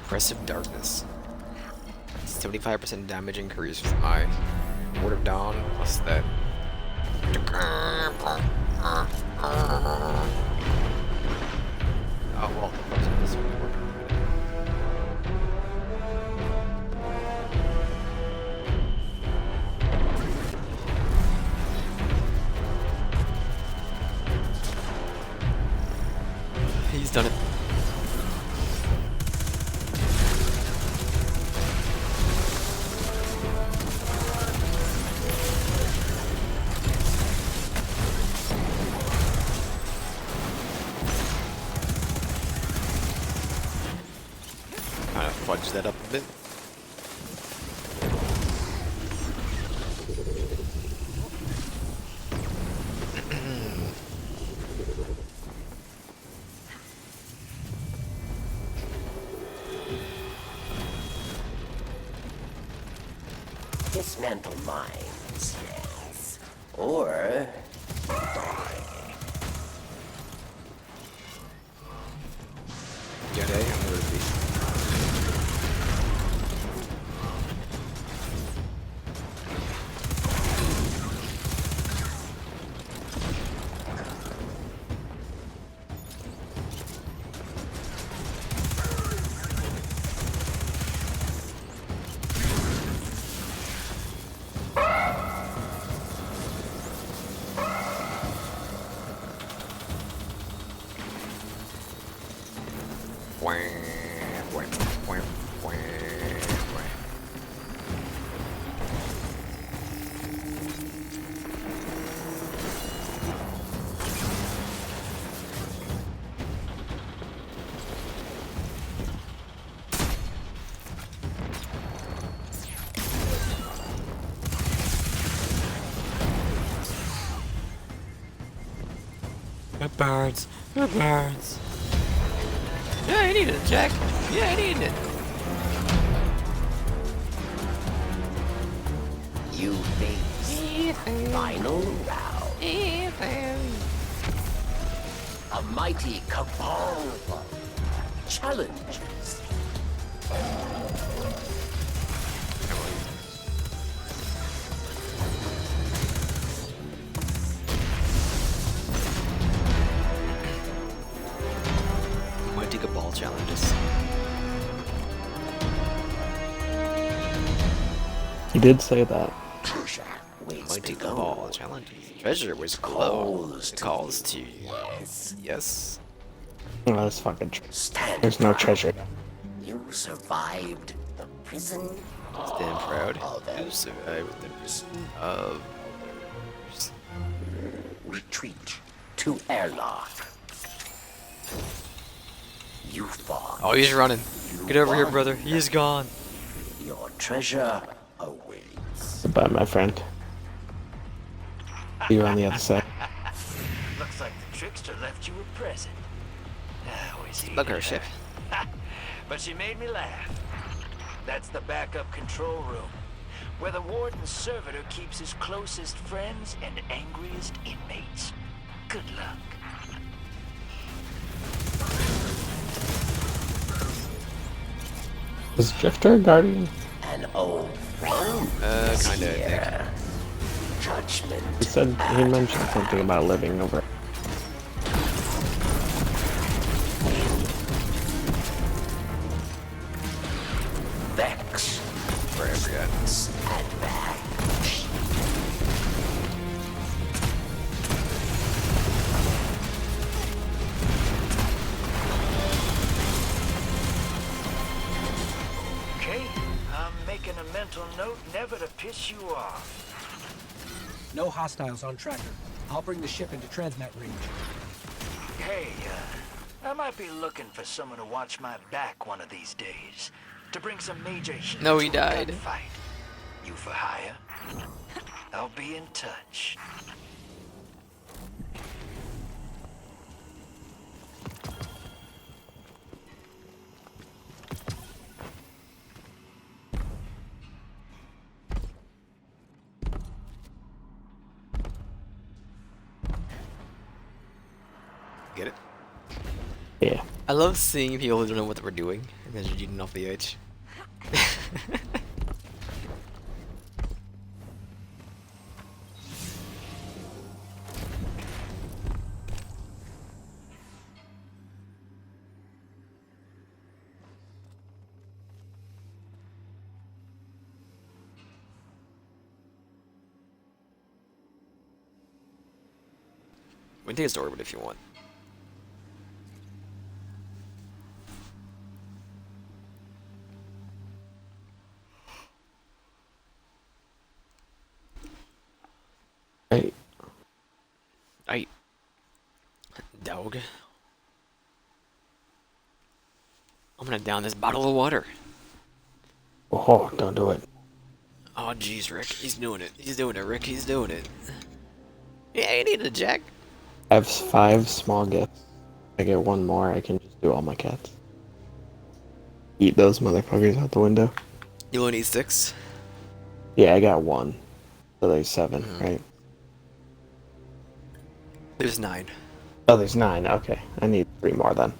Oppressive Darkness. 75% damage increase with my Ward of Dawn plus that. Oh well, this will work. He's done it. Kind of fudge that up a bit. Dismantle mines, yes. Or Get I'm gonna repeat. It burns. It burns. Yeah, I needed it, Jack. Yeah, I needed it. you face final round. A mighty cabal challenges. Might take a ball challenges. He did say that. Might take a ball challenges. Treasure was close. Calls to you. Yes. Oh, that's fucking Stand There's no proud. treasure. You survived the prison. Stand proud. You survived the prison of. Retreat to airlock. You fought. Oh, he's running. Get over here, brother. He is gone. Your treasure awaits. Goodbye, my friend. You're on the other side. Looks like the trickster left you a present. Look at her ship. But she made me laugh. That's the backup control room, where the warden's servitor keeps his closest friends and angriest inmates. Good luck. Is Drifter a guardian? An old friend. Kinda, I think. Here. Judgment. He mentioned something about living over. Vex. Wherever you're at. Stand back. Okay, I'm making a mental note never to piss you off. No hostiles on tracker. I'll bring the ship into transmat range. Hey, I might be looking for someone to watch my back one of these days. To bring some major heat No, he to a died. gunfight. You for hire? I'll be in touch. Get it? Yeah. I love seeing people who don't know what we're doing. Imagine eating off the edge. We can take a story, but if you want. Hey, Aight. Dog. I'm gonna down this bottle of water. oh, don't do it. Oh, jeez, Rick. He's doing it. He's doing it, Rick. He's doing it. Yeah, you need a Jack. I have 5 small gifts. If I get one more, I can just do all my cats. Eat those motherfuckers out the window. You only need 6? Yeah, I got 1. So there's 7, right? There's 9. Oh, there's 9. Okay, I need 3 more then.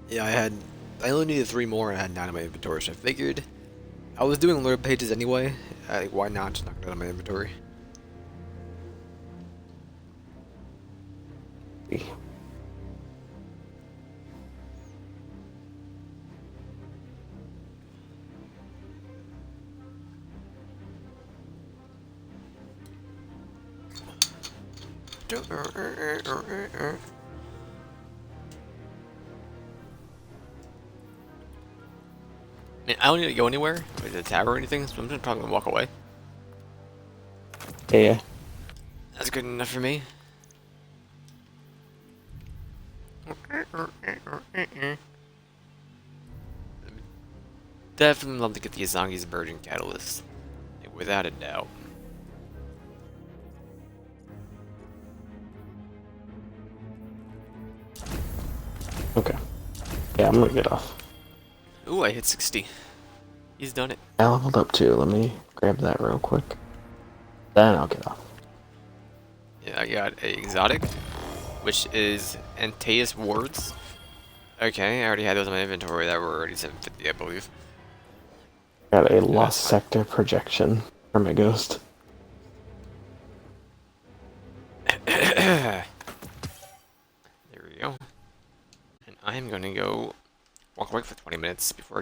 Yeah, I only needed 3 more and I had 9 in my inventory, so I figured I was doing lure pages anyway. Like, why not just knock it out of my inventory? I mean, I don't need to go anywhere, like to the tower or anything, so I'm just probably gonna walk away. Yeah. That's good enough for me. Definitely love to get the Azangi's Virgin Catalyst, without a doubt. Okay. Yeah, I'm gonna get off. Ooh, I hit 60. He's done it. I leveled up too. Let me grab that real quick. Then I'll get off. Yeah, I got a exotic, which is Antaeus Wards. Okay, I already had those in my inventory that were already 750, I believe. Got a lost sector projection for my ghost. There we go. And I'm gonna go walk away for 20 minutes before